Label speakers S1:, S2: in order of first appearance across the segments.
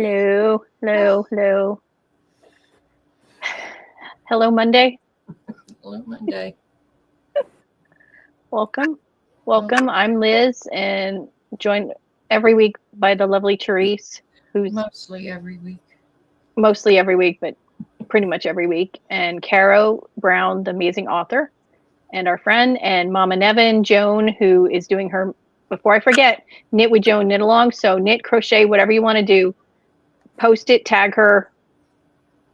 S1: Hello, hello, hello. Hello, Monday.
S2: Hello, Monday.
S1: Welcome. Welcome. I'm Liz and joined every week by the lovely Therese, who's
S2: Mostly every week.
S1: mostly every week, but pretty much every week, and Caro Brown, the amazing author, and our friend, and Mama Nevin, Joan, who is doing her, before I forget, Knit with Joan knit along. So knit, crochet, whatever you want to do, post it, tag her,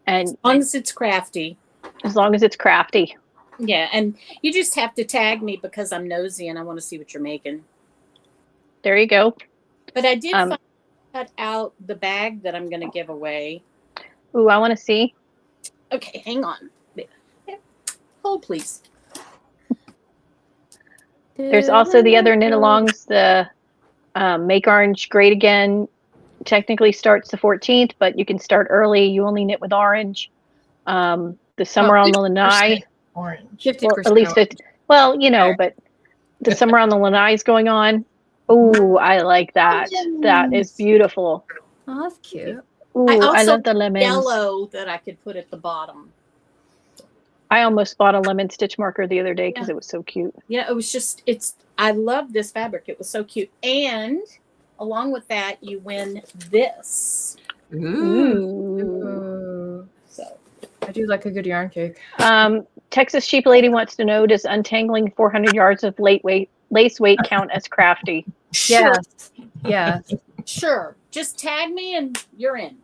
S1: and
S3: As long as it's crafty.
S1: as long as it's crafty.
S3: Yeah, and you just have to tag me because I'm nosy and I want to see what you're making.
S1: There you go.
S3: But I did cut out the bag that I'm going to give away.
S1: Ooh, I want to see.
S3: Okay, hang on. Hold, please.
S1: There's also the other knit alongs. The Make Orange Great Again technically starts the 14th, but you can start early. You only knit with orange. The Summer on the Lanai.
S2: Orange.
S3: 50%.
S1: Well, at least it. Well, you know, but the Summer on the Lanai is going on. Ooh, I like that. That is beautiful.
S2: Oh, that's cute.
S1: Ooh,
S3: I
S1: I
S3: also
S1: love the lemons.
S3: yellow that I could put at the bottom.
S1: I almost bought a lemon stitch marker the other day because it was so cute.
S3: Yeah, it was just, I love this fabric. It was so cute. And along with that, you win this.
S1: Ooh.
S3: So
S2: I do like a good yarn cake.
S1: Texas Sheep Lady wants to know, does untangling 400 yards of lace weight count as crafty?
S2: Yes. Yes.
S3: Sure. Just tag me and you're in.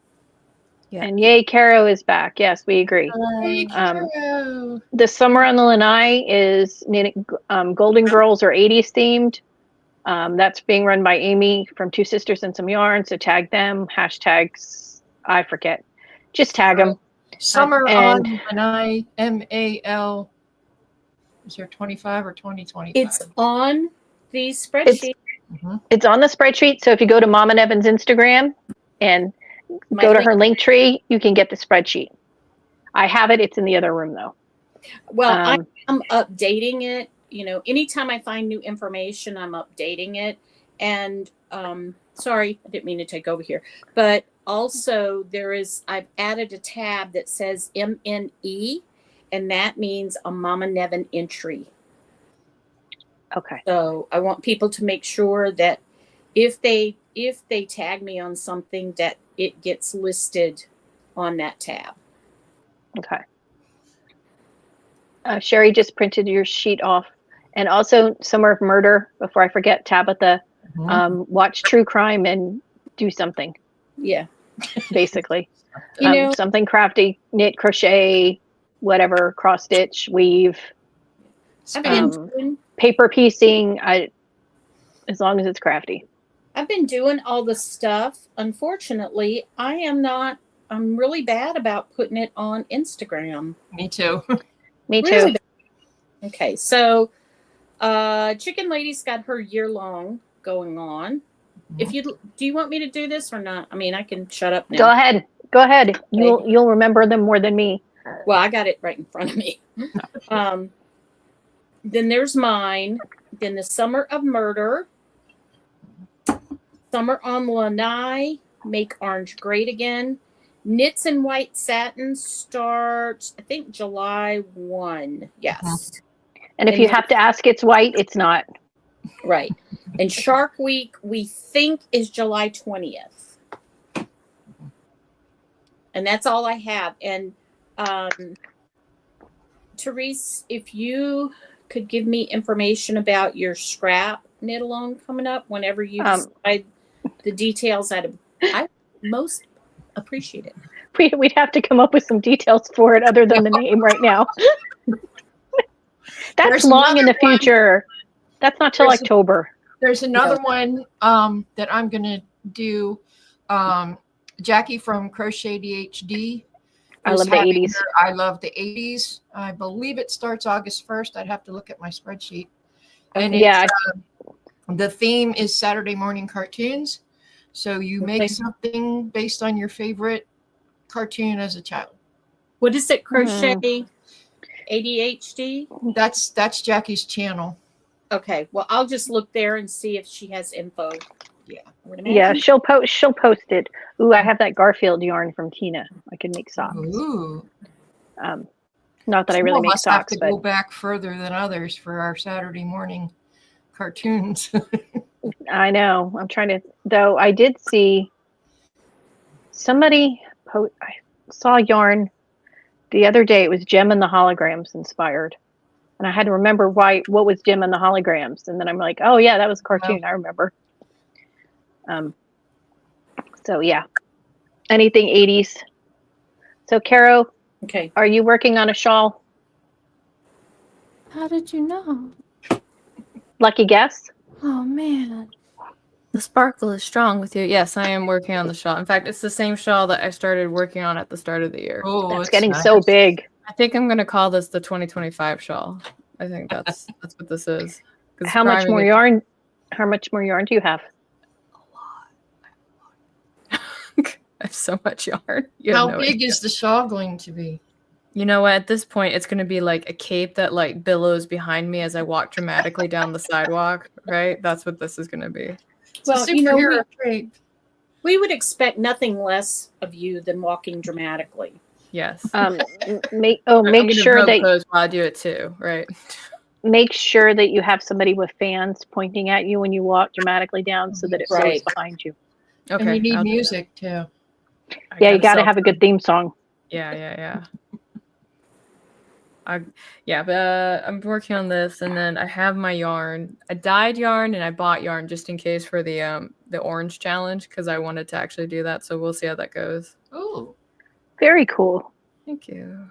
S2: Yeah.
S1: And yay, Caro is back. Yes, we agree. The Summer on the Lanai is knitting Golden Girls or 80s themed. That's being run by Amy from Two Sisters and Some Yarn. So tag them. Hashtags, I forget. Just tag them.
S2: Summer on Lanai, MAL. Is there 25 or 2025?
S3: It's on the spreadsheet.
S1: It's on the spreadsheet. So if you go to Mama Nevin's Instagram and go to her link tree, you can get the spreadsheet. I have it. It's in the other room though.
S3: Well, I'm updating it. You know, anytime I find new information, I'm updating it. And sorry, I didn't mean to take over here. But also I've added a tab that says MNE, and that means a Mama Nevin entry.
S1: Okay.
S3: So I want people to make sure that if they tag me on something, that it gets listed on that tab.
S1: Okay. Sherry just printed your sheet off. And also Summer of Murder, before I forget, Tabitha, watch true crime and do something.
S3: Yeah.
S1: Basically.
S3: You know,
S1: something crafty, knit, crochet, whatever, cross stitch, weave, paper piecing, as long as it's crafty.
S3: I've been doing all the stuff. Unfortunately, I'm really bad about putting it on Instagram.
S2: Me too.
S1: Me too.
S3: Really bad. Okay, so Chicken Lady's got her year-long going on. Do you want me to do this or not? I mean, I can shut up now.
S1: Go ahead. You'll remember them more than me.
S3: Well, I got it right in front of me. Then there's mine. Then the Summer of Murder. Summer on Lanai, Make Orange Great Again. Knits in White Satin starts, I think, July 1. Yes.
S1: And if you have to ask it's white, it's not.
S3: Right. And Shark Week, we think, is July 20th. And that's all I have. And Therese, if you could give me information about your scrap knit along coming up whenever you decide the details, I most appreciate it.
S1: We'd have to come up with some details for it other than the name right now. That's long in the future. That's not till October.
S2: There's another one that I'm going to do. Jackie from Crochet DHD.
S1: I love the 80s.
S2: I love the 80s. I believe it starts August 1st. I'd have to look at my spreadsheet. And the theme is Saturday morning cartoons. So you make something based on your favorite cartoon as a child.
S3: What is it? Crochet ADHD?
S2: That's Jackie's channel.
S3: Okay. Well, I'll just look there and see if she has info.
S2: Yeah.
S1: Yeah, she'll post it. Ooh, I have that Garfield yarn from Tina. I can make socks.
S2: Ooh.
S1: Not that I really
S2: Some of
S1: make
S2: us have
S1: socks,
S2: to
S1: but
S2: go back further than others for our Saturday morning cartoons.
S1: I know. I'm trying to, though I did see somebody I saw yarn the other day. It was Gem and the Holograms inspired. And I had to remember what was Gem and the Holograms. And then I'm like, oh yeah, that was a cartoon.
S2: Wow.
S1: I remember. So yeah, anything 80s. So Caro,
S3: Okay.
S1: are you working on a shawl?
S4: How did you know?
S1: Lucky guess.
S4: Oh man. The sparkle is strong with you. Yes, I am working on the shawl. In fact, it's the same shawl that I started working on at the start of the year.
S2: Oh,
S1: It's getting so big.
S4: I think I'm gonna call this the 2025 shawl. I think that's what this is.
S1: How much more yarn do you have?
S4: I have so much yarn.
S2: How big is the shawl going to be?
S4: You know what? At this point, it's going to be like a cape that like billows behind me as I walk dramatically down the sidewalk, right? That's what this is going to be.
S3: Well, we would expect nothing less of you than walking dramatically.
S4: Yes.
S1: Make sure that
S4: pose while I do it too, right?
S1: Make sure that you have somebody with fans pointing at you when you walk dramatically down, so that it flows behind you.
S4: Okay.
S2: And you need music too.
S1: Yeah, you got to have a good theme song.
S4: Yeah. But I'm working on this, and then I have my yarn. I dyed yarn and I bought yarn just in case for the orange challenge, because I wanted to actually do that. So we'll see how that goes.
S2: Oh,
S1: very cool.
S4: Thank you.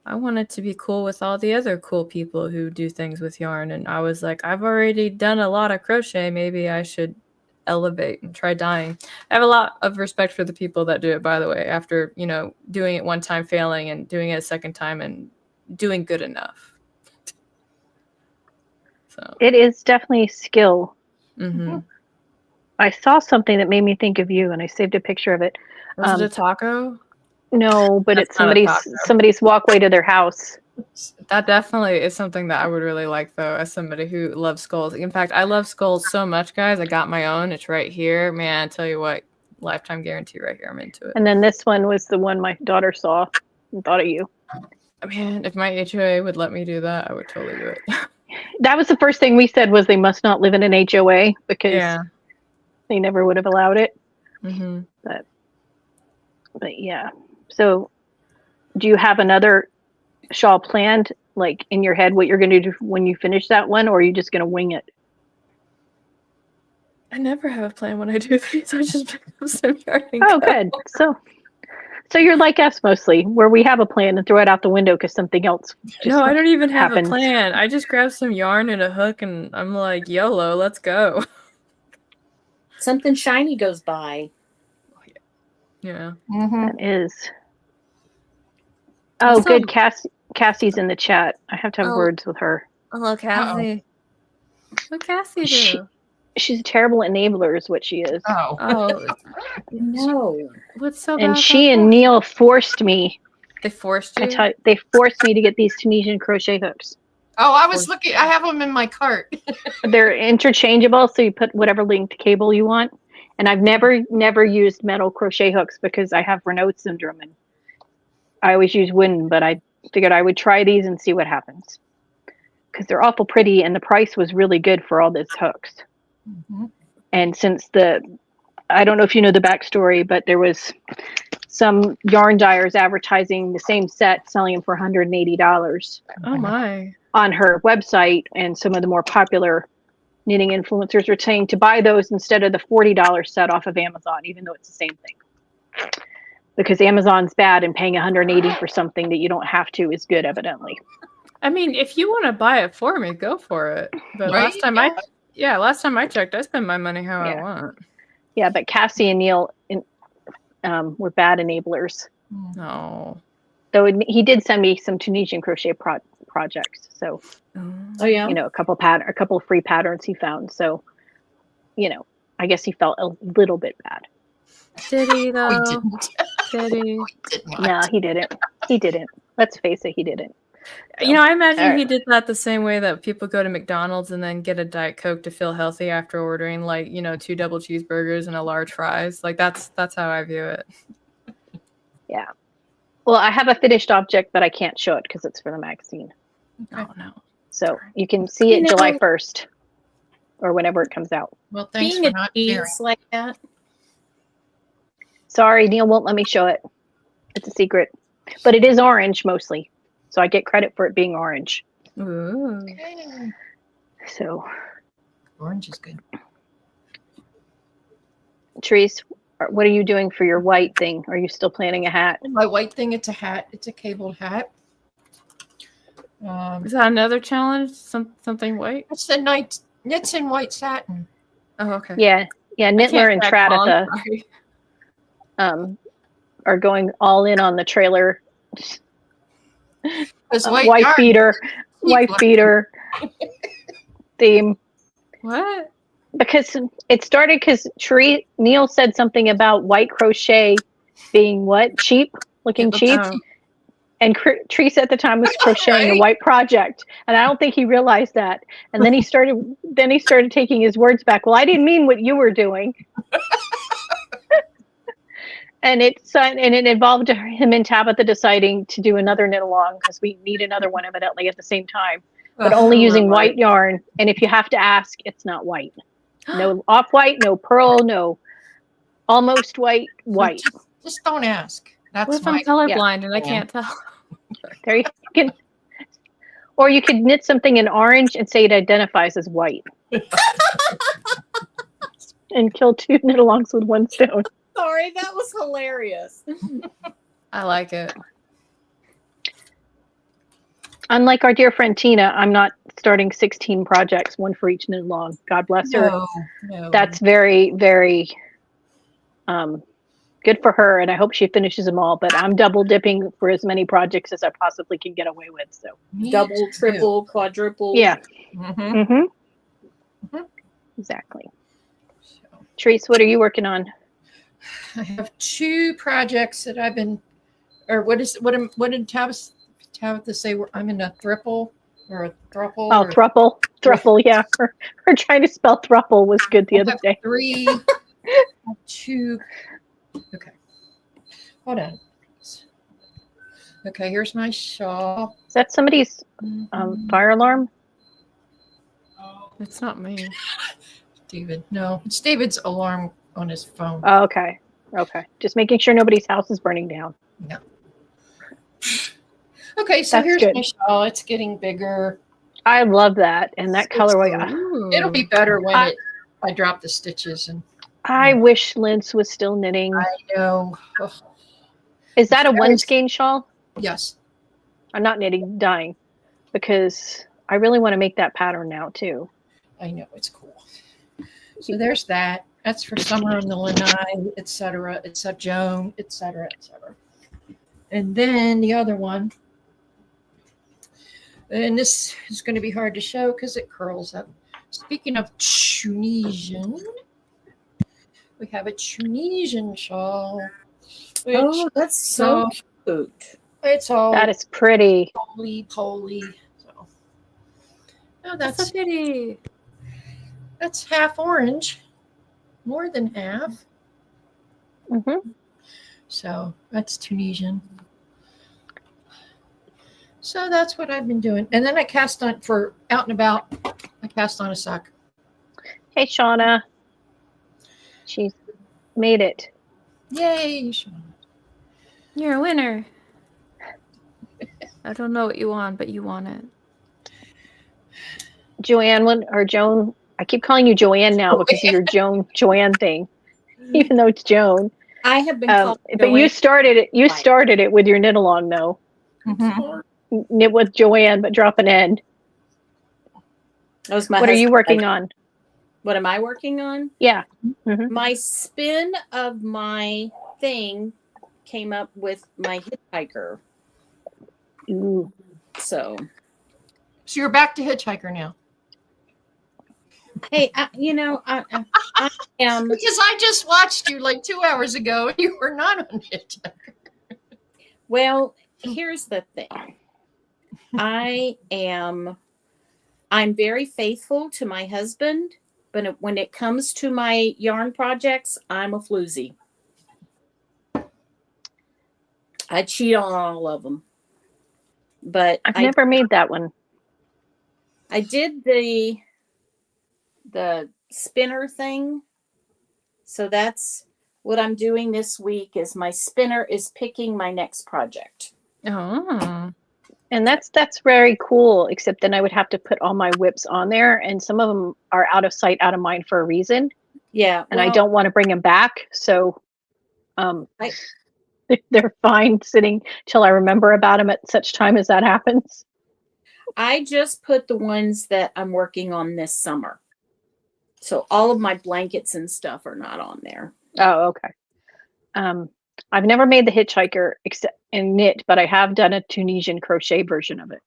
S4: I wanted to be cool with all the other cool people who do things with yarn, and I was like, I've already done a lot of crochet. Maybe I should elevate and try dyeing. I have a lot of respect for the people that do it, by the way, after, doing it one time, failing, and doing it a second time and doing good enough. So
S1: it is definitely skill.
S4: Mm-hmm.
S1: I saw something that made me think of you, and I saved a picture of it.
S4: Was it a taco?
S1: No, but it's somebody's walkway to their house.
S4: That definitely is something that I would really like, though, as somebody who loves skulls. In fact, I love skulls so much, guys. I got my own. It's right here. Man, I tell you what, lifetime guarantee right here. I'm into it.
S1: And then this one was the one my daughter saw and thought of you.
S4: Man, if my HOA would let me do that, I would totally do it.
S1: That was the first thing we said, was they must not live in an HOA, because they never would have allowed it.
S4: Mm-hmm.
S1: But yeah. So do you have another shawl planned, like in your head, what you're going to do when you finish that one, or are you just going to wing it?
S4: I never have a plan when I do these. I just pick up some yarn and
S1: go. Good. So you're like us mostly, where we have a plan and throw it out the window because something else
S4: No, I don't even have a plan. I just grab some yarn and a hook and I'm like, YOLO, let's go.
S3: Something shiny goes by.
S4: Yeah.
S2: Mm-hmm.
S1: That is. Oh, good. Cassie's in the chat. I have to have words with her.
S4: Hello, Cassie. What Cassie do?
S1: She's a terrible enabler, is what she is.
S4: Oh.
S3: No.
S4: What's so bad?
S1: And she and Neil forced me.
S4: They forced you?
S1: They forced me to get these Tunisian crochet hooks.
S2: Oh, I was looking. I have them in my cart.
S1: They're interchangeable, so you put whatever linked cable you want. And I've never used metal crochet hooks because I have Renault syndrome, and I always use wooden, but I figured I would try these and see what happens, because they're awful pretty and the price was really good for all these hooks.
S2: Mm-hmm.
S1: And since I don't know if you know the backstory, but there was some yarn dyers advertising the same set, selling them for $180.
S4: Oh my.
S1: On her website, and some of the more popular knitting influencers were saying to buy those instead of the $40 set off of Amazon, even though it's the same thing. Because Amazon's bad, and paying $180 for something that you don't have to is good, evidently.
S4: I mean, if you want to buy it for me, go for it. But last time I checked, I spend my money how I want.
S1: Yeah, but Cassie and Neil were bad enablers.
S4: No.
S1: Though he did send me some Tunisian crochet projects. So, a couple of free patterns he found. So, I guess he felt a little bit bad.
S4: Did he though?
S2: Did he?
S1: No, he didn't. He didn't. Let's face it, he didn't.
S4: You know, I imagine
S1: Alright.
S4: he did that the same way that people go to McDonald's and then get a Diet Coke to feel healthy after ordering, like, 2 double cheeseburgers and a large fries. Like, that's how I view it.
S1: Yeah. Well, I have a finished object, but I can't show it because it's for the magazine.
S4: Oh, no.
S1: So you can see it
S3: You
S1: July
S3: know-
S1: 1st or whenever it comes out.
S2: Well, thanks
S3: Being
S2: for
S3: a
S2: not sharing.
S3: tease like that.
S1: Sorry, Neil won't let me show it. It's a secret. But it is orange mostly. So I get credit for it being orange.
S4: Ooh.
S2: Okay.
S1: So,
S2: Orange is good.
S1: Therese, what are you doing for your white thing? Are you still planning a hat?
S2: My white thing, it's a hat. It's a cabled hat.
S4: Is that another challenge? Something white?
S2: It's the night. It's in white satin.
S4: Oh, okay.
S1: Yeah. Yeah, Nittler and Traditha are going all in on the trailer.
S2: Because
S1: White beater theme.
S4: What?
S1: Because it started because Neil said something about white crochet being what? Cheap? Looking cheap?
S4: Oh.
S1: And Therese at the time was crocheting a white project. And I don't think he realized that. And then he started taking his words back. Well, I didn't mean what you were doing. And it involved him and Tabitha deciding to do another knit along because we need another one evidently at the same time, but only using white yarn. And if you have to ask, it's not white. No off-white, no pearl, no almost white.
S2: Just don't ask. That's
S4: what if I'm colorblind and I can't tell?
S1: There you can. Or you could knit something in orange and say it identifies as white. And kill 2 knit-alongs with 1 stone.
S3: Sorry, that was hilarious.
S4: I like it.
S1: Unlike our dear friend Tina, I'm not starting 16 projects, 1 for each knit-along. God bless her.
S2: No.
S1: That's very, very good for her, and I hope she finishes them all. But I'm double dipping for as many projects as I possibly can get away with. So
S3: double, triple, quadruple.
S1: Yeah.
S2: Mm-hmm.
S1: Exactly. Therese, what are you working on?
S2: I have 2 projects that I've been, or what did Tabitha say? I'm in a thruple or a thruple.
S1: Oh, thruple. Yeah, her trying to spell thruple was good the other day.
S2: 3, 2. Okay, hold on. Okay, here's my shawl.
S1: Is that somebody's fire alarm?
S4: It's not me.
S2: David, no, it's David's alarm on his phone.
S1: Oh, okay. Just making sure nobody's house is burning down.
S2: No. Okay, so
S1: That's
S2: here's
S1: good.
S2: my shawl. It's getting bigger.
S1: I love that, and that colorway.
S2: It'll be better when I drop the stitches. And
S1: I wish Linz was still knitting.
S2: I know. Ugh.
S1: Is that a 1 skein shawl?
S2: Yes.
S1: I'm not knitting, dying, because I really want to make that pattern now too.
S2: I know, it's cool. So there's that. That's for summer on the lanai, etc., etc., Joan, etc., etc. And then the other one, and this is going to be hard to show because it curls up. Speaking of Tunisian, we have a Tunisian shawl.
S3: Oh, that's so cute.
S2: It's all
S1: That is pretty.
S2: poly. So, oh,
S4: That's so pretty.
S2: That's half orange, more than half.
S1: Mm-hmm.
S2: So that's Tunisian. So that's what I've been doing. And then I cast on for out and about. I cast on a sock.
S1: Hey, Shauna. She's made it.
S2: Yay, Shauna.
S4: You're a winner. I don't know what you want, but you want it.
S1: Joan. I keep calling you Joanne now because of your Joanne thing, even though it's Joan.
S3: I have been called
S1: but you started it. You started it with your knit along, though.
S2: Mm-hmm.
S1: Knit with Joanne, but drop an end.
S3: That was my
S1: What are you working on?
S3: What am I working on?
S1: Yeah. Mm-hmm.
S3: My spin of my thing came up with my hitchhiker.
S1: Ooh.
S3: So
S2: you're back to hitchhiker now.
S3: Hey, I am
S2: Because I just watched you like 2 hours ago and you were not on hitchhiker.
S3: Well, here's the thing. I'm very faithful to my husband, but when it comes to my yarn projects, I'm a floozy. I cheat on all of them. But
S1: I've never made that one.
S3: I did the spinner thing. So that's what I'm doing this week is my spinner is picking my next project.
S4: Oh.
S1: And that's very cool, except then I would have to put all my whips on there, and some of them are out of sight, out of mind for a reason.
S3: Yeah.
S1: And I don't want to bring them back. So they're fine sitting till I remember about them at such time as that happens.
S3: I just put the ones that I'm working on this summer. So all of my blankets and stuff are not on there.
S1: Oh, okay. I've never made the hitchhiker except in knit, but I have done a Tunisian crochet version of it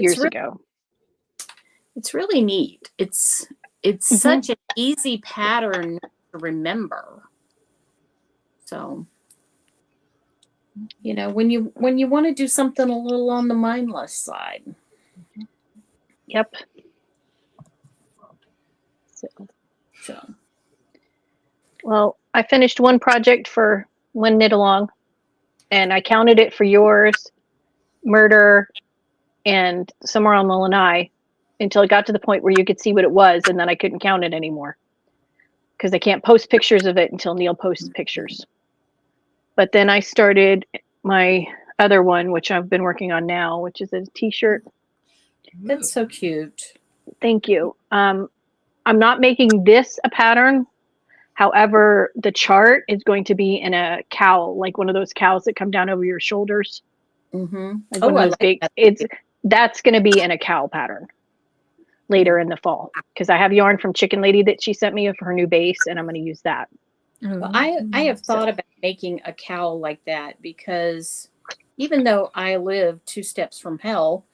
S1: years ago.
S3: It's really neat. It's such an easy pattern to remember. So, when you want to do something a little on the mindless side.
S1: Yep.
S3: So.
S1: Well, I finished one project for one knit along, and I counted it for yours, Murder, and somewhere on the lanai until it got to the point where you could see what it was, and then I couldn't count it anymore because I can't post pictures of it until Neil posts pictures. But then I started my other one, which I've been working on now, which is a t-shirt.
S3: That's so cute.
S1: Thank you. I'm not making this a pattern. However, the chart is going to be in a cowl, like one of those cowls that come down over your shoulders.
S3: Mm-hmm.
S1: Like one of those big. That's going to be in a cowl pattern later in the fall because I have yarn from Chicken Lady that she sent me for her new base, and I'm going to use that.
S3: Well, I have thought about making a cowl like that because even though I live 2 steps from hell,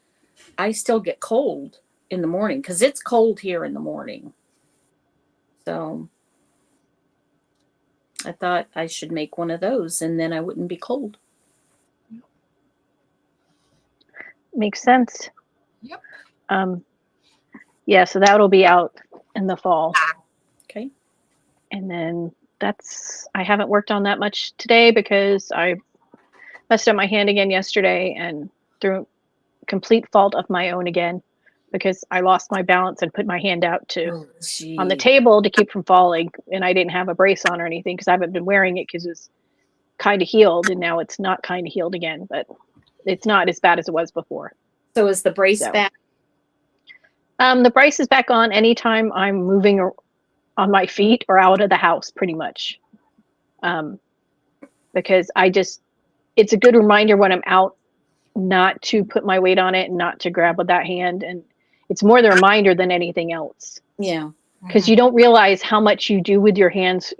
S3: I still get cold in the morning because it's cold here in the morning. So I thought I should make one of those and then I wouldn't be cold.
S1: Makes sense.
S2: Yep.
S1: Yeah, so that'll be out in the fall.
S3: Okay.
S1: And then I haven't worked on that much today because I messed up my hand again yesterday and through complete fault of my own again because I lost my balance and put my hand out on the table to keep from falling, and I didn't have a brace on or anything because I haven't been wearing it because it's kind of healed, and now it's not kind of healed again, but it's not as bad as it was before.
S3: So is the brace back?
S1: The brace is back on anytime I'm moving on my feet or out of the house, pretty much. Because it's a good reminder when I'm out not to put my weight on it and not to grab with that hand. And it's more the reminder than anything else.
S3: Yeah.
S1: Because you don't realize how much you do with your hands,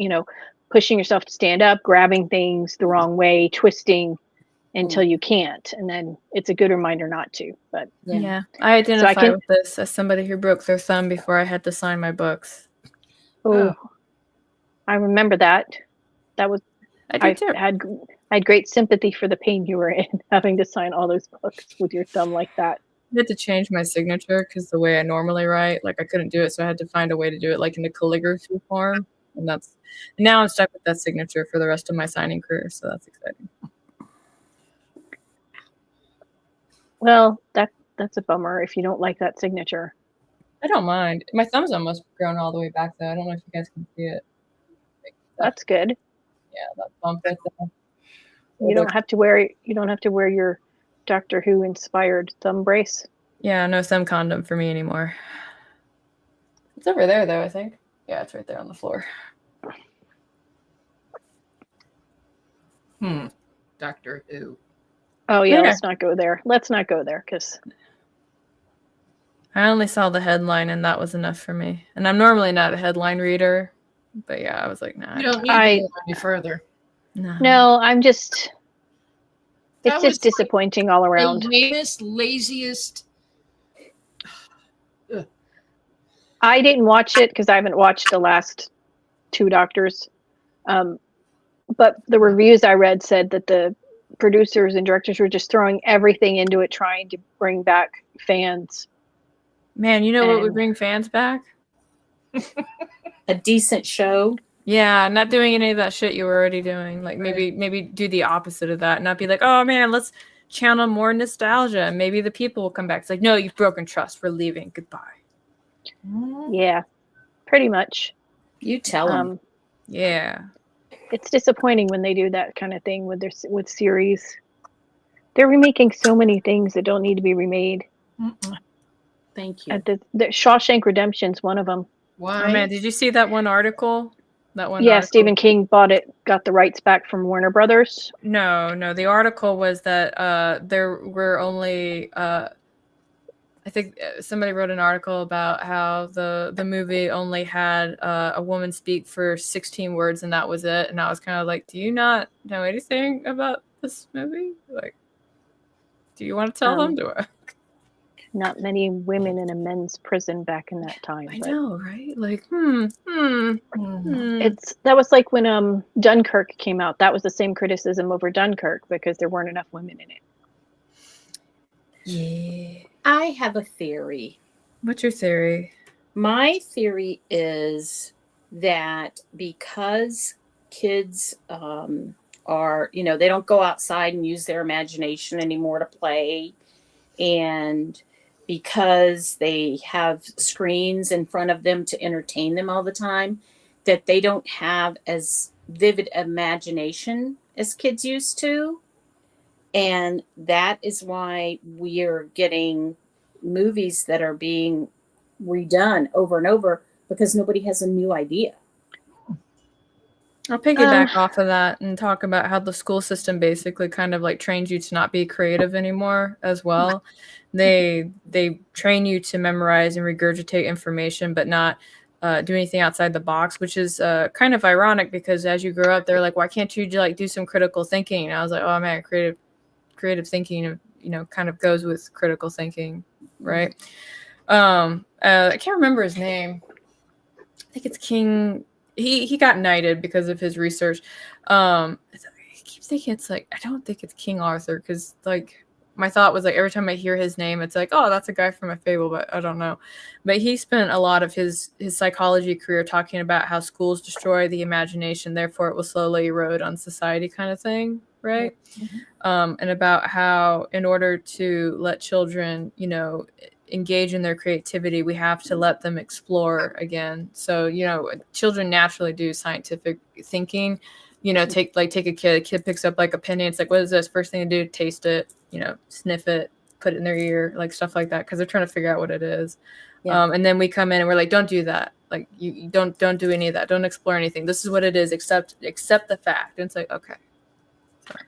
S1: pushing yourself to stand up, grabbing things the wrong way, twisting until you can't. And then it's a good reminder not to. But
S4: yeah, I identify with this as somebody who broke their thumb before I had to sign my books.
S1: Oh, I remember that. That was, I had great sympathy for the pain you were in having to sign all those books with your thumb like that.
S4: I had to change my signature because the way I normally write, I couldn't do it, so I had to find a way to do it in the calligraphy form, and now I'm stuck with that signature for the rest of my signing career. So that's exciting.
S1: Well, that's a bummer if you don't like that signature.
S4: I don't mind. My thumb's almost grown all the way back though. I don't know if you guys can see it.
S1: That's good.
S4: Yeah, that bump right there.
S1: You don't have to wear your Doctor Who inspired thumb brace.
S4: Yeah, no thumb condom for me anymore. It's over there though, I think. Yeah, it's right there on the floor.
S2: Doctor Who.
S1: Oh yeah, let's not go there. Let's not go there because
S4: I only saw the headline and that was enough for me. And I'm normally not a headline reader, but yeah, I was like, nah.
S2: You don't need to go any further.
S1: No, I'm just. It's just disappointing all around.
S2: The lamest, laziest.
S1: I didn't watch it because I haven't watched the last 2 Doctors. But the reviews I read said that the producers and directors were just throwing everything into it, trying to bring back fans.
S4: Man, you know what would bring fans back?
S3: A decent show.
S4: Yeah, not doing any of that shit you were already doing. Like maybe do the opposite of that. Not be like, oh man, let's channel more nostalgia. Maybe the people will come back. It's like, no, you've broken trust. We're leaving. Goodbye.
S1: Yeah, pretty much.
S3: You tell them.
S4: Yeah.
S1: It's disappointing when they do that kind of thing with series. They're remaking so many things that don't need to be remade.
S3: Thank you.
S1: The Shawshank Redemption's one of them.
S2: Why?
S4: Oh man, did you see that one article?
S1: Yeah, Stephen King got the rights back from Warner Brothers.
S4: No. The article was that there were only I think somebody wrote an article about how the movie only had a woman speak for 16 words and that was it. And I was kind of like, do you not know anything about this movie? Like, do you want to tell them? Do I?
S1: Not many women in a men's prison back in that time.
S4: I know, right? Like,
S1: That was like when Dunkirk came out. That was the same criticism over Dunkirk because there weren't enough women in it.
S3: Yeah. I have a theory.
S4: What's your theory?
S3: My theory is that because kids are, they don't go outside and use their imagination anymore to play, and because they have screens in front of them to entertain them all the time, that they don't have as vivid imagination as kids used to. And that is why we are getting movies that are being redone over and over because nobody has a new idea.
S4: I'll piggyback off of that and talk about how the school system basically kind of like trains you to not be creative anymore as well. They train you to memorize and regurgitate information, but not do anything outside the box, which is kind of ironic because as you grow up, they're like, why can't you do some critical thinking? And I was like, oh man, creative thinking, kind of goes with critical thinking, right? I can't remember his name. I think it's King. He got knighted because of his research. I keep thinking it's like, I don't think it's King Arthur because like my thought was like every time I hear his name, it's like, oh, that's a guy from a fable, but I don't know. But he spent a lot of his psychology career talking about how schools destroy the imagination, therefore it will slowly erode on society kind of thing, right? Mm-hmm. And about how in order to let children, engage in their creativity, we have to let them explore again. So, children naturally do scientific thinking, take a kid picks up like a penny. It's like, what is this? First thing to do, taste it, sniff it, put it in their ear, like stuff like that. Cause they're trying to figure out what it is. Yeah. And then we come in and we're like, don't do that. Like you don't do any of that. Don't explore anything. This is what it is. Accept the fact. And it's like, okay. Sorry.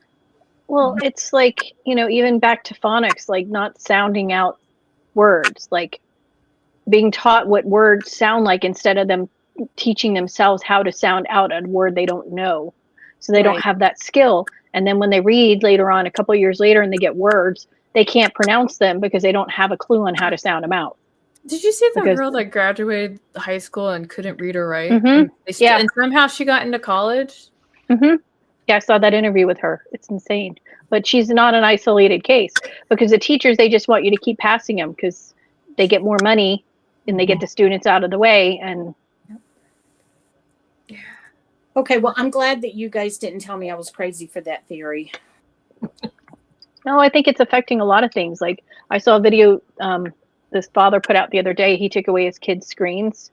S1: Well, it's like, even back to phonics, like not sounding out words, like being taught what words sound like instead of them teaching themselves how to sound out a word they don't know. So they don't have that skill. And then when they read later on, a couple of years later, and they get words, they can't pronounce them because they don't have a clue on how to sound them out.
S4: Did you see the girl that graduated high school and couldn't read or write?
S1: Mm-hmm.
S4: And somehow she got into college?
S1: Mm-hmm. Yeah, I saw that interview with her. It's insane. But she's not an isolated case because the teachers, they just want you to keep passing them because they get more money and they get the students out of the way. And
S3: okay, well, I'm glad that you guys didn't tell me I was crazy for that theory.
S1: No, I think it's affecting a lot of things. Like I saw a video this father put out the other day. He took away his kids' screens.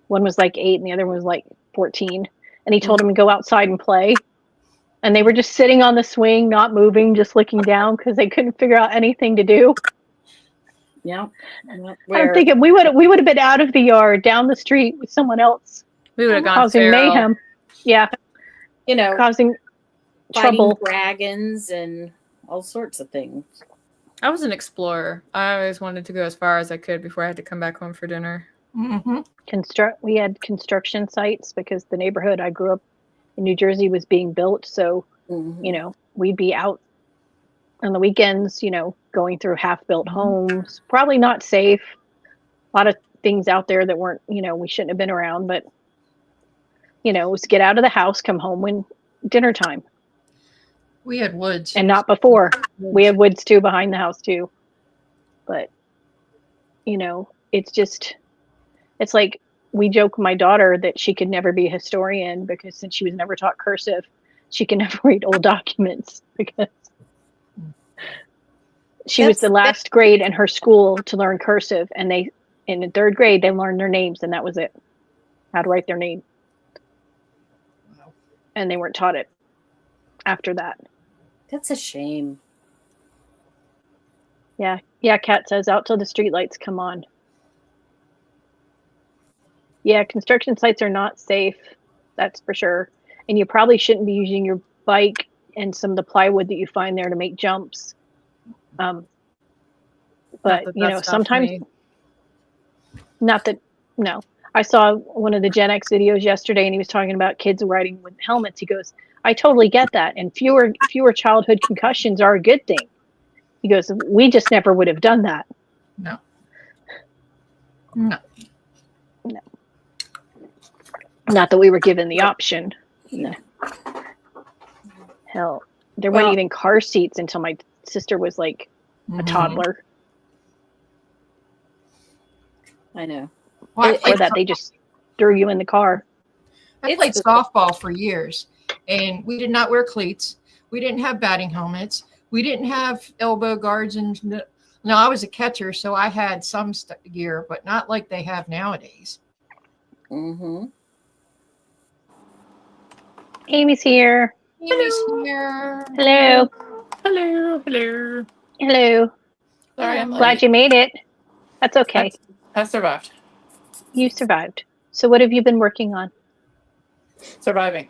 S1: One was like 8 and the other one was like 14. And he told them to go outside and play. And they were just sitting on the swing, not moving, just looking down because they couldn't figure out anything to do.
S3: Yeah.
S1: I'm thinking we would have been out of the yard, down the street with someone else.
S4: We would have gone
S1: causing
S4: feral.
S1: mayhem. Yeah. Causing trouble.
S3: Dragons and all sorts of things.
S4: I was an explorer. I always wanted to go as far as I could before I had to come back home for dinner.
S2: Mm-hmm.
S1: We had construction sites because the neighborhood I grew up in New Jersey was being built. So, we'd be out on the weekends, going through half-built homes, probably not safe. A lot of things out there that weren't, we shouldn't have been around, but, it was get out of the house, come home when dinner time.
S2: We had woods.
S1: And not before. We had woods too behind the house too. But, it's like we joke with my daughter that she could never be a historian because since she was never taught cursive, she can never read old documents because she was the last grade in her school to learn cursive. And in the third grade, they learned their names and that was it. How to write their name.
S2: Wow.
S1: And they weren't taught it after that.
S3: That's a shame.
S1: Yeah. Yeah, Kat says out till the street lights come on. Yeah, construction sites are not safe. That's for sure. And you probably shouldn't be using your bike and some of the plywood that you find there to make jumps. But sometimes not that no. I saw one of the Gen X videos yesterday and he was talking about kids riding with helmets. He goes, I totally get that. And fewer childhood concussions are a good thing. He goes, we just never would have done that.
S2: No.
S1: Not that we were given the option. No. Hell, there weren't even car seats until my sister was like a toddler.
S3: I know.
S2: Well,
S1: Before that, they just threw you in the car.
S2: I played softball for years, and we did not wear cleats. We didn't have batting helmets. We didn't have elbow guards. And no, I was a catcher, so I had some gear, but not like they have nowadays.
S3: Mm-hmm.
S1: Amy's here.
S2: Amy's here.
S1: Hello.
S5: Hello. Hello.
S1: Hello.
S5: Sorry, I'm
S1: Glad you made it. That's okay.
S5: I survived.
S1: You survived. So what have you been working on?
S5: Surviving.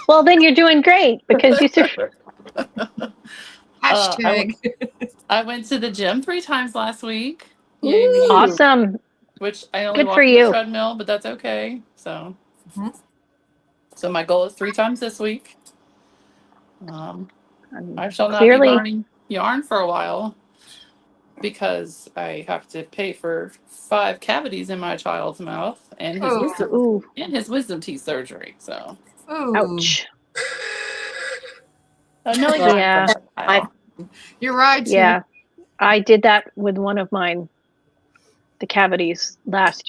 S1: Well, then you're doing great because you survived.
S2: Hashtag.
S5: I went to the gym 3 times last week.
S3: Yay me.
S1: Awesome.
S5: Which I only
S1: Good
S5: walked
S1: for
S5: the
S1: you.
S5: treadmill, but that's okay. So,
S2: Mhm.
S5: so my goal is 3 times this week. I shall not
S1: Clearly-
S5: be learning yarn for a while because I have to pay for 5 cavities in my child's mouth and his wisdom teeth surgery. So,
S2: Ooh.
S1: Ouch.
S5: no,
S1: Yeah.
S2: You're right.
S1: Yeah. I did that with one of mine, the cavities last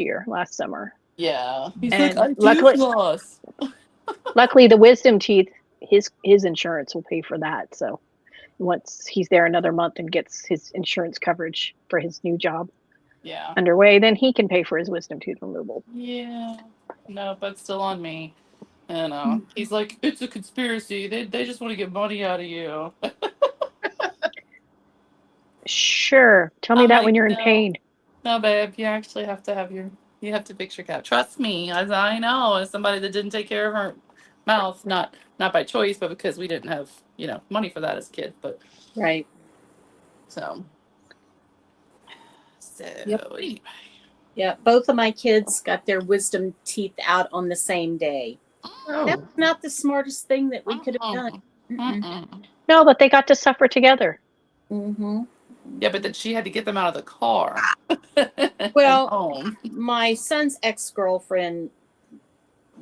S1: summer.
S5: Yeah. He's
S1: And
S5: like, I
S1: luckily-
S5: do floss.
S1: Luckily, the wisdom teeth, his insurance will pay for that. So once he's there another month and gets his insurance coverage for his new job
S5: Yeah.
S1: underway, then he can pay for his wisdom tooth removal.
S5: Yeah. No, but still on me. And he's like, it's a conspiracy. They just want to get money out of you.
S1: Sure. Tell me
S5: I'm
S1: that
S5: like,
S1: when you're in
S5: no.
S1: pain.
S5: No, babe, you actually have to you have to fix your cap. Trust me, as I know, as somebody that didn't take care of her mouth, not by choice, but because we didn't have, money for that as a kid. But
S3: Right.
S5: so
S3: Yep.
S5: anyway.
S3: Yeah. Both of my kids got their wisdom teeth out on the same day. That's not the smartest thing that we could have done.
S5: Mm-mm.
S1: No, but they got to suffer together.
S3: Mm-hmm.
S5: Yeah, but then she had to get them out of the car.
S3: Well,
S5: home.
S3: My son's ex-girlfriend,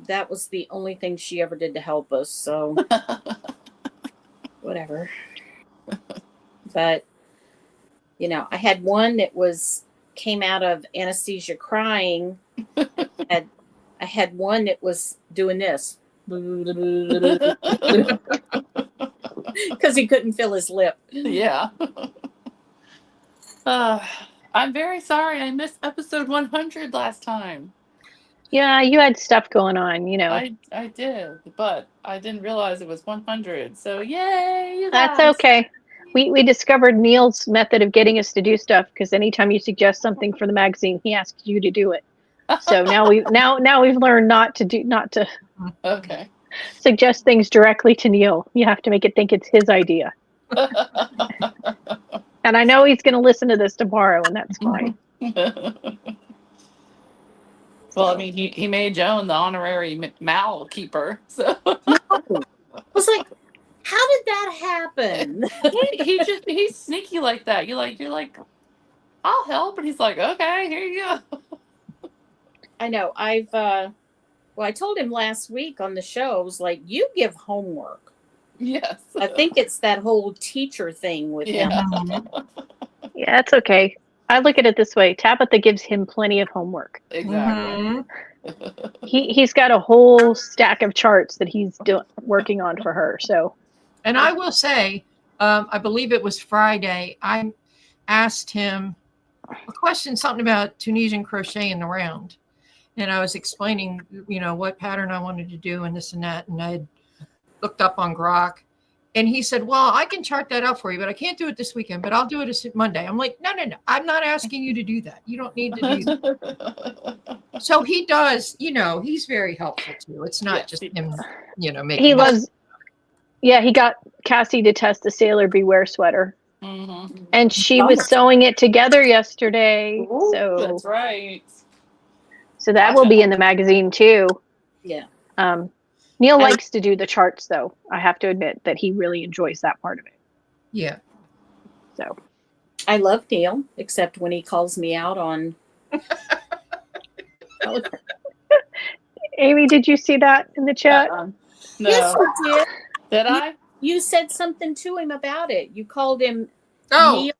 S3: that was the only thing she ever did to help us. So whatever. But, I had one that came out of anesthesia crying. I had one that was doing this. Because he couldn't fill his lip.
S5: Yeah. I'm very sorry I missed episode 100 last time.
S1: Yeah, you had stuff going on,
S5: I did, but I didn't realize it was 100. So yay, you
S1: That's
S5: guys.
S1: okay. We discovered Neil's method of getting us to do stuff because anytime you suggest something for the magazine, he asks you to do it. So now we've learned not to
S5: Okay.
S1: suggest things directly to Neil. You have to make it think it's his idea. And I know he's going to listen to this tomorrow, and that's fine.
S5: Well, I mean, he made Joan the honorary MAL keeper. So
S3: I was like, how did that happen?
S5: he's sneaky like that. You're like, I'll help, and he's like, okay, here you go.
S3: I know. I told him last week on the show, I was like, you give homework.
S5: Yes.
S3: I think it's that whole teacher thing with him.
S2: Mhm.
S1: Yeah, it's okay. I look at it this way: Tabitha gives him plenty of homework.
S5: Exactly.
S2: Mhm.
S1: He's got a whole stack of charts that he's working on for her. So,
S2: And I will say, I believe it was Friday, I asked him a question, something about Tunisian crochet in the round. And I was explaining, what pattern I wanted to do and this and that. And I had looked up on Grok. And he said, well, I can chart that out for you, but I can't do it this weekend, but I'll do it this Monday. I'm like, no. I'm not asking you to do that. You don't need to do that. So he does, he's very helpful too. It's not just him, making
S1: he loves. Yeah, he got Cassie to test the Sailor Beware sweater, and she was sewing it together yesterday.
S5: Ooh,
S1: so
S5: that's right.
S1: So that will be in the magazine too.
S3: Yeah.
S1: Neil likes to do the charts, though. I have to admit that he really enjoys that part of it.
S2: Yeah.
S1: So
S3: I love Neil, except when he calls me out on.
S1: Amy, did you see that in the chat?
S5: No.
S3: Yes, you did.
S5: Did I?
S3: You said something to him about it. You called him
S2: Oh,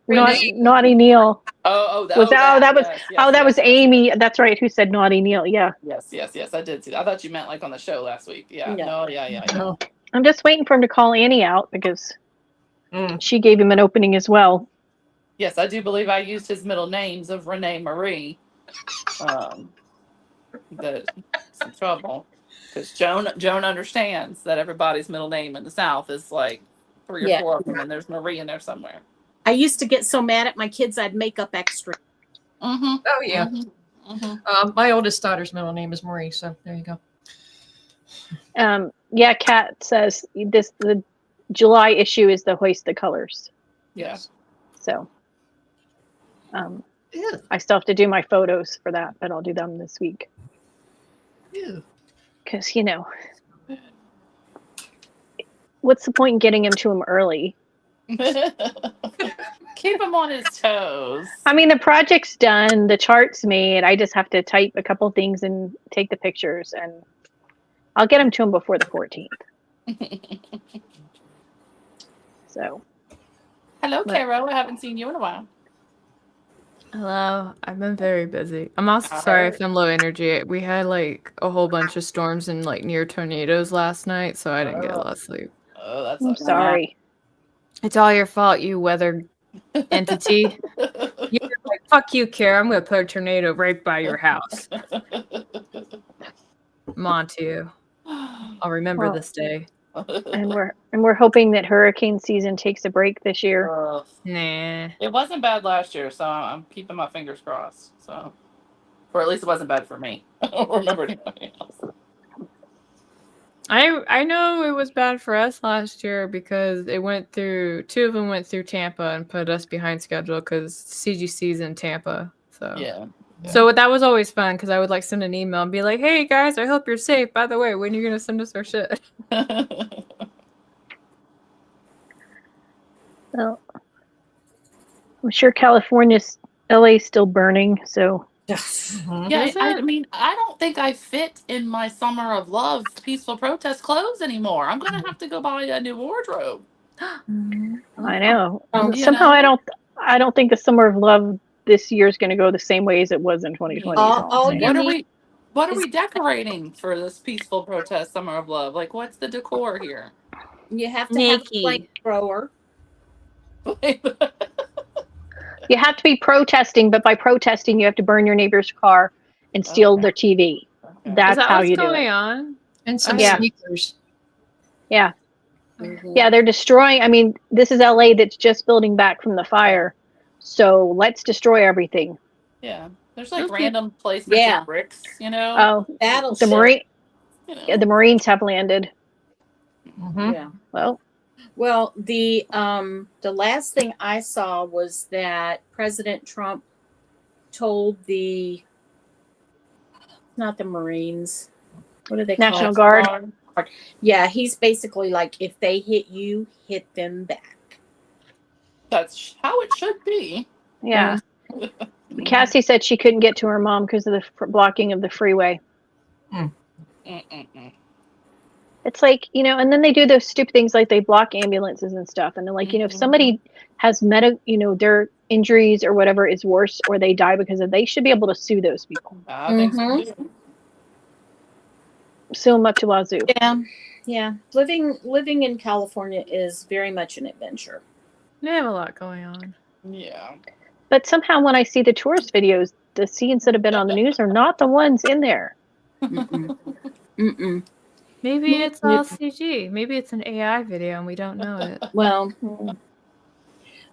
S1: naughty Neil.
S5: That
S1: was Amy. That's right. Who said naughty Neil? Yeah.
S5: Yes. I did see that. I thought you meant like on the show last week. Yeah. No. Yeah.
S2: No.
S1: I'm just waiting for him to call Annie out because she gave him an opening as well.
S5: Yes, I do believe I used his middle names of Renee Marie. That's some trouble because Joan understands that everybody's middle name in the South is like 3 or 4 of them, and there's Marie in there somewhere.
S3: I used to get so mad at my kids, I'd make up extra.
S2: Oh yeah. My oldest daughter's middle name is Marie, so there you go.
S1: Yeah, Kat says the July issue is the Hoist the Colors.
S5: Yes.
S1: So, I still have to do my photos for that, but I'll do them this week. Because what's the point in getting to him early?
S5: Keep him on his toes.
S1: I mean, the project's done, the chart's made. I just have to type a couple things and take the pictures, and I'll get them to him before the 14th. So,
S5: hello, Caro. I haven't seen you in a while.
S4: Hello. I've been very busy. I'm also sorry if I'm low energy. We had like a whole bunch of storms and like near tornadoes last night, so I didn't get a lot of sleep.
S5: Oh, that's
S1: I'm sorry.
S4: It's all your fault, you weather entity. You're like, fuck you, Kara. I'm gonna put a tornado right by your house. I'm on to you. I'll remember this day.
S1: And we're hoping that hurricane season takes a break this year.
S4: Nah.
S5: It wasn't bad last year, so I'm keeping my fingers crossed. So, or at least it wasn't bad for me. I don't remember anybody else.
S4: I know it was bad for us last year because two of them went through Tampa and put us behind schedule because CGC's in Tampa. So
S5: yeah.
S4: So that was always fun because I would like send an email and be like, "Hey guys, I hope you're safe. By the way, when are you gonna send us our shit?"
S1: Well, I'm sure LA's still burning. So
S5: yeah, I mean, I don't think I fit in my Summer of Love peaceful protest clothes anymore. I'm gonna have to go buy a new wardrobe.
S1: I know. Somehow I don't think the Summer of Love this year is going to go the same way as it was in 2020.
S5: What are we decorating for this peaceful protest Summer of Love? Like, what's the decor here?
S3: You have to have a flamethrower.
S1: You have to be protesting, but by protesting, you have to burn your neighbor's car and steal their TV. Okay. That's how you do it.
S4: Going on?
S2: And some sneakers.
S1: Yeah. Yeah, they're destroying. I mean, this is LA that's just building back from the fire. So let's destroy everything.
S5: Yeah. There's like random places with bricks,
S1: Oh, the Marines have landed.
S2: Mm-hmm.
S3: Yeah.
S1: Well,
S3: the last thing I saw was that President Trump told not the Marines, what do they call
S1: National Guard.
S3: Yeah, he's basically like, if they hit you, hit them back.
S5: That's how it should be.
S1: Yeah. Cassie said she couldn't get to her mom because of the blocking of the freeway. They It's like, and then they do those stupid things like they block ambulances and stuff. And they're like, if somebody has their injuries or whatever is worse or they die because of, they should be able to sue those people.
S5: I think so too.
S1: So much wazoo.
S3: Yeah. Living in California is very much an adventure.
S4: They have a lot going on.
S5: Yeah.
S1: But somehow when I see the tourist videos, the scenes that have been on the news are not the ones in there.
S3: Mm-mm. Mm-mm.
S4: Maybe it's all CG. Maybe it's an AI video and we don't know it.
S3: Well,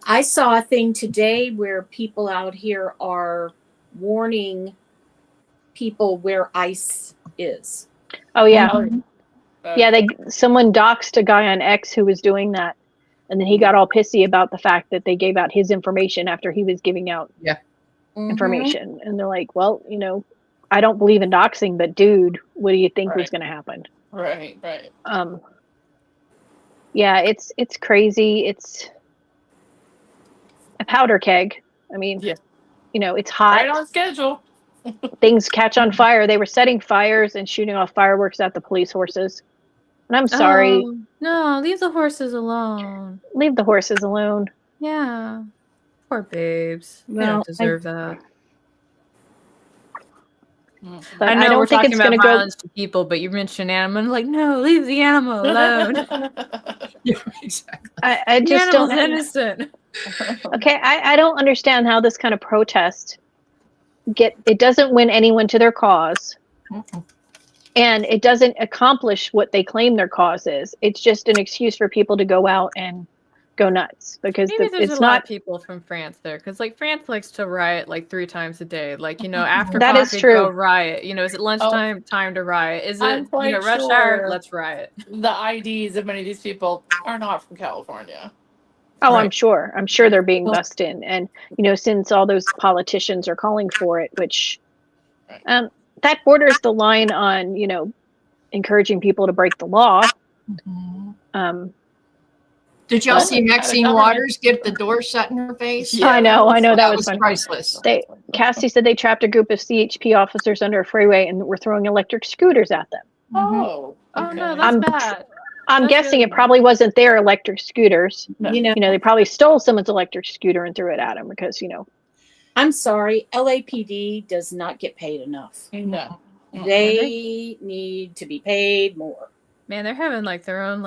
S3: I saw a thing today where people out here are warning people where ICE is.
S1: Oh yeah. Yeah, someone doxed a guy on X who was doing that. And then he got all pissy about the fact that they gave out his information after he was giving out information. And they're like, well, I don't believe in doxing, but dude, what do you think was going to happen?
S5: Right.
S1: Yeah, it's crazy. It's a powder keg. I mean, it's hot.
S5: Right on schedule.
S1: Things catch on fire. They were setting fires and shooting off fireworks at the police horses. And I'm sorry.
S4: Oh, no, leave the horses alone.
S1: Leave the horses alone.
S4: Yeah. Poor babes. They
S3: Well,
S4: don't deserve that.
S1: But
S4: I know
S1: don't
S4: we're
S1: think
S4: talking
S1: it's
S4: about
S1: going to go.
S4: violence to people, but you mentioned animal. I'm like, no, leave the animal alone.
S2: Yeah, exactly.
S1: I
S4: The
S1: just don't.
S4: animal's innocent.
S1: Okay, I don't understand how this kind of protest it doesn't win anyone to their cause. And it doesn't accomplish what they claim their cause is. It's just an excuse for people to go out and go nuts because
S4: Maybe there's
S1: it's
S4: a lot
S1: not
S4: of people from France there because France likes to riot 3 times a day. After
S1: that
S4: coffee,
S1: is true.
S4: go riot. Is it lunchtime? Time to riot. Is
S5: I'm
S4: it
S5: quite
S4: rush
S5: sure
S4: hour? Let's riot.
S5: The IDs of many of these people are not from California.
S1: Oh, I'm sure they're being bussed in. And, since all those politicians are calling for it, which that borders the line on, encouraging people to break the law.
S2: Did y'all see Maxine Waters get the door shut in her face?
S1: Yeah, I know that was
S2: priceless.
S1: Cassie said they trapped a group of CHP officers under a freeway and were throwing electric scooters at them.
S5: Oh,
S4: oh no, that's bad.
S1: I'm guessing it probably wasn't their electric scooters.
S5: No.
S1: They probably stole someone's electric scooter and threw it at them because,
S3: I'm sorry, LAPD does not get paid enough.
S5: No.
S3: They need to be paid more.
S4: Man, they're having their own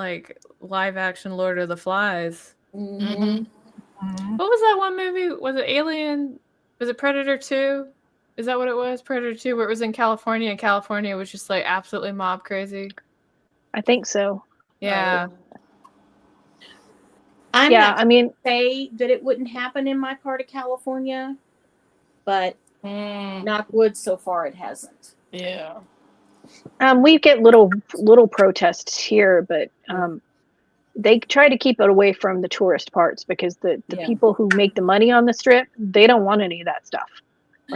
S4: live action Lord of the Flies.
S3: Mm-hmm.
S4: What was that one movie? Was it Alien? Was it Predator 2? Is that what it was? Predator 2, where it was in California and California was just absolutely mob crazy.
S1: I think so.
S4: Yeah.
S3: I'm
S1: yeah,
S3: not
S1: I mean,
S3: say that it wouldn't happen in my part of California, but knock wood, so far it hasn't.
S5: Yeah.
S1: We get little protests here, but they try to keep it away from the tourist parts because the people who make the money on the strip, they don't want any of that stuff.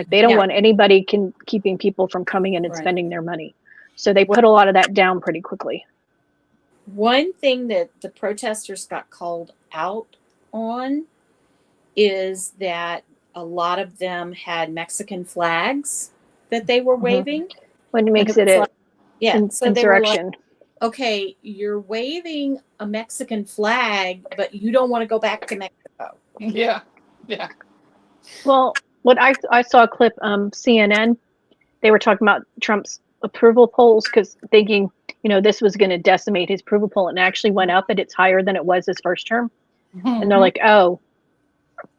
S1: They don't want anybody keeping people from coming in and spending their money. So they put a lot of that down pretty quickly.
S3: One thing that the protesters got called out on is that a lot of them had Mexican flags that they were waving.
S1: When it makes it an insurrection.
S3: They were like, okay, you're waving a Mexican flag, but you don't want to go back to Mexico.
S5: Yeah.
S1: Well, what I saw a clip, CNN, they were talking about Trump's approval polls because thinking, this was going to decimate his approval poll, and it actually went up, and it's higher than it was his first term. And they're like, oh,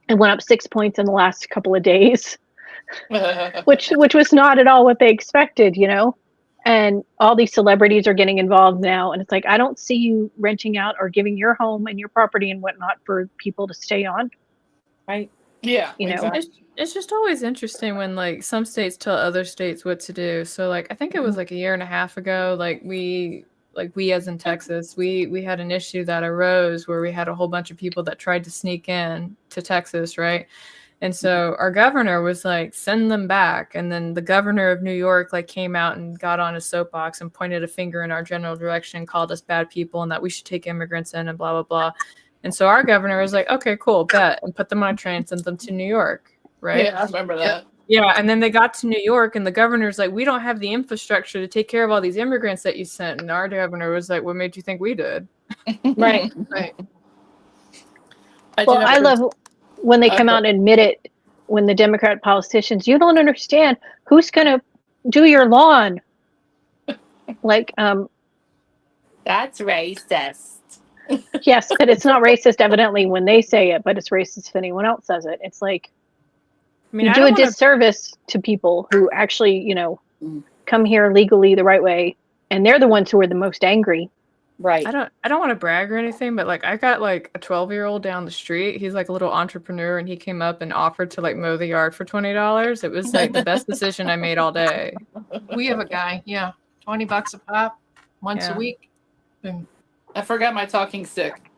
S1: it went up 6 points in the last couple of days, which was not at all what they expected, and all these celebrities are getting involved now. And it's like, I don't see you renting out or giving your home and your property and whatnot for people to stay on.
S3: Right.
S5: Yeah.
S4: Exactly. It's just always interesting when some states tell other states what to do. So I think it was a year and a half ago, we as in Texas, we had an issue that arose where we had a whole bunch of people that tried to sneak in to Texas, right? And so our governor was send them back. And then the governor of New York came out and got on a soapbox and pointed a finger in our general direction, called us bad people and that we should take immigrants in and blah, blah, blah. And so our governor was like, okay, cool, bet, and put them on a train, sent them to New York, right?
S5: Yeah, I remember that.
S4: Yeah, and then they got to New York, and the governor's like, "We don't have the infrastructure to take care of all these immigrants that you sent." And our governor was like, "What made you think we did?"
S3: Right.
S2: Right.
S1: I love when they come out and admit it. When the Democrat politicians, you don't understand who's going to do your lawn. Like,
S5: That's racist.
S1: yes, but it's not racist evidently when they say it, but it's racist if anyone else says it. It's like,
S4: I mean,
S1: you
S4: I
S1: do
S4: don't
S1: a
S4: wanna,
S1: disservice to people who actually, come here legally the right way, and they're the ones who are the most angry.
S3: Right.
S4: I don't want to brag or anything, but like I got like a 12-year-old down the street. He's like a little entrepreneur, and he came up and offered to like mow the yard for $20. It was like the best decision I made all day.
S2: We have a guy, $20 a pop once a week. And
S5: I forgot my talking stick.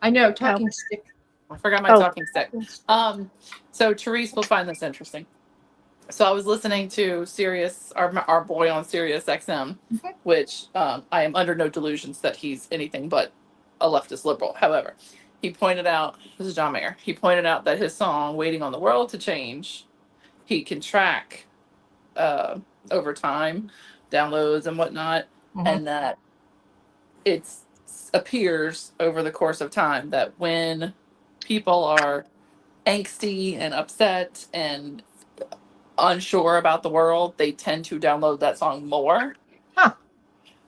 S2: I know, talking stick.
S5: I forgot my talking stick. So Therese will find this interesting. So I was listening to Sirius, our boy on Sirius XM, which I am under no delusions that he's anything but a leftist liberal. However, he pointed out, this is John Mayer, he pointed out that his song, Waiting on the World to Change, he can track over time, downloads and whatnot, and that it appears over the course of time that when people are angsty and upset and unsure about the world, they tend to download that song more.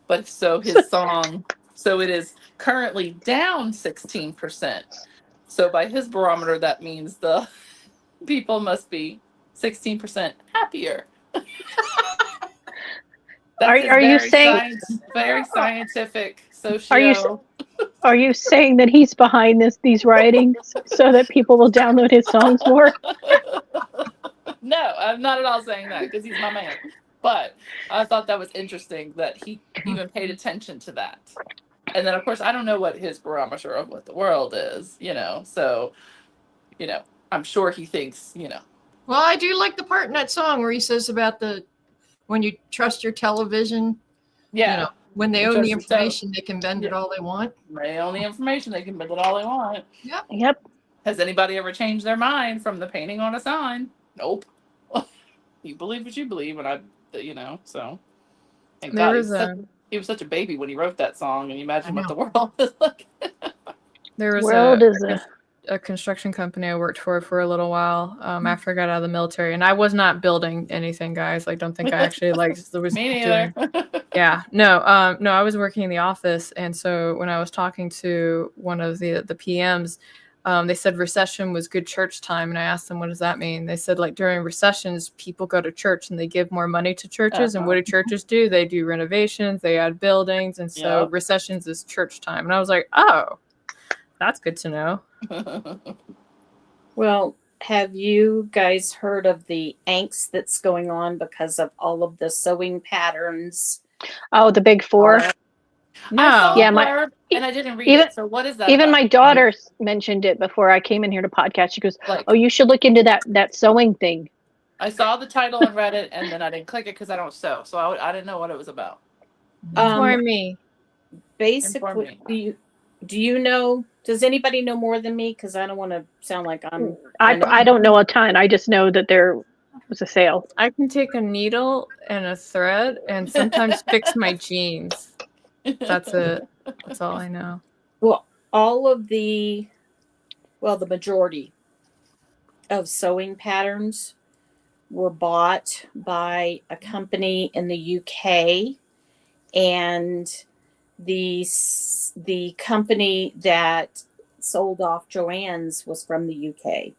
S5: But so his song, so it is currently down 16%. So by his barometer, that means the people must be 16% happier.
S1: Are you saying
S5: very scientific socio?
S1: Are you saying that he's behind these writings so that people will download his songs more?
S5: No, I'm not at all saying that because he's my man. But I thought that was interesting that he even paid attention to that. And then, of course, I don't know what his barometer of what the world is, So, I'm sure he thinks,
S2: Well, I do like the part in that song where he says about when you trust your television.
S5: Yeah.
S2: When they own the information, they can bend it all they want.
S5: They own the information, they can bend it all they want.
S1: Yep.
S5: Has anybody ever changed their mind from the painting on a sign? Nope. You believe what you believe, and so. And God, he was such a baby when he wrote that song, and you imagine what the world is like.
S4: There was a construction company I worked for a little while after I got out of the military, and I was not building anything, guys. Like, don't think I actually was
S5: Me neither.
S4: No, I was working in the office, and so when I was talking to one of the PMs, they said recession was good church time, and I asked them, what does that mean? They said, like, during recessions, people go to church and they give more money to churches, and what do churches do? They do renovations, they add buildings, and so recessions is church time. And I was like, oh, that's good to know.
S3: Well, have you guys heard of the angst that's going on because of all of the sewing patterns?
S1: Oh, the big four?
S5: No. And I didn't read it. So what is that?
S1: Even my daughter mentioned it before I came in here to podcast. She goes, "Oh, you should look into that sewing thing."
S5: I saw the title and read it, and then I didn't click it because I don't sew, so I didn't know what it was about.
S4: Inform me.
S3: Basically, do you know? Does anybody know more than me? Because I don't want to sound like I'm.
S1: I don't know a ton. I just know that there was a sale.
S4: I can take a needle and a thread and sometimes fix my jeans. That's it. That's all I know.
S3: Well, the majority of sewing patterns were bought by a company in the UK, and the company that sold off Joann's was from the UK.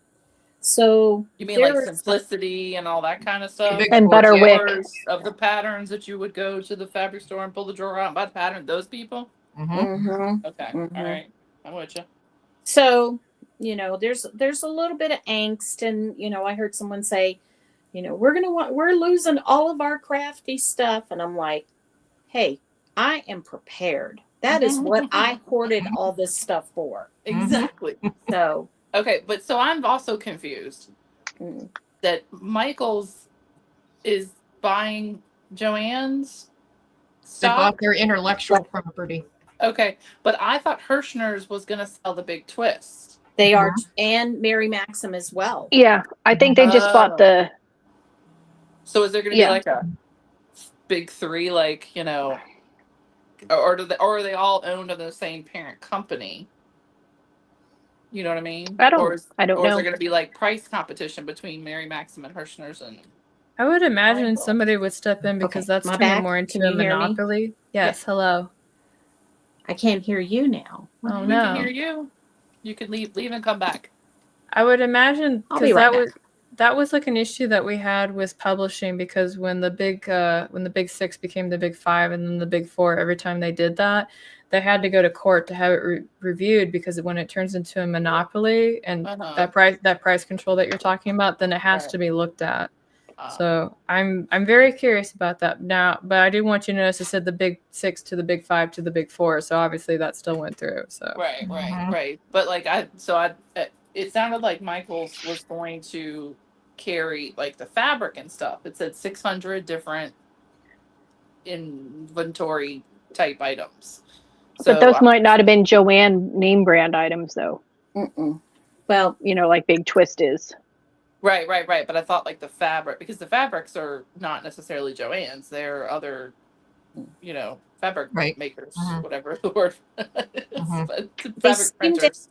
S3: So
S5: you mean like Simplicity and all that kind of stuff,
S1: and Butterwick
S5: of the patterns that you would go to the fabric store and pull the drawer out and buy the pattern? Those people. Okay. All right. I'm with you.
S3: So there's a little bit of angst, and I heard someone say, we're losing all of our crafty stuff, and I'm like, hey, I am prepared. That is what I hoarded all this stuff for.
S5: Exactly.
S3: So.
S5: Okay, but so I'm also confused that Michael's is buying Joann's stock.
S2: They bought their intellectual property.
S5: Okay, but I thought Hirschner's was going to sell the big twist.
S3: They are, and Mary Maxim as well.
S1: Yeah, I think they just bought the
S5: So is there going to be like a big three, like, you know, or are they all owned in the same parent company? You know what I mean?
S1: I don't
S5: Or is there
S1: know.
S5: going to be like price competition between Mary Maxim and Hirschner's and?
S4: I would imagine somebody would step in because
S3: Okay,
S4: that's
S3: my
S4: turning
S3: back.
S4: more into
S3: Can
S4: a
S3: you hear me?
S4: monopoly. Yes, hello.
S3: I can't hear you now.
S4: Oh
S5: We
S4: no.
S5: can hear you. You could leave and come back.
S4: I would imagine
S3: I'll be
S4: because
S3: right back.
S4: that was like an issue that we had with publishing, because when the big six became the big five and then the big four, every time they did that, they had to go to court to have it reviewed, because when it turns into a monopoly and that price control that you're talking about, then it has to be looked at. So I'm very curious about that now, but I do want you to notice it said the big six to the big five to the big four, so obviously that still went through. So
S5: Right. But like it sounded like Michael's was going to carry like the fabric and stuff. It said 600 different inventory type items. So
S1: But those might not have been Joanne name brand items, though.
S3: Well,
S1: you know, like Big Twist is.
S5: Right. But I thought like the fabric, because the fabrics are not necessarily Joann's. They're other, you know, fabric makers, whatever the word is. But fabric printers.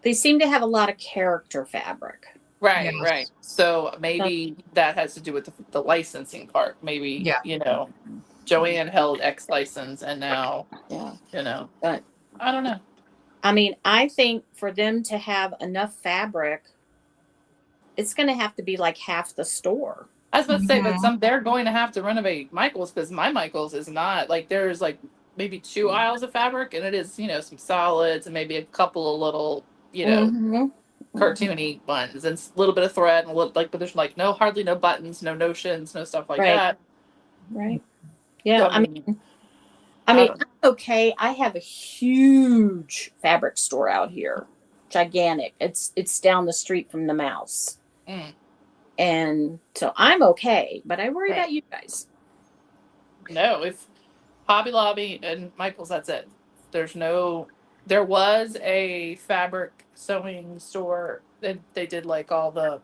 S3: They seem to have a lot of character fabric.
S5: Right. So maybe that has to do with the licensing part. Maybe, you know, Joanne held X license and now, you know,
S3: but
S5: I don't know.
S3: I mean, I think for them to have enough fabric, it's going to have to be like half the store.
S5: I was about to say, but they're going to have to renovate Michael's, because my Michael's is not like, there's like maybe 2 aisles of fabric, and it is, you know, some solids and maybe a couple of little, you know, cartoony ones and a little bit of thread and a little, like, but there's like hardly no buttons, no notions, no stuff like that.
S3: Right. Yeah.
S5: So,
S3: I mean, okay. I have a huge fabric store out here, gigantic. It's down the street from the MALS, and so I'm okay. But I worry about you guys.
S5: No, if Hobby Lobby and Michael's, that's it. There was a fabric sewing store that they did like all the,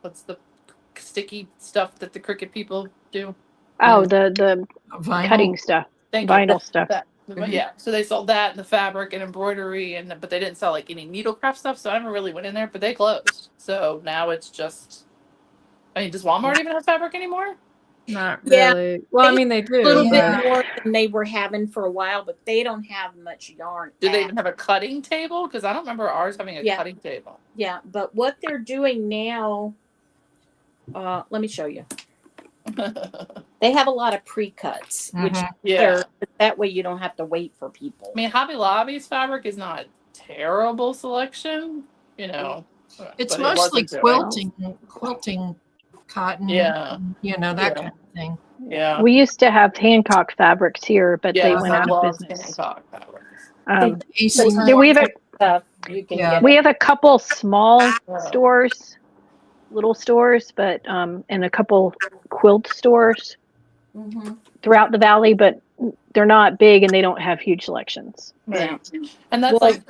S5: what's the sticky stuff that the Cricut people do?
S1: Oh, the cutting stuff, vinyl stuff.
S5: Yeah, so they sold that and the fabric and embroidery, but they didn't sell like any needlecraft stuff. So I never really went in there, but they closed. So now it's just, I mean, does Walmart even have fabric anymore?
S4: Not really. Yeah, well, I mean, they do.
S3: A little bit more than they were having for a while, but they don't have much yarn.
S5: Do they even have a cutting table? Because I don't remember ours having a cutting table.
S3: Yeah, but what they're doing now, let me show you. They have a lot of pre-cuts, which that way you don't have to wait for people.
S5: I mean, Hobby Lobby's fabric is not a terrible selection, you know.
S2: It's mostly quilting cotton, you know, that kind of thing.
S5: Yeah.
S1: We used to have Hancock fabrics here, but they went out of business.
S5: Hancock fabrics.
S1: We have a couple small stores, little stores, but and a couple quilt stores throughout the valley, but they're not big and they don't have huge selections.
S5: Right. And that's like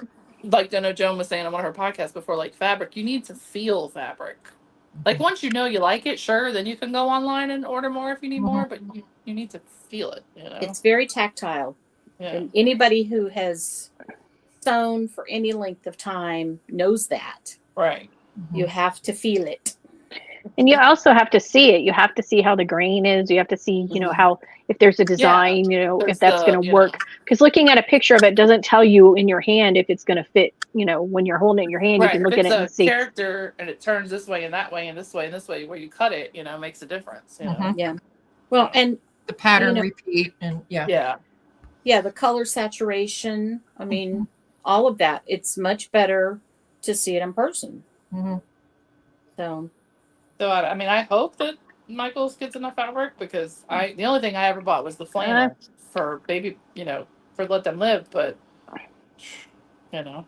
S5: I know Joan was saying on one of her podcasts before, like fabric, you need to feel fabric. Like once you know you like it, sure, then you can go online and order more if you need more, but you need to feel it, you know.
S3: It's very tactile. Yeah. And anybody who has sewn for any length of time knows that.
S5: Right.
S3: You have to feel it.
S1: And you also have to see it. You have to see how the grain is. You have to see, you know, how, if there's a design, you know, if that's going to work. Because looking at a picture of it doesn't tell you in your hand if it's going to fit, you know, when you're holding it in your hand, you can look at it and see.
S5: Character and it turns this way and that way and this way and this way, where you cut it, you know, makes a difference. You know?
S3: Yeah. Well, and
S2: the pattern repeat and
S3: yeah, the color saturation. I mean, all of that. It's much better to see it in person.
S5: So I mean, I hope that Michael's gets enough fabric, because the only thing I ever bought was the flannel for baby, you know, for Let Them Live, but you know.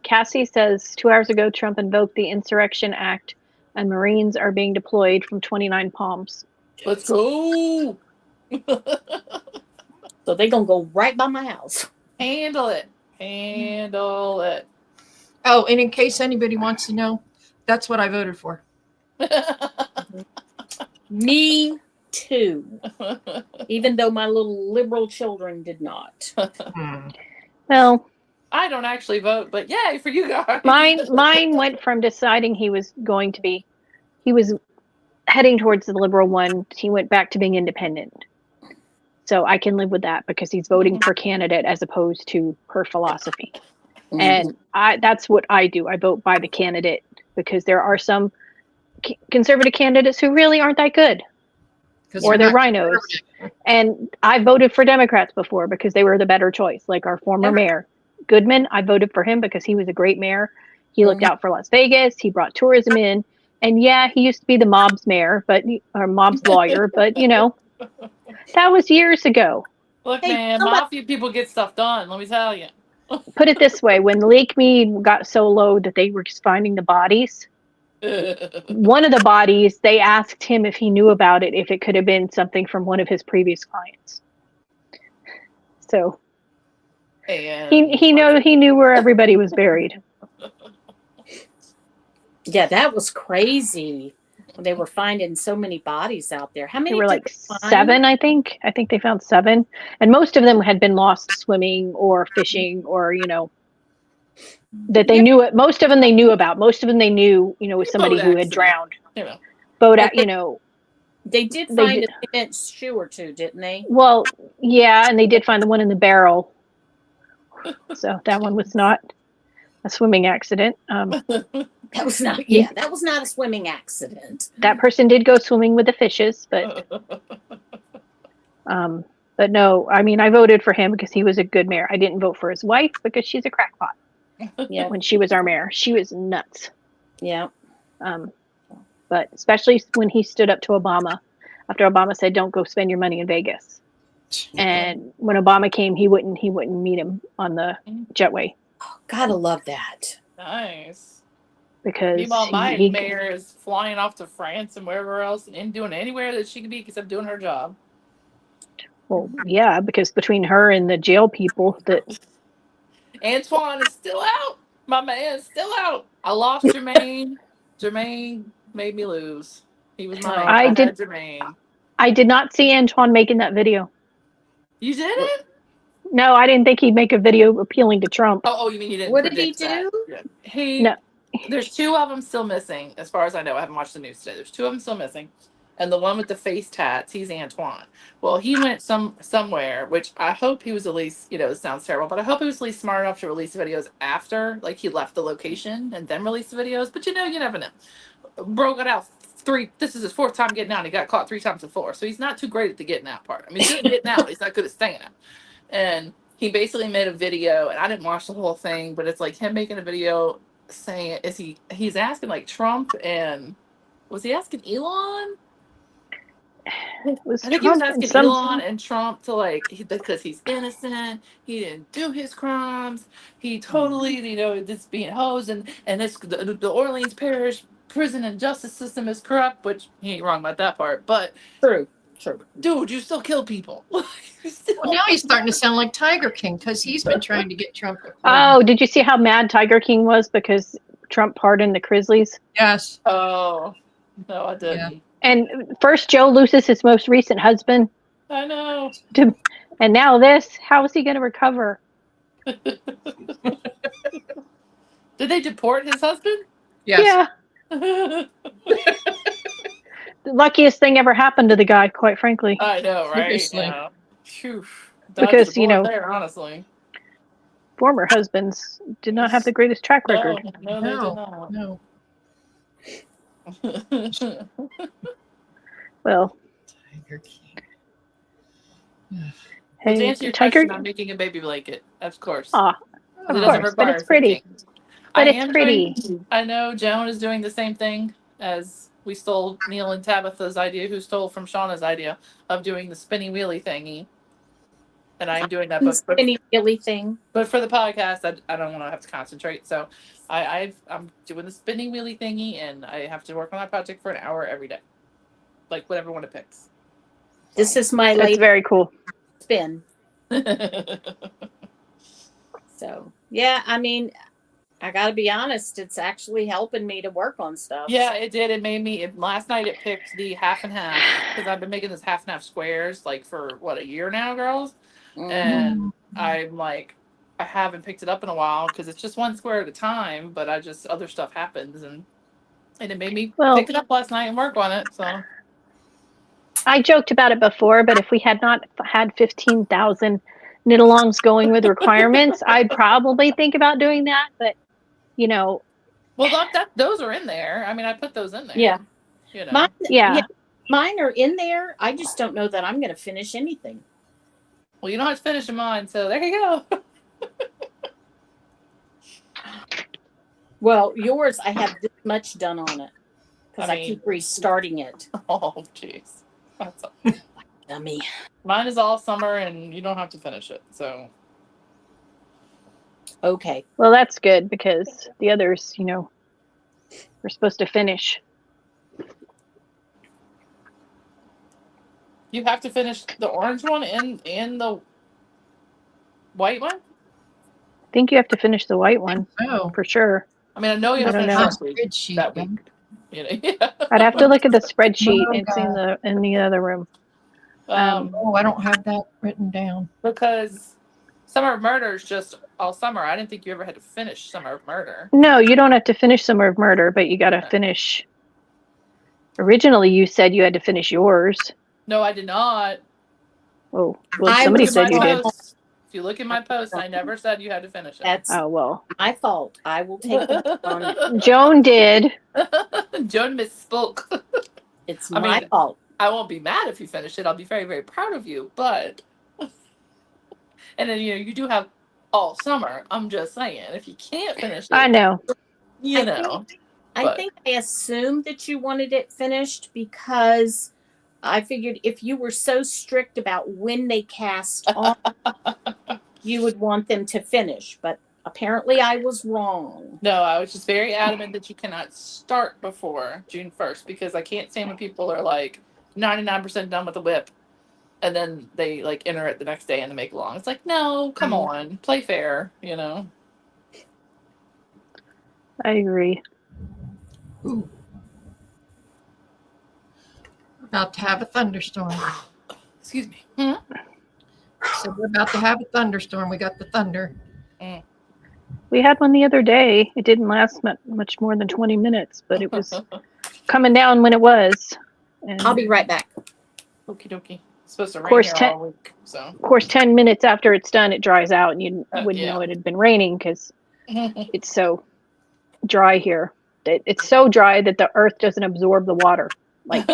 S1: Cassie says 2 hours ago, Trump invoked the Insurrection Act and Marines are being deployed from 29 Palms.
S5: Let's go.
S3: So they're going to go right by my house.
S5: Handle it.
S2: Oh, and in case anybody wants to know, That's what I voted for.
S3: Me too. Even though my little liberal children did not.
S1: Well,
S5: I don't actually vote, but yay for you guys.
S1: mine went from deciding he was heading towards the liberal one. He went back to being independent. So I can live with that because he's voting per candidate as opposed to per philosophy. And that's what I do. I vote by the candidate because there are some conservative candidates who really aren't that good, or they're rhinos. And I voted for Democrats before because they were the better choice, like our former mayor Goodman. I voted for him because he was a great mayor. He looked out for Las Vegas. He brought tourism in. And yeah, he used to be the mob's mayor, or mob's lawyer, but that was years ago.
S5: Look, man, mafia people get stuff done. Let me tell you.
S1: Put it this way: when Lake Mead got so low that they were just finding the bodies, one of the bodies, they asked him if he knew about it, if it could have been something from one of his previous clients. So he knew where everybody was buried.
S3: Yeah, that was crazy. They were finding so many bodies out there. How many?
S1: There were like 7, I think. I think they found 7, and most of them had been lost swimming or fishing, or that they knew it. Most of them they knew about. Most of them they knew, was somebody who had drowned. Boat out,
S3: They did find a cement shoe or two, didn't they?
S1: Well, yeah, and they did find the one in the barrel. So that one was not a swimming accident.
S3: That was not. Yeah, that was not a swimming accident.
S1: That person did go swimming with the fishes, but no. I mean, I voted for him because he was a good mayor. I didn't vote for his wife because she's a crackpot.
S3: Yeah,
S1: when she was our mayor, she was nuts.
S3: Yeah.
S1: But especially when he stood up to Obama after Obama said, "Don't go spend your money in Vegas." And when Obama came, he wouldn't meet him on the jetway.
S3: Oh, gotta love that.
S5: Nice.
S1: Because
S5: meanwhile, my mayor is flying off to France and wherever else and doing anywhere that she could be except doing her job.
S1: Well, yeah, because between her and the jail people that
S5: Antoine is still out. My man is still out. I lost Jermaine. Jermaine made me lose. He was my man. Jermaine.
S1: I did not see Antoine making that video.
S5: You didn't?
S1: No, I didn't think he'd make a video appealing to Trump.
S5: Oh, you mean he didn't?
S3: What did he do?
S5: Yeah. There's 2 of them still missing, as far as I know. I haven't watched the news today. There's 2 of them still missing, and the one with the face tats, he's Antoine. Well, he went somewhere, which I hope he was at least, it sounds terrible, but I hope he was at least smart enough to release videos after, like he left the location and then release the videos. But you never know. Bro got out 3. This is his 4th time getting out. And he got caught 3 times before, so he's not too great at the getting out part. I mean, he's good at getting out. He's not good at staying out. And he basically made a video, and I didn't watch the whole thing, but it's like him making a video saying, he's asking like Trump, and was he asking Elon? I think he was asking Elon and Trump to because he's innocent, he didn't do his crimes, he totally, this being hosed, and this the Orleans Parish prison and justice system is corrupt, which he ain't wrong about that part, but
S3: true.
S5: Dude, you still kill people.
S2: Well, now he's starting to sound like Tiger King because he's been trying to get Trump to.
S1: Oh, did you see how mad Tiger King was because Trump pardoned the Grizzlies?
S2: Yes.
S5: Oh, no, I didn't.
S1: Yeah. And first Joe loses his most recent husband.
S5: I know.
S1: And now this. How is he going to recover?
S5: Did they deport his husband?
S2: Yes.
S1: Yeah. The luckiest thing ever happened to the guy, quite frankly.
S5: I know, right?
S2: Yeah.
S1: Because
S5: there, honestly,
S1: former husbands did not have the greatest track record.
S5: No, they did not.
S2: No.
S1: Well,
S2: Tiger King.
S5: Hey, to answer your question, I'm making a baby blanket, of course. Of course,
S1: but it's pretty. But it's pretty.
S5: I know Joan is doing the same thing as we stole Neil and Tabitha's idea, who stole from Shauna's idea of doing the spinny wheelie thingy. And I'm doing that,
S3: spinny wheelie thing.
S5: But for the podcast, I don't want to have to concentrate, so I'm doing the spinning wheelie thingy, and I have to work on that project for an hour every day, like whatever one it picks.
S3: This is my
S1: That's very cool.
S3: Spin. So yeah, I mean, I got to be honest, it's actually helping me to work on stuff.
S5: Yeah, it did. It made me. Last night it picked the half and half because I've been making this half and half squares like for what, a year now, girls. And I'm like, I haven't picked it up in a while because it's just one square at a time. But other stuff happens, and it made me pick it up last night and work on it. So
S1: I joked about it before, but if we had not had 15,000 knit-alongs going with requirements, I'd probably think about doing that. But well,
S5: those are in there. I mean, I put those in there.
S3: Yeah,
S1: yeah,
S3: mine are in there. I just don't know that I'm going to finish anything.
S5: Well, you don't have to finish mine, so there you go.
S3: Well, yours, I have this much done on it because I keep restarting it.
S5: Oh, jeez. That's
S3: dummy.
S5: Mine is all summer, and you don't have to finish it. So
S3: okay.
S1: Well, that's good because the others, we're supposed to finish.
S5: You have to finish the orange one and the white one?
S1: I think you have to finish the white one.
S2: Oh,
S1: for sure.
S5: I mean, I know you have to finish that week.
S1: I'd have to look at the spreadsheet. It's in the other room.
S2: I don't have that written down.
S5: Because Summer of Murder is just all summer. I didn't think you ever had to finish Summer of Murder.
S1: No, you don't have to finish Summer of Murder, but you got to finish. Originally, you said you had to finish yours.
S5: No, I did not.
S1: Oh, well, somebody said you did.
S5: If you look at my post, I never said you had to finish it.
S3: That's my fault. I will take the on it.
S1: Joan did.
S5: Joan misspoke.
S3: It's my fault.
S5: I won't be mad if you finish it. I'll be very, very proud of you. But and then you do have all summer. I'm just saying, if you can't finish it,
S1: I know.
S3: I think I assumed that you wanted it finished because I figured if you were so strict about when they cast on, you would want them to finish. But apparently I was wrong.
S5: No, I was just very adamant that you cannot start before June 1st because I can't stand when people are like 99% done with the whip and then they like enter it the next day and make long. It's like, no, come on, play fair,
S1: I agree.
S2: Ooh. About to have a thunderstorm.
S5: Excuse me.
S2: So we're about to have a thunderstorm. We got the thunder.
S1: We had one the other day. It didn't last much more than 20 minutes, but it was coming down when it was. And
S3: I'll be right back.
S5: Okie dokie. It's supposed to rain here all week. So.
S1: Of course, 10 minutes after it's done, it dries out, and you wouldn't know it had been raining because it's so dry here. It's so dry that the earth doesn't absorb the water. Like,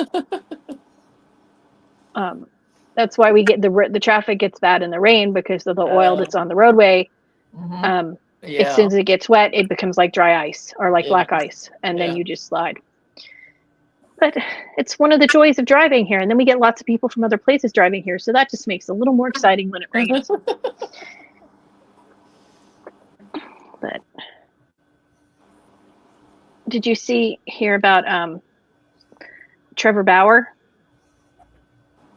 S1: that's why we get the traffic gets bad in the rain because of the oil that's on the roadway. As soon as it gets wet, it becomes like dry ice or like black ice, and then you just slide. But it's one of the joys of driving here, and then we get lots of people from other places driving here, so that just makes it a little more exciting when it rains. But did you hear about Trevor Bauer?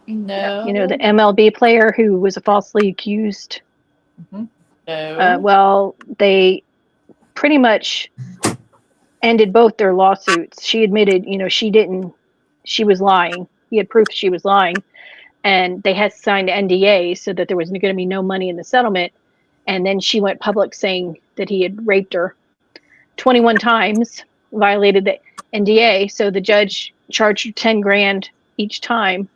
S5: No.
S1: The MLB player who was falsely accused.
S5: No.
S1: Well, they pretty much ended both their lawsuits. She admitted, she was lying. He had proof she was lying. And they had signed NDA so that there was going to be no money in the settlement. And then she went public saying that he had raped her 21 times, violated the NDA. So the judge charged her 10 grand each time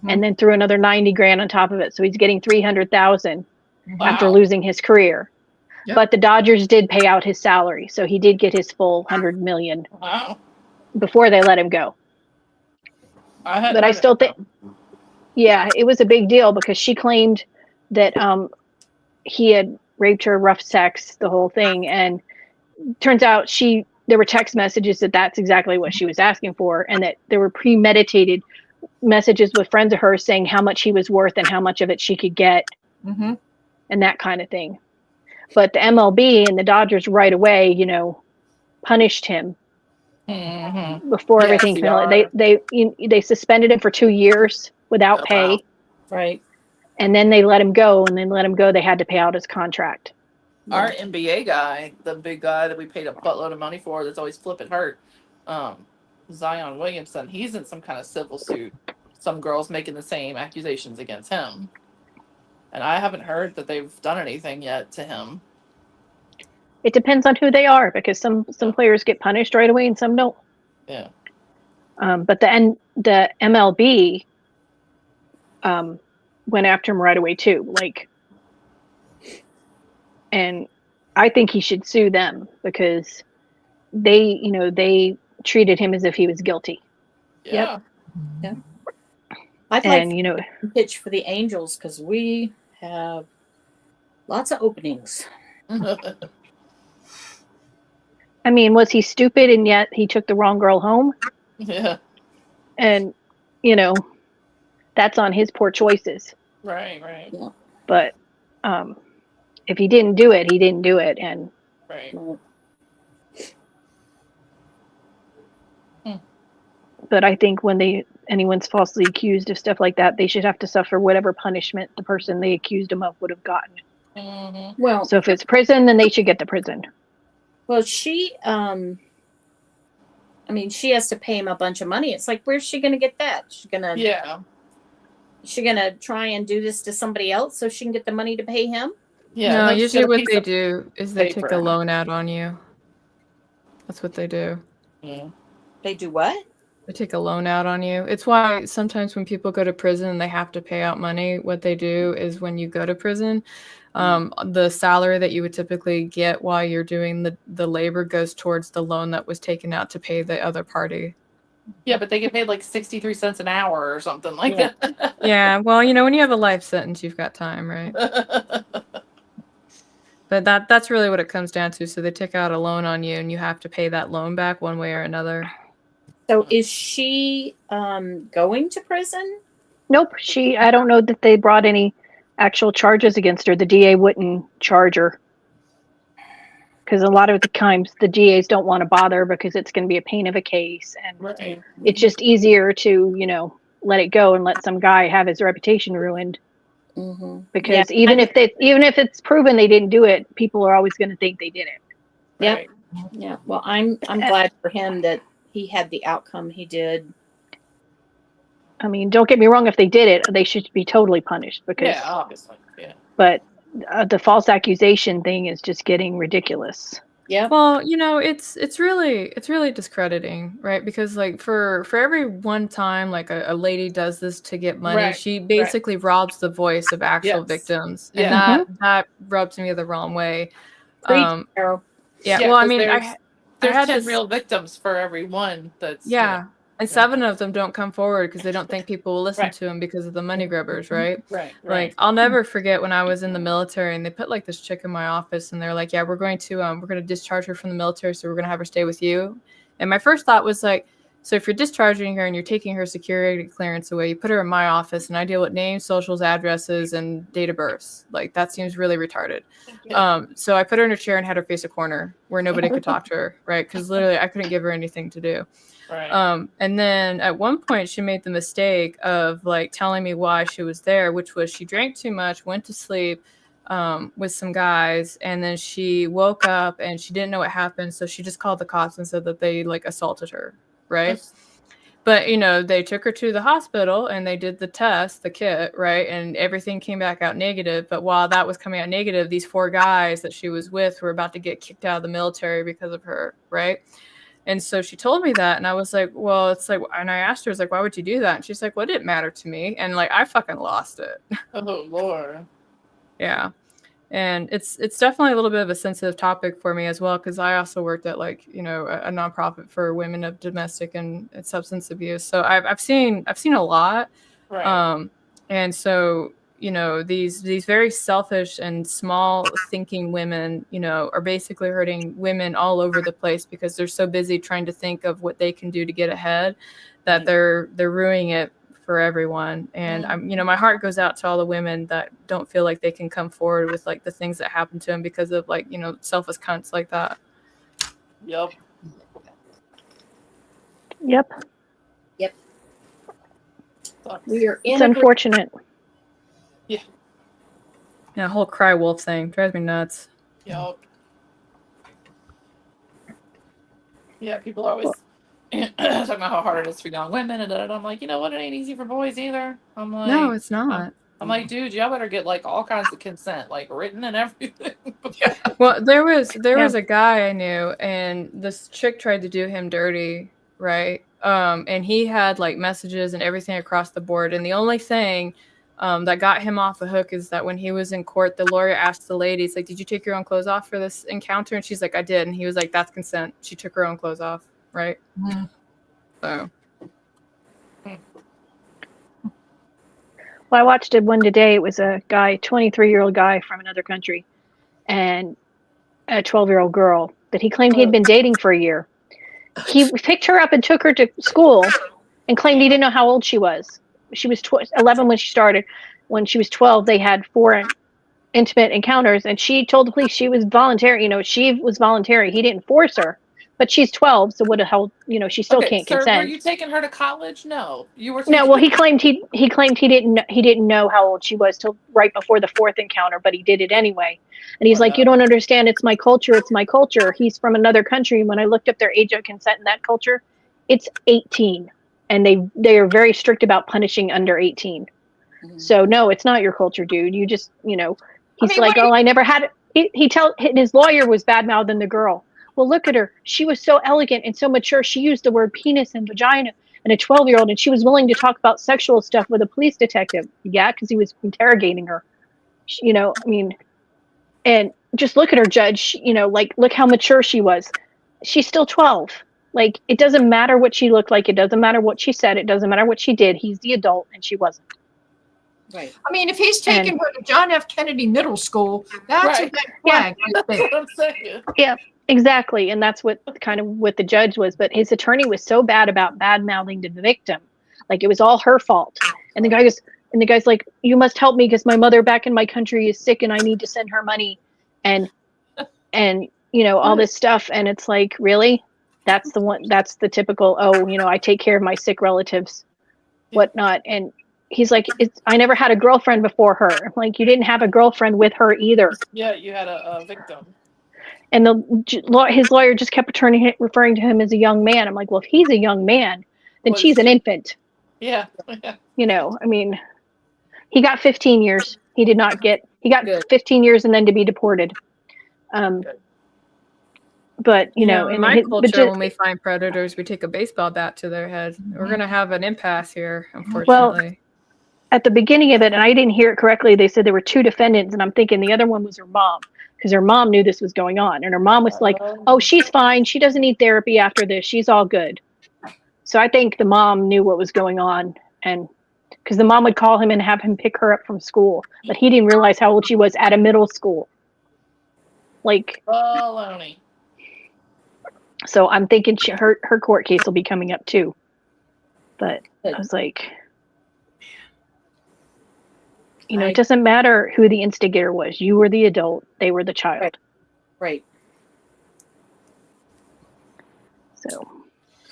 S1: and then threw another 90 grand on top of it. So he's getting 300,000 after losing his career. Yep. But the Dodgers did pay out his salary. So he did get his full 100 million before they let him go. But I still think, it was a big deal because she claimed that he had raped her, rough sex, the whole thing. And turns out there were text messages that's exactly what she was asking for. And that there were premeditated messages with friends of hers saying how much he was worth and how much of it she could get and that kind of thing. But the MLB and the Dodgers right away, punished him before everything. They suspended him for 2 years without pay.
S3: Right.
S1: And then they let him go. And then let him go. They had to pay out his contract.
S5: Our NBA guy, the big guy that we paid a buttload of money for, that's always flipping hurt, Zion Williamson. He's in some kind of civil suit. Some girls making the same accusations against him, and I haven't heard that they've done anything yet to him.
S1: It depends on who they are, because some players get punished right away and some don't.
S5: Yeah.
S1: But the MLB went after him right away too. Like, and I think he should sue them because they treated him as if he was guilty.
S5: Yeah.
S3: Yep. I'd like to pitch for the Angels because we have lots of openings.
S1: I mean, was he stupid and yet he took the wrong girl home?
S5: Yeah.
S1: And, that's on his poor choices.
S5: Right.
S3: Yeah.
S1: But if he didn't do it, he didn't do it. And
S5: Right.
S1: But I think when anyone's falsely accused of stuff like that, they should have to suffer whatever punishment the person they accused him of would have gotten.
S5: Mm-hmm.
S3: Well,
S1: so if it's prison, then they should get the prison.
S3: Well, she has to pay him a bunch of money. It's like, where's she going to get that? She's going to try and do this to somebody else so she can get the money to pay him?
S4: Yeah. No, usually what they do is they take a loan out on you. That's what they do.
S5: Yeah.
S3: They do what?
S4: They take a loan out on you. It's why sometimes when people go to prison and they have to pay out money, what they do is when you go to prison, the salary that you would typically get while you're doing the labor goes towards the loan that was taken out to pay the other party.
S5: Yeah, but they get paid like 63 cents an hour or something like that.
S4: Yeah, well, when you have a life sentence, you've got time, right? But that's really what it comes down to. So they take out a loan on you and you have to pay that loan back one way or another.
S3: So is she going to prison?
S1: Nope. I don't know that they brought any actual charges against her. The DA wouldn't charge her. Because a lot of the times the DAs don't want to bother because it's going to be a pain of a case. And it's just easier to, let it go and let some guy have his reputation ruined.
S3: Mm-hmm.
S1: Because even if it's proven they didn't do it, people are always going to think they did it.
S3: Yep. Right. Yeah. Well, I'm glad for him that he had the outcome he did.
S1: I mean, don't get me wrong. If they did it, they should be totally punished. Because
S5: obviously, yeah.
S1: But the false accusation thing is just getting ridiculous.
S3: Yeah.
S4: Well, it's really discrediting, right? Because like for every one time like a lady does this to get money, she basically robs the voice of actual victims, and that rubs me the wrong way.
S3: Carol.
S4: Yeah. Well, I mean,
S5: there's 10 real victims for every one. That's
S4: and 7 of them don't come forward because they don't think people will listen to them because of the money grubbers, right?
S5: Right.
S4: Like, I'll never forget when I was in the military and they put like this chick in my office and they're like, yeah, we're going to discharge her from the military, so we're going to have her stay with you. And my first thought was like, so if you're discharging her and you're taking her security clearance away, you put her in my office and I deal with names, socials, addresses, and date of births. Like, that seems really retarded. So I put her in a chair and had her face a corner where nobody could talk to her, right? Because literally I couldn't give her anything to do.
S5: Right.
S4: And then at one point she made the mistake of like telling me why she was there, which was she drank too much, went to sleep with some guys, and then she woke up and she didn't know what happened. So she just called the cops and said that they like assaulted her. Right. But, they took her to the hospital and they did the test, the kit, right? And everything came back out negative. But while that was coming out negative, these 4 guys that she was with were about to get kicked out of the military because of her. Right. And so she told me that, and I was like, well, it's like, and I asked her, I was like, why would you do that? And she's like, well, it didn't matter to me. And like, I fucking lost it.
S5: Oh, Lord.
S4: Yeah. And it's definitely a little bit of a sensitive topic for me as well, because I also worked at like, a nonprofit for women of domestic and substance abuse. So I've seen a lot.
S5: Right.
S4: And so, these very selfish and small thinking women, are basically hurting women all over the place because they're so busy trying to think of what they can do to get ahead that they're ruining it for everyone. And I'm, my heart goes out to all the women that don't feel like they can come forward with like the things that happen to them because of like, selfish cunts like that.
S5: Yep.
S3: We are
S1: It's unfortunate.
S5: Yeah.
S4: Yeah, whole cry wolf thing drives me nuts.
S5: Yep. Yeah, people are always talking about how hard it is for young women, and I'm like, you know what? It ain't easy for boys either. I'm like,
S4: No, it's not.
S5: I'm like, dude, y'all better get like all kinds of consent, like written and everything.
S4: Well, there was a guy I knew, and this chick tried to do him dirty, right? And he had like messages and everything across the board. And the only thing that got him off the hook is that when he was in court, the lawyer asked the lady, "It's like, did you take your own clothes off for this encounter?" And she's like, "I did." And he was like, "That's consent." She took her own clothes off, right? So.
S1: Well, I watched one today. It was a guy, 23-year-old guy from another country, and a 12-year-old girl that he claimed he had been dating for a year. He picked her up and took her to school and claimed he didn't know how old she was. She was 11 when she started. When she was 12, they had 4 intimate encounters, and she told the police she was voluntary. She was voluntary. He didn't force her, but she's 12, so what the hell? She still can't
S5: sir,
S1: consent.
S5: were you taking her to college? No, you were.
S1: No, well, he claimed he didn't know how old she was till right before the 4th encounter, but he did it anyway. And he's like, "You don't understand. It's my culture. It's my culture." He's from another country, and when I looked up their age of consent in that culture, it's 18, and they are very strict about punishing under 18. Mm-hmm. So no, it's not your culture, dude. You just he's like, "Oh, I never had it." His lawyer was bad mouthing the girl. Well, look at her. She was so elegant and so mature. She used the word penis and vagina. And a 12-year-old, and she was willing to talk about sexual stuff with a police detective. Yeah, because he was interrogating her. And just look at her, judge. Look how mature she was. She's still 12. Like, it doesn't matter what she looked like. It doesn't matter what she said. It doesn't matter what she did. He's the adult, and she wasn't.
S2: Right. I mean, if he's taking her to John F. Kennedy Middle School, that's a red flag.
S5: Yeah. That's what I'm saying.
S1: Yeah. Exactly, and that's what the judge was. But his attorney was so bad about bad mouthing to the victim, like it was all her fault. And the guy's like, "You must help me because my mother back in my country is sick, and I need to send her money," and all this stuff. And it's like, really, that's the typical. Oh, I take care of my sick relatives, whatnot. And he's like, I never had a girlfriend before her. I'm like, you didn't have a girlfriend with her either.
S5: Yeah, you had a victim.
S1: And his lawyer just kept referring to him as a young man. I'm like, well, if he's a young man, then she's an infant.
S5: Yeah.
S1: I mean, he got 15 years. He got 15 years and then to be deported. But,
S4: in my culture, when we find predators, we take a baseball bat to their head. Mm-hmm. We're going to have an impasse here, unfortunately.
S1: Well, at the beginning of it, and I didn't hear it correctly, they said there were 2 defendants, and I'm thinking the other one was her mom. Because her mom knew this was going on. And her mom was like, "Oh, she's fine. She doesn't need therapy after this. She's all good." So I think the mom knew what was going on. And because the mom would call him and have him pick her up from school. But he didn't realize how old she was at a middle school. Like,
S5: baloney.
S1: So I'm thinking her court case will be coming up too. But I was like, it doesn't matter who the instigator was. You were the adult. They were the child.
S3: Right.
S1: So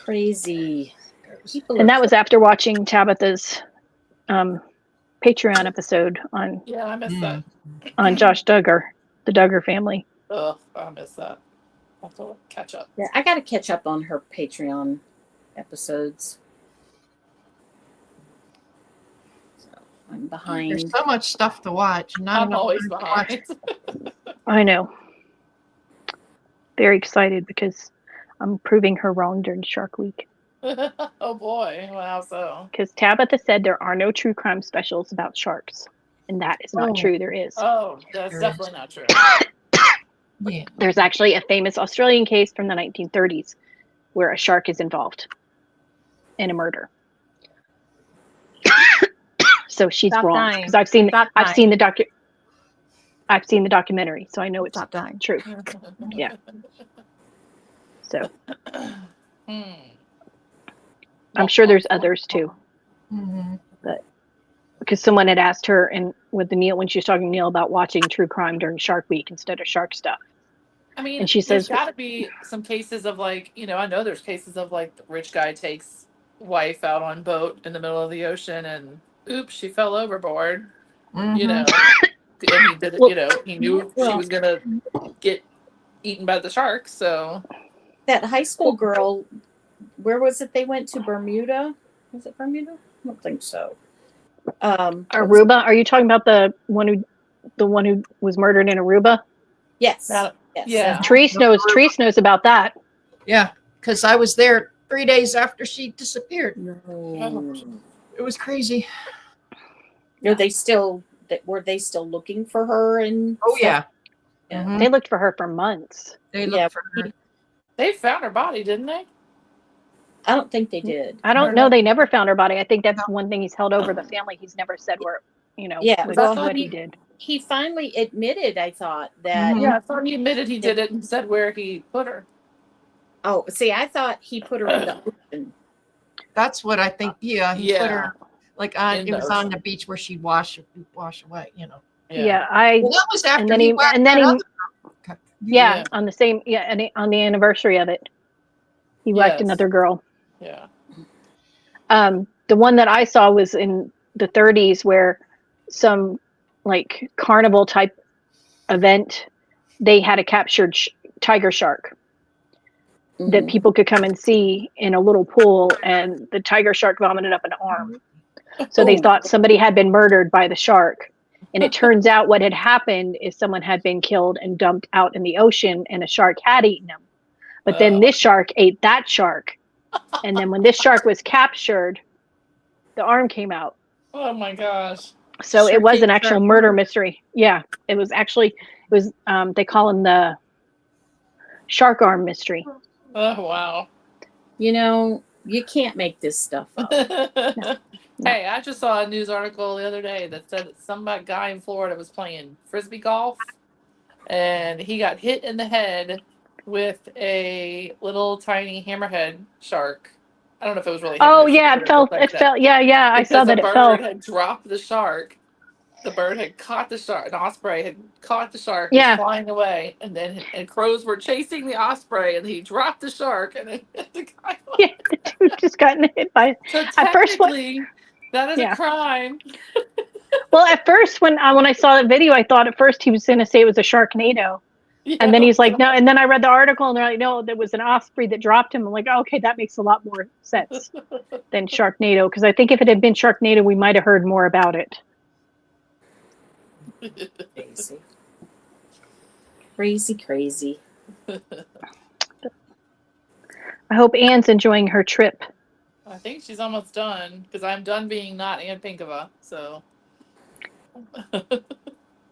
S3: crazy.
S1: And that was after watching Tabitha's Patreon episode on.
S5: Yeah, I missed that.
S1: On Josh Duggar, the Duggar family.
S5: Ugh, I missed that. I'll have to catch up.
S3: Yeah, I got to catch up on her Patreon episodes. I'm behind.
S2: There's so much stuff to watch.
S5: I'm always behind.
S1: I know. Very excited because I'm proving her wrong during Shark Week.
S5: Oh boy, how so?
S1: Because Tabitha said there are no true crime specials about sharks, and that is not true. There is.
S5: Oh, that's definitely not true.
S2: Yeah.
S1: There's actually a famous Australian case from the 1930s where a shark is involved in a murder. So she's wrong because I've seen the documentary, so I know it's not true. Yeah. So I'm sure there's others too.
S2: Mm-hmm.
S1: But because someone had asked her and with the Neil when she was talking to Neil about watching true crime during Shark Week instead of shark stuff.
S5: I mean,
S1: and she
S5: there's
S1: says
S5: got to be some cases of like, I know there's cases of like the rich guy takes wife out on boat in the middle of the ocean and oops, she fell overboard.
S2: Mm-hmm.
S5: And he did it, he knew she was gonna get eaten by the sharks. So
S3: That high school girl, where was it? They went to Bermuda. Was it Bermuda? I don't think so.
S1: Aruba? Are you talking about the one who was murdered in Aruba?
S3: Yes.
S5: Yes.
S3: Yeah.
S1: Treese knows about that.
S2: Yeah, because I was there 3 days after she disappeared.
S3: No.
S2: It was crazy.
S3: Were they still looking for her? And
S2: Oh,
S3: stuff?
S2: yeah.
S3: Yeah.
S1: They looked for her for months.
S2: They looked for her.
S5: They found her body, didn't they?
S3: I don't think they did.
S1: I don't know. They never found her body. I think that's one thing he's held over the family. He's never said where,
S3: Yeah,
S1: what he did.
S3: He finally admitted, I thought, that.
S5: Yeah, I thought he admitted he did it and said where he put her.
S3: Oh, see, I thought he put her in the ocean.
S2: That's what I think. Yeah, he put her like on.
S5: In
S2: It
S5: the
S2: was on
S5: ocean.
S2: the beach where she wash away. You know.
S1: Yeah,
S2: Well, that was after
S1: and then
S2: he
S1: he
S2: whacked
S1: and then
S2: that
S1: he
S2: other girl.
S1: yeah, on the same and on the anniversary of it, he whacked another girl.
S5: Yeah.
S1: The one that I saw was in the 30s, where some like carnival type event, they had a captured tiger shark that people could come and see in a little pool, and the tiger shark vomited up an arm. So they thought somebody had been murdered by the shark. And it turns out what had happened is someone had been killed and dumped out in the ocean, and a shark had eaten him. But then this shark ate that shark. And then when this shark was captured, the arm came out.
S5: Oh my gosh.
S1: So it was an actual murder mystery. Yeah, it was they call him the shark arm mystery.
S5: Oh wow.
S3: You know, you can't make this stuff up.
S1: No.
S5: Hey, I just saw a news article the other day that said that some guy in Florida was playing frisbee golf, and he got hit in the head with a little tiny hammerhead shark. I don't know if it was really.
S1: Oh yeah, it fell. It fell. Yeah, I saw that it fell.
S5: The bird had dropped the shark. The bird had caught the shark. An osprey had caught the shark.
S1: Yeah.
S5: Was flying away, and crows were chasing the osprey, and he dropped the shark, and the guy.
S1: Yeah, the dude just got hit by.
S5: So
S1: at first,
S5: that is a crime.
S1: Well, at first, when I saw the video, I thought at first he was going to say it was a Sharknado. Yeah. And then he's like, no. And then I read the article, and they're like, no, there was an osprey that dropped him. I'm like, oh, okay, that makes a lot more sense than Sharknado. Because I think if it had been Sharknado, we might have heard more about it.
S3: Crazy.
S1: I hope Anne's enjoying her trip.
S5: I think she's almost done, because I'm done being not Ann Pinkova. So.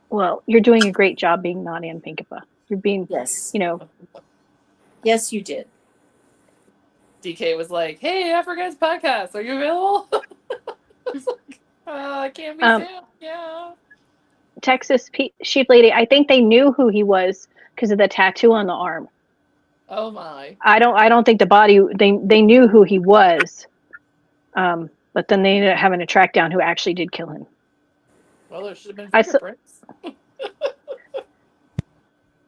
S1: Well, you're doing a great job being not Ann Pinkova. You're being,
S3: yes.
S1: Yes,
S3: you did.
S5: DK was like, "Hey, Africa's podcast. Are you available?" I can't be soon. Yeah.
S1: Texas Sheep Lady. I think they knew who he was because of the tattoo on the arm.
S5: Oh my!
S1: I don't think the body. They knew who he was, but then they ended up having to track down who actually did kill him.
S5: Well, there should have been fingerprints.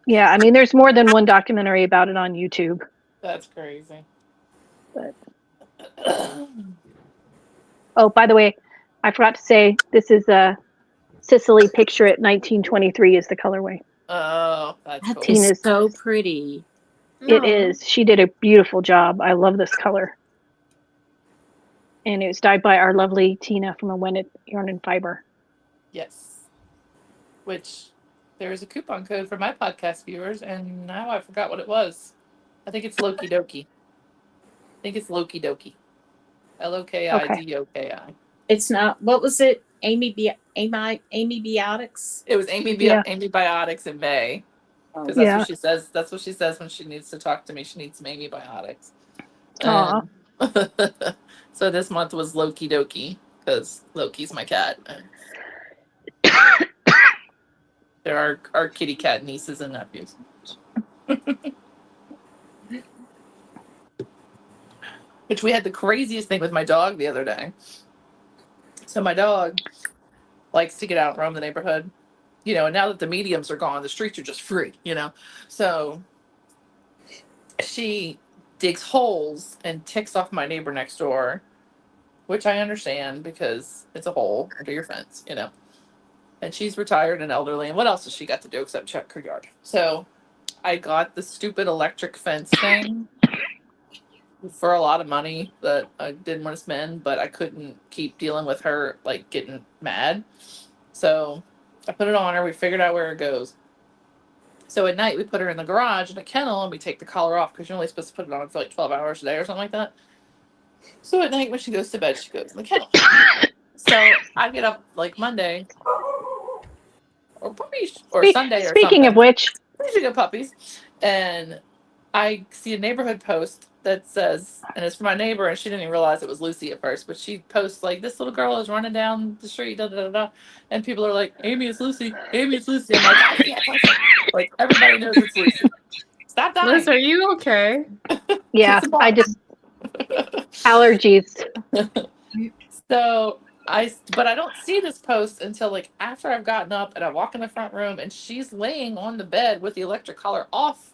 S1: Yeah, I mean, there's more than one documentary about it on YouTube.
S5: That's crazy.
S1: But oh, by the way, I forgot to say this is a Sicily Picture It 1923 is the colorway.
S5: Oh, that's cool.
S3: Is so pretty.
S1: It is. She did a beautiful job. I love this color. And it was dyed by our lovely Tina from Awenit Yarn and Fiber.
S5: Yes. Which there is a coupon code for my podcast viewers, and now I forgot what it was. I think it's Loki Doki. Loki Doki. Lokidoki.
S3: It's not. What was it? Amy Biotics.
S5: It was Amy Biotics in May. Because that's what she says. That's what she says when she needs to talk to me. She needs some Amy Biotics. So this month was Loki Doki, because Loki's my cat. There are our kitty cat nieces and nephews. Which we had the craziest thing with my dog the other day. So my dog likes to get out and roam the neighborhood. And now that the mediums are gone, the streets are just free, So she digs holes and ticks off my neighbor next door, which I understand because it's a hole under your fence, And she's retired and elderly, and what else has she got to do except check her yard? So I got the stupid electric fence thing for a lot of money that I didn't want to spend, but I couldn't keep dealing with her like getting mad. So I put it on her. We figured out where it goes. So at night we put her in the garage in a kennel and we take the collar off because you're only supposed to put it on for like 12 hours a day or something like that. So at night when she goes to bed, she goes in the kennel. So I get up like Monday or puppies or Sunday or something.
S1: Speaking of which,
S5: We should get puppies. And I see a neighborhood post that says, and it's for my neighbor, and she didn't even realize it was Lucy at first, but she posts like, this little girl is running down the street, da da da da, and people are like, Amy, it's Lucy. Amy, it's Lucy. I'm like, I see it, Lucy. Like everybody knows it's Lucy. Stop dying.
S4: Liz, are you okay?
S1: yeah, I just allergies.
S5: So but I don't see this post until like after I've gotten up and I walk in the front room and she's laying on the bed with the electric collar off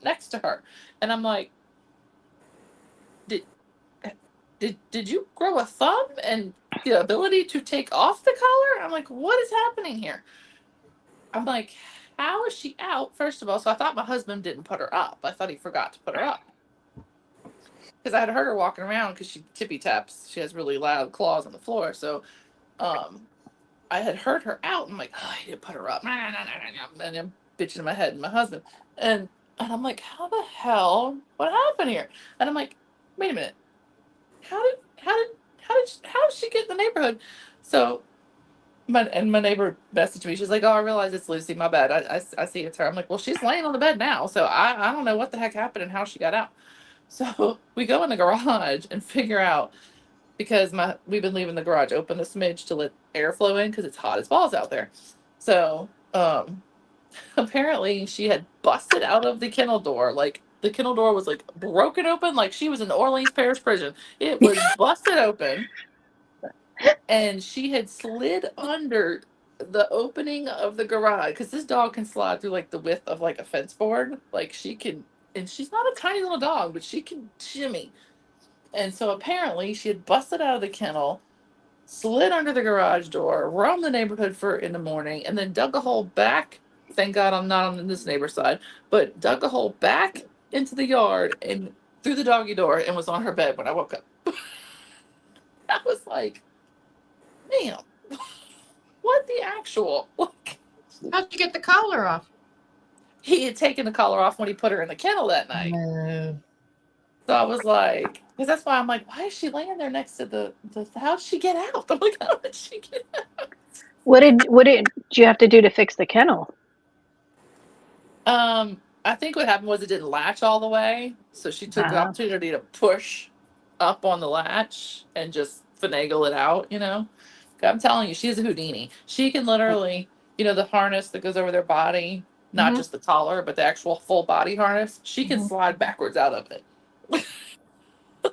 S5: next to her, and I'm like, did you grow a thumb and the ability to take off the collar? I'm like, what is happening here? I'm like, how is she out? First of all, so I thought my husband didn't put her up. I thought he forgot to put her up. Because I had heard her walking around because she tippy taps. She has really loud claws on the floor. So I had heard her out. I'm like, oh, I didn't put her up. And I'm bitching in my head and my husband. And I'm like, how the hell? What happened here? And I'm like, wait a minute. How did she get in the neighborhood? So my neighbor messaged me. She's like, oh, I realize it's Lucy. My bad. I see it's her. I'm like, well, she's laying on the bed now. So I don't know what the heck happened and how she got out. So we go in the garage and figure out, because we've been leaving the garage open a smidge to let air flow in because it's hot as balls out there. So apparently she had busted out of the kennel door. Like the kennel door was like broken open, like she was in the Orleans Parish prison. It was busted open, and she had slid under the opening of the garage because this dog can slide through like the width of like a fence board. Like she can. And she's not a tiny little dog, but she can shimmy. And so apparently she had busted out of the kennel, slid under the garage door, roamed the neighborhood in the morning, and then dug a hole back. Thank God I'm not on this neighbor's side, but dug a hole back into the yard and through the doggy door and was on her bed when I woke up. I was like, damn, what the actual?
S2: How'd you get the collar off?
S5: He had taken the collar off when he put her in the kennel that night.
S2: No.
S5: So I was like, because that's why I'm like, why is she laying there next to the how'd she get out? I'm like, how did she get out?
S1: What did you have to do to fix the kennel?
S5: I think what happened was it didn't latch all the way. So she took the opportunity to push up on the latch and just finagle it out, you know? I'm telling you, she's a Houdini. She can literally, the harness that goes over their body, not just the collar, but the actual full body harness, she can slide backwards out of it.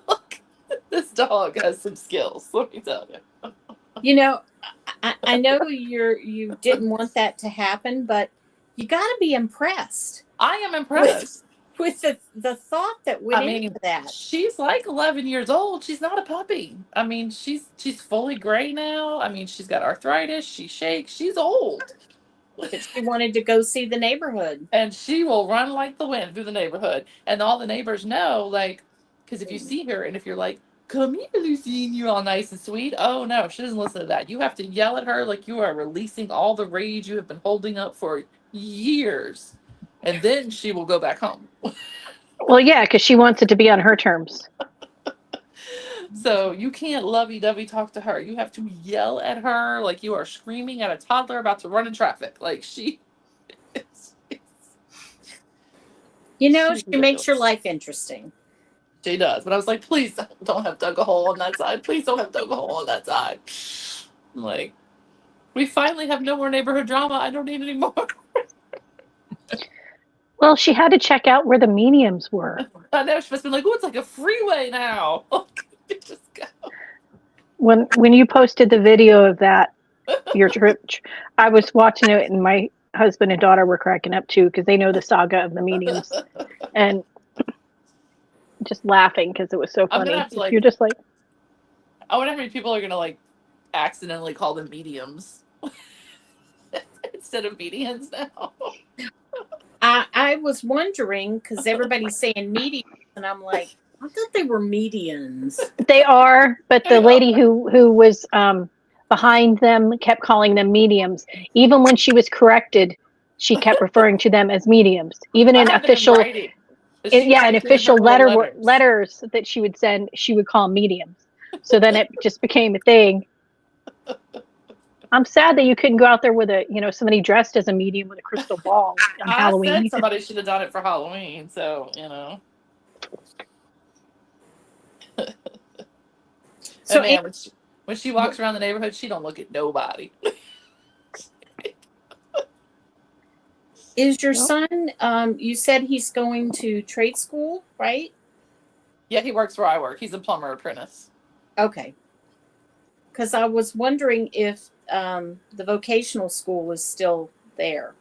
S5: Look, this dog has some skills, let me tell you.
S3: I know you didn't want that to happen, but you got to be impressed.
S5: I am impressed
S3: with the thought that went into that.
S5: She's like 11 years old. She's not a puppy. I mean, she's fully gray now. I mean, she's got arthritis. She shakes. She's old.
S3: But she wanted to go see the neighborhood.
S5: And she will run like the wind through the neighborhood. And all the neighbors know, like, because if you see her and if you're like, come here, Lucy, and you're all nice and sweet. Oh, no, she doesn't listen to that. You have to yell at her like you are releasing all the rage you have been holding up for years. And then she will go back home.
S1: Well, yeah, because she wants it to be on her terms.
S5: So you can't lovey-dovey talk to her. You have to yell at her like you are screaming at a toddler about to run in traffic. Like she
S3: makes your life interesting.
S5: She does. But I was like, please don't have dug a hole on that side. Please don't have dug a hole on that side. I'm like, we finally have no more neighborhood drama. I don't need any more.
S1: Well, she had to check out where the mediums were.
S5: I know. She must have been like, oh, it's like a freeway now. Just go.
S1: When you posted the video of that, your trip, I was watching it and my husband and daughter were cracking up too because they know the saga of the mediums and just laughing because it was so funny. You're just like,
S5: I wonder how many people are going to like accidentally call them mediums instead of medians now.
S3: I was wondering because everybody's saying mediums, and I'm like, I thought they were medians.
S1: They are, but the lady who was behind them kept calling them mediums. Even when she was corrected, she kept referring to them as mediums. Even in official, in official letters that she would send, she would call them mediums. So then it just became a thing. I'm sad that you couldn't go out there with somebody dressed as a medium with a crystal ball on Halloween.
S5: I said somebody should have done it for Halloween, so So man, when she walks around the neighborhood, she don't look at nobody.
S3: Is your son? You said he's going to trade school, right?
S5: Yeah, he works where I work. He's a plumber apprentice.
S3: Okay. Because I was wondering if the vocational school is still there.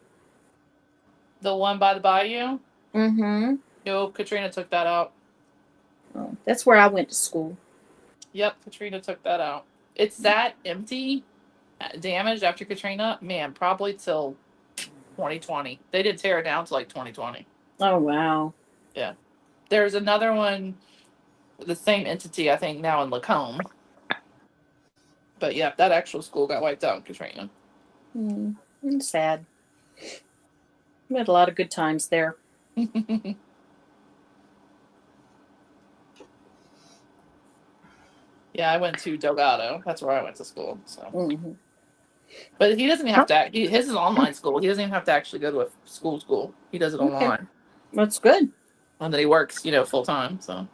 S5: The one by the bayou?
S3: Mm-hmm.
S5: No, Katrina took that out.
S3: Oh, that's where I went to school.
S5: Yep, Katrina took that out. It's that empty, damaged after Katrina. Man, probably till 2020. They did tear it down to like 2020.
S3: Oh, wow.
S5: Yeah. There's another one, the same entity, I think, now in Lacombe. But yeah, that actual school got wiped out in Katrina.
S3: It's sad. We had a lot of good times there.
S5: Yeah, I went to Delgado. That's where I went to school. So, but he doesn't even have to. His is online school. He doesn't even have to actually go to a school. He does it online.
S3: That's good.
S5: And then he works, full time. So.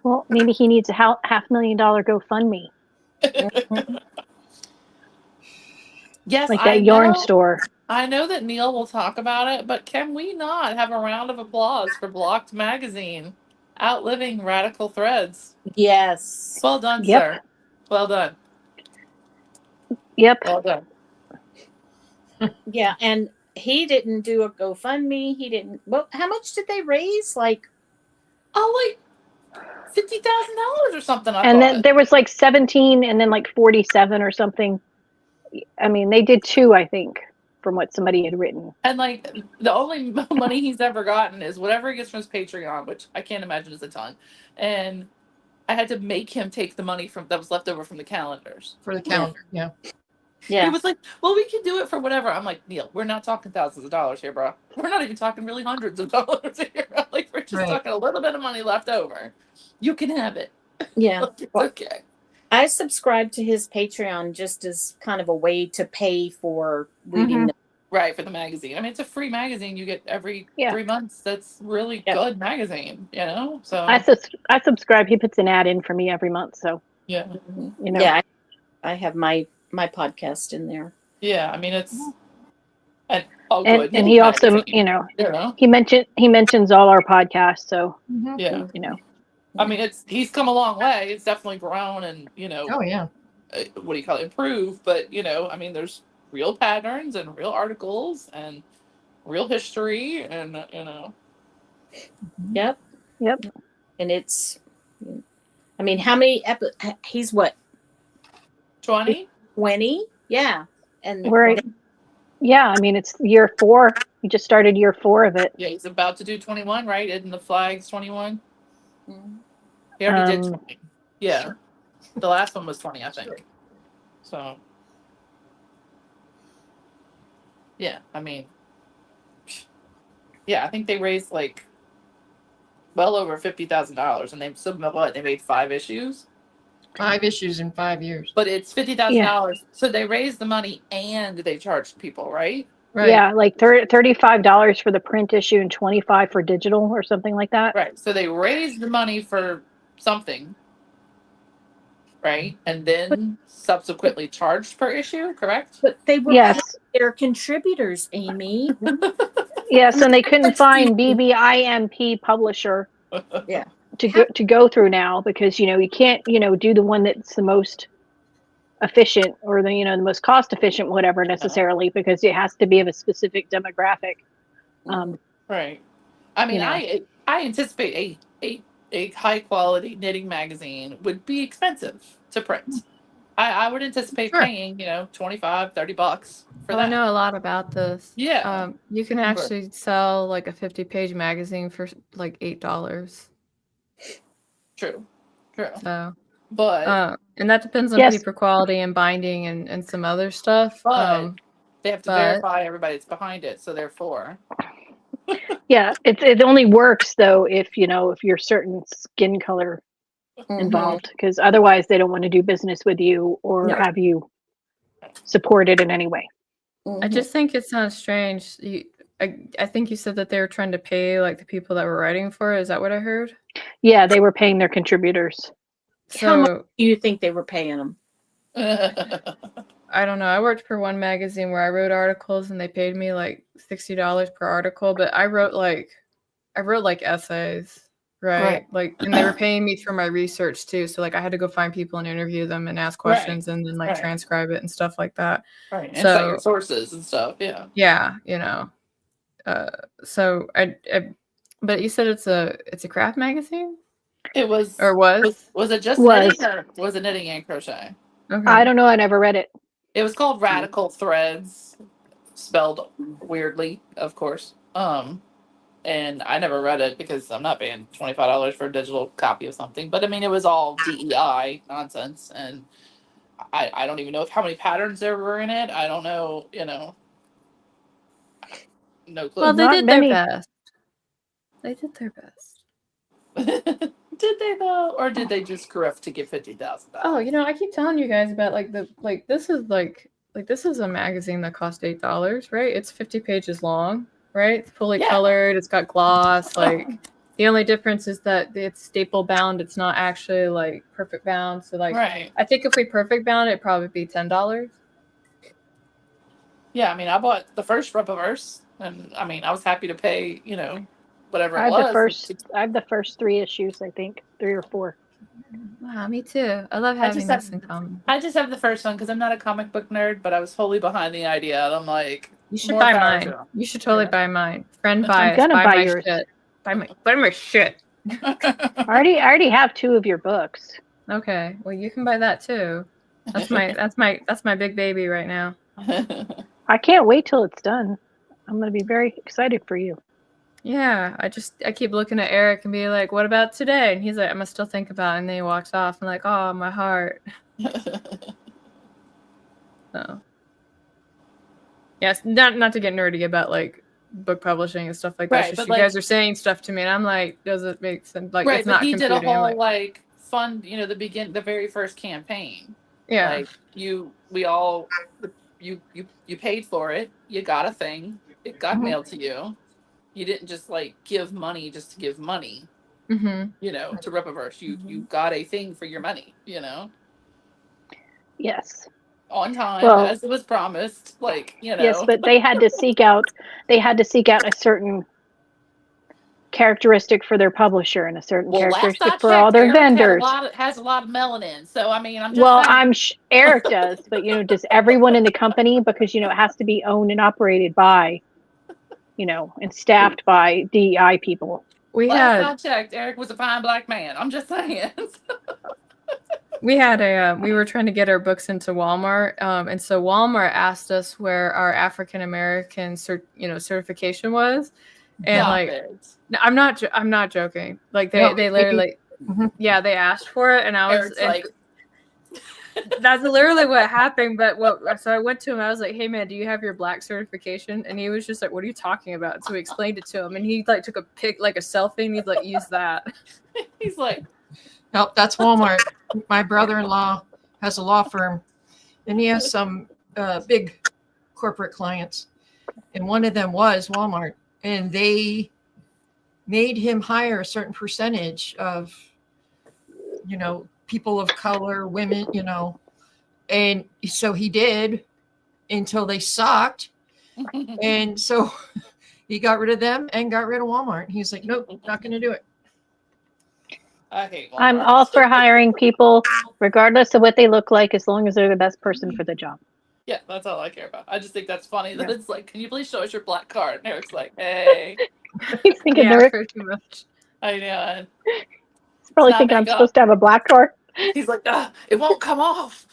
S1: Well, maybe he needs a $500,000 GoFundMe.
S5: Yes,
S1: like that yarn store.
S5: I know that Neil will talk about it, but can we not have a round of applause for Blocked Magazine outliving Radical Threads?
S3: Yes.
S5: Well done, sir. Well done.
S1: Yep.
S5: Well done.
S3: Yeah, and he didn't do a GoFundMe. He didn't. Well, how much did they raise? Like
S5: $50,000 or something.
S1: And then there was like 17 and then like 47 or something. I mean, they did 2, I think, from what somebody had written.
S5: And like the only money he's ever gotten is whatever he gets from his Patreon, which I can't imagine is a ton. And I had to make him take the money that was left over from the calendars.
S2: For the calendar, yeah.
S5: He was like, well, we can do it for whatever. I'm like, Neil, we're not talking thousands of dollars here, bro. We're not even talking really hundreds of dollars here. Like, we're just talking a little bit of money left over. You can have it.
S3: Yeah.
S5: It's okay.
S3: I subscribed to his Patreon just as kind of a way to pay for reading.
S5: Right, for the magazine. I mean, it's a free magazine you get every 3 months. That's really good magazine, So
S1: I subscribe. He puts an ad in for me every month, so
S5: yeah,
S3: Yeah, I have my podcast in there.
S5: Yeah, I mean it's
S1: and he also, he mentions all our podcasts, so
S5: yeah, I mean he's come a long way. It's definitely grown and
S2: Oh yeah.
S5: What do you call it? Improved, but I mean there's real patterns and real articles and real history and
S3: Yep. And it's, I mean, how many he's what?
S5: 20?
S3: 20? Yeah. And
S1: I mean it's year 4. He just started year 4 of it.
S5: Yeah, he's about to do 21, right? Isn't the flag's 21? He already did 20. Yeah. The last one was 20, I think. So yeah, I mean, I think they raised like well over $50,000, and they made 5 issues.
S2: 5 issues in 5 years.
S5: But it's $50,000, so they raised the money and they charged people, right?
S2: Right.
S1: Yeah, like $35 for the print issue and $25 for digital or something like that.
S5: Right. So they raised the money for something, right? And then subsequently charged per issue, correct?
S3: But they were their contributors, Amy.
S1: Yes, and they couldn't find BBIMP publisher to go through now because you can't do the one that's the most efficient or the the most cost efficient whatever necessarily because it has to be of a specific demographic.
S5: Right. I mean, I anticipate a high quality knitting magazine would be expensive to print. I would anticipate
S2: Sure.
S5: paying, $25-$30 for
S4: Well,
S5: that.
S4: I know a lot about this.
S5: Yeah.
S4: You can actually sell like a 50-page magazine for like $8.
S5: True.
S4: So,
S5: But
S4: and that depends on
S1: Yes.
S4: paper quality and binding and some other stuff.
S5: they have to
S4: but-
S5: verify everybody that's behind it, so therefore.
S1: Yeah, it only works though if you're certain skin color
S3: Mhm.
S1: involved, because otherwise they don't want to do business with you or
S3: No.
S1: have you supported in any way.
S4: I just think it sounds strange. I think you said that they were trying to pay like the people that were writing for it. Is that what I heard?
S1: Yeah, they were paying their contributors.
S3: How much
S4: So
S3: do you think they were paying them?
S4: I don't know. I worked for one magazine where I wrote articles and they paid me like $60 per article, but I wrote like essays, right? Like, and they were paying me for my research too. So like I had to go find people and interview them and ask questions and then like transcribe it and stuff like that.
S5: Right. And cite your sources and stuff. Yeah.
S4: Yeah, so but you said it's a craft magazine?
S5: It was.
S4: Or was?
S5: Was it just
S1: Was.
S5: knitting or was it knitting and crochet?
S4: Okay.
S1: I don't know. I never read it.
S5: It was called Radical Threads, spelled weirdly, of course. And I never read it because I'm not paying $25 for a digital copy of something. But I mean, it was all DEI nonsense, and I don't even know how many patterns there were in it. I don't know, no clue.
S4: Well, they
S1: Not
S4: did
S1: many.
S4: their best. They did their best.
S5: Did they though, or did they just grift to get $50,000?
S4: Oh, I keep telling you guys about this is a magazine that cost $8, right? It's 50 pages long, right? It's fully colored. It's got gloss. Like the only difference is that it's staple bound. It's not actually like perfect bound. So like, I think if we perfect bound, it'd probably be $10.
S5: Yeah, I mean, I bought the first Repaverse, and I mean, I was happy to pay, whatever
S1: I
S5: it
S1: have
S5: was.
S1: I have the first 3 issues, I think, 3 or 4.
S4: Wow, me too. I love having this in common.
S5: I just have the first one because I'm not a comic book nerd, but I was wholly behind the idea. And I'm like,
S4: you should buy mine. You should totally buy mine. Friend bias.
S1: I'm gonna buy
S4: my
S1: yours.
S4: shit. Buy my shit.
S1: I already have 2 of your books.
S4: Okay, well you can buy that too. That's my big baby right now.
S1: I can't wait till it's done. I'm gonna be very excited for you.
S4: Yeah, I keep looking at Eric and be like, "What about today?" And he's like, "I'm gonna still think about it." And then he walks off. I'm like, "Oh, my heart." So, yes, not to get nerdy about like book publishing and stuff like that. Just you guys are saying stuff to me, and I'm like, "Does it make sense?" Like, it's not.
S5: But he did a whole
S4: like
S5: fund. The very first campaign.
S4: Yeah.
S5: Like you paid for it. You got a thing. It got mailed to you. You didn't just like give money just to give money, to Repaverse. You got a thing for your money,
S1: Yes.
S5: On time, as it was promised.
S1: Yes, but they had to seek out a certain characteristic for their publisher and a certain characteristic for all their vendors.
S5: Has a lot of melanin, so I mean, I'm just saying.
S1: Eric does, but does everyone in the company? Because it has to be owned and operated by, and staffed by DEI people.
S5: Last I checked, Eric was a fine black man. I'm just saying.
S4: We were trying to get our books into Walmart, and so Walmart asked us where our African American certification was, and I'm not joking. Like they literally, they asked for it, and I was like, that's literally what happened. But so I went to him. I was like, "Hey man, do you have your black certification?" And he was just like, "What are you talking about?" So we explained it to him, and he like took a pic, like a selfie, and he's like, "Use that."
S5: He's like,
S2: "Nope, that's Walmart." My brother-in-law has a law firm, and he has some big corporate clients, and one of them was Walmart, and they made him hire a certain percentage of, people of color, women, and so he did until they sucked. And so he got rid of them and got rid of Walmart. He's like, nope, not going to do it.
S5: I hate Walmart.
S1: I'm all for hiring people, regardless of what they look like, as long as they're the best person for the job.
S5: Yeah, that's all I care about. I just think that's funny that it's like, can you please show us your black card? And Eric's like, hey.
S1: He's thinking
S4: pretty much.
S5: I know.
S1: He's probably thinking I'm supposed to have a black card.
S5: He's like, it won't come off.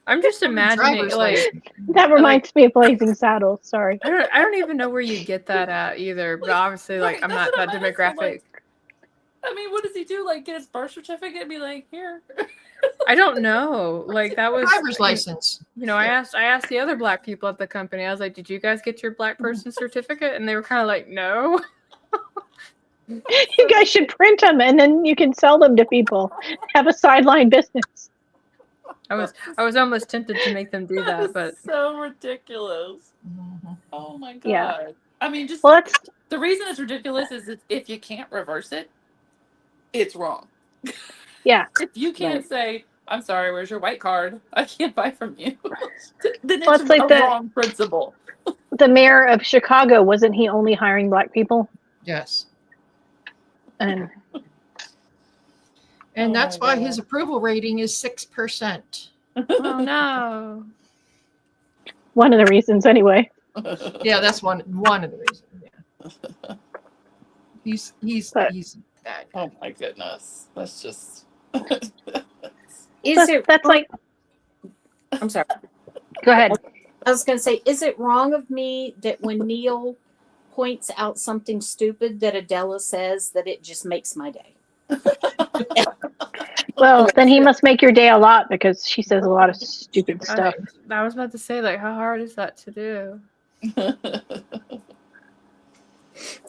S4: I'm just imagining
S2: Driver's
S4: like
S2: license.
S1: That reminds me of Blazing Saddles. Sorry.
S4: I don't even know where you get that at either. But obviously, like
S5: Right,
S4: I'm
S5: that's
S4: not
S5: what
S4: that
S5: I'm asking,
S4: demographic.
S5: like, I mean, what does he do? Like, get his birth certificate and be like, here.
S4: I don't know. Like that was
S2: Driver's license.
S4: You know, I asked the other black people at the company. I was like, "Did you guys get your black person certificate?" And they were kind of like, "No."
S1: You guys should print them and then you can sell them to people. Have a sideline business.
S4: I was almost tempted to make them do that, but
S5: so ridiculous.
S2: Mhm.
S5: Oh my god.
S1: Yeah.
S5: I mean, just
S1: Well, that's
S5: the reason it's ridiculous is that if you can't reverse it, it's wrong.
S1: yeah.
S5: If you can't
S1: Right.
S5: say, I'm sorry, where's your white card? I can't buy from you. Then
S1: Well,
S5: it's
S1: it's like
S5: a wrong principle.
S1: the mayor of Chicago, wasn't he only hiring black people?
S2: Yes.
S1: And
S2: And
S5: Oh
S2: that's
S5: my
S2: why
S5: God.
S2: his approval rating is 6%.
S4: oh no.
S1: one of the reasons anyway.
S2: Yeah, that's one of the reasons. Yeah. He's
S1: But-
S2: bad.
S5: Oh my goodness. That's just.
S3: Is it?
S1: That's like,
S3: I'm sorry.
S1: go ahead.
S3: I was going to say, is it wrong of me that when Neil points out something stupid that Adela says, that it just makes my day?
S1: Well, then he must make your day a lot because she says a lot of stupid stuff.
S4: I was about to say, like, how hard is that to do?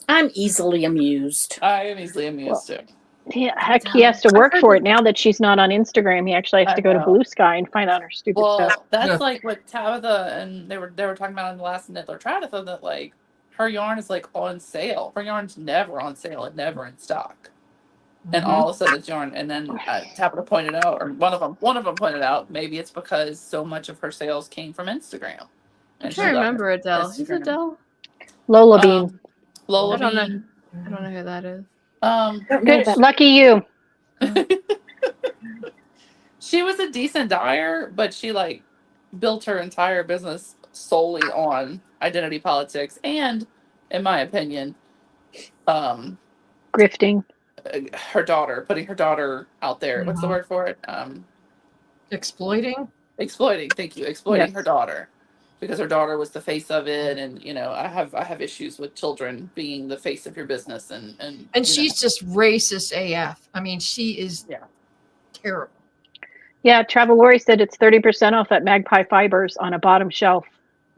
S3: I'm easily amused.
S5: I am easily amused too.
S1: Yeah, heck, he has to work for it now that she's not on Instagram. He actually has
S5: I
S1: to go to
S5: know.
S1: Blue Sky and find out her stupid
S5: Well,
S1: stuff.
S5: that's
S2: Yeah.
S5: like what Tabitha and they were talking about in the last Nittler Tradithon, that like her yarn is like on sale. Her yarn's never on sale and never in stock. And
S2: Mhm.
S5: all of a sudden it's yarn. And then Tabitha pointed out, or one of them pointed out, maybe it's because so much of her sales came from Instagram.
S4: I
S5: And
S4: can't
S5: she
S4: remember
S5: left
S4: Adele. Who's
S5: Instagram.
S4: Adele?
S1: Lola Bean.
S5: Lola
S4: I don't know.
S5: Bean.
S4: I don't know who that is.
S1: Good, lucky you.
S5: She was a decent dyer, but she like built her entire business solely on identity politics and, in my opinion,
S1: Grifting.
S5: her daughter, putting her daughter out there. What's the
S2: Mhm.
S5: word for it?
S2: Exploiting.
S5: Exploiting. Thank you. Exploiting
S1: Yes.
S5: her daughter, because her daughter was the face of it, and you know, I have issues with children being the face of your business, and
S2: And she's just racist AF. I mean, she is
S5: Yeah.
S2: terrible.
S1: Yeah, Travel Lori said it's 30% off at Magpie Fibers on a bottom shelf.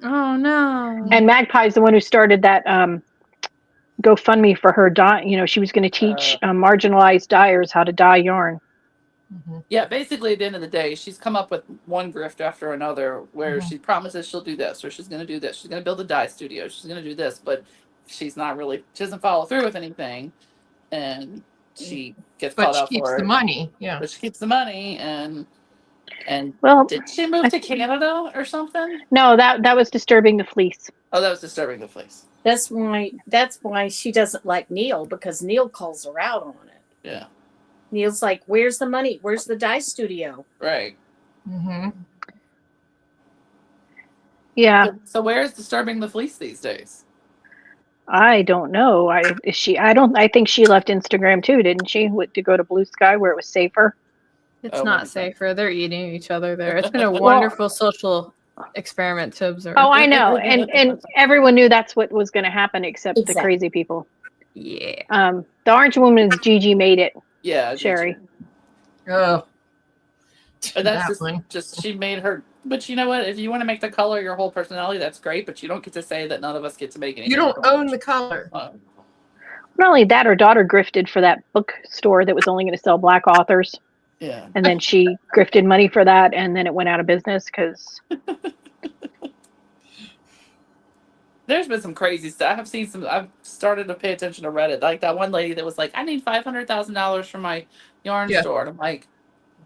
S4: Oh no.
S1: And Magpie's the one who started that GoFundMe for her dye. You know, she was going to teach marginalized dyers how to dye yarn.
S2: Mhm.
S5: Yeah, basically at the end of the day, she's come up with one grift after another where
S2: Mhm.
S5: she promises she'll do this, or she's going to do this. She's going to build a dye studio. She's going to do this, but she doesn't follow through with anything, and she gets
S2: But
S5: called
S2: she
S5: out
S2: keeps
S5: for
S2: the
S5: it.
S2: money. Yeah.
S5: But she keeps the money, and
S1: Well,
S5: did she move to Canada or something?
S1: no, that was disturbing the fleece.
S5: Oh, that was disturbing the fleece.
S3: That's why she doesn't like Neil, because Neil calls her out on it.
S5: Yeah,
S3: Neil's like, "Where's the money? Where's the dye studio?"
S5: right.
S2: Mm-hmm.
S1: Yeah,
S5: So where is disturbing the fleece these days?
S1: I don't know. I think she left Instagram too, didn't she? To go to Blue Sky where it was safer.
S4: It's
S5: Oh,
S4: not
S5: maybe so.
S4: safer. They're eating each other there. It's been a wonderful social experiment to observe.
S1: Oh, I know. And everyone knew that's what was going to happen except the
S3: Exactly.
S1: crazy people.
S4: Yeah.
S1: The orange woman's Gigi made it,
S5: Yeah,
S1: Sherry.
S2: Oh,
S5: And that's
S2: that one.
S5: just she made her. But you know what? If you want to make the color your whole personality, that's great. But you don't get to say that none of us get to make anything.
S2: You don't own the color.
S1: Not only that, her daughter grifted for that bookstore that was only going to sell black authors.
S5: Yeah.
S1: And then she grifted money for that, and then it went out of business because
S5: There's been some crazy stuff. I've started to pay attention to Reddit. Like that one lady that was like, I need $500,000 for my yarn
S2: Yeah.
S5: store. And I'm like,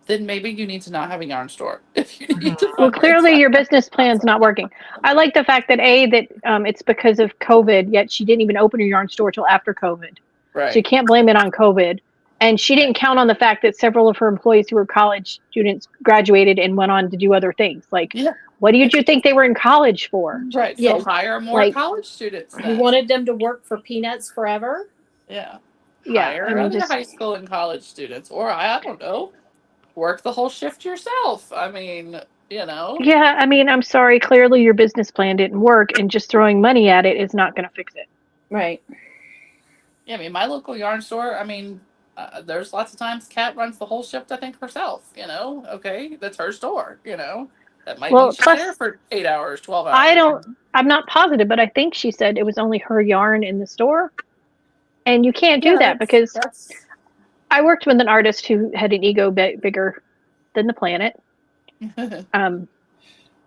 S5: then maybe you need to not have a yarn store. If you need to
S1: well,
S5: fundraise
S1: clearly your business
S5: $500,000.
S1: plan's not working. I like the fact that it's because of COVID, yet she didn't even open her yarn store till after COVID.
S5: Right.
S1: So you can't blame it on COVID. And she didn't count on the fact that several of her employees who were college students graduated and went on to do other things. Like,
S5: Yeah.
S1: what did you think they were in college for?
S5: Right.
S3: Yeah.
S5: So hire more
S1: Like-
S5: college students.
S3: He
S5: Then.
S3: wanted them to work for peanuts forever.
S5: Yeah.
S1: Yeah,
S5: Hire
S1: I mean,
S5: other
S1: just
S5: high school and college students, or I don't know, work the whole shift yourself. I mean,
S1: Yeah, I mean, I'm sorry. Clearly, your business plan didn't work, and just throwing money at it is not going to fix it.
S3: Right.
S5: Yeah, I mean, my local yarn store, I mean, there's lots of times Kat runs the whole shift, I think, herself, Okay, that's her store, That might mean
S1: Well,
S5: she's there for 8 hours, 12 hours.
S1: I'm not positive, but I think she said it was only her yarn in the store. And you can't do that because
S5: that's
S1: I worked with an artist who had an ego bigger than the planet.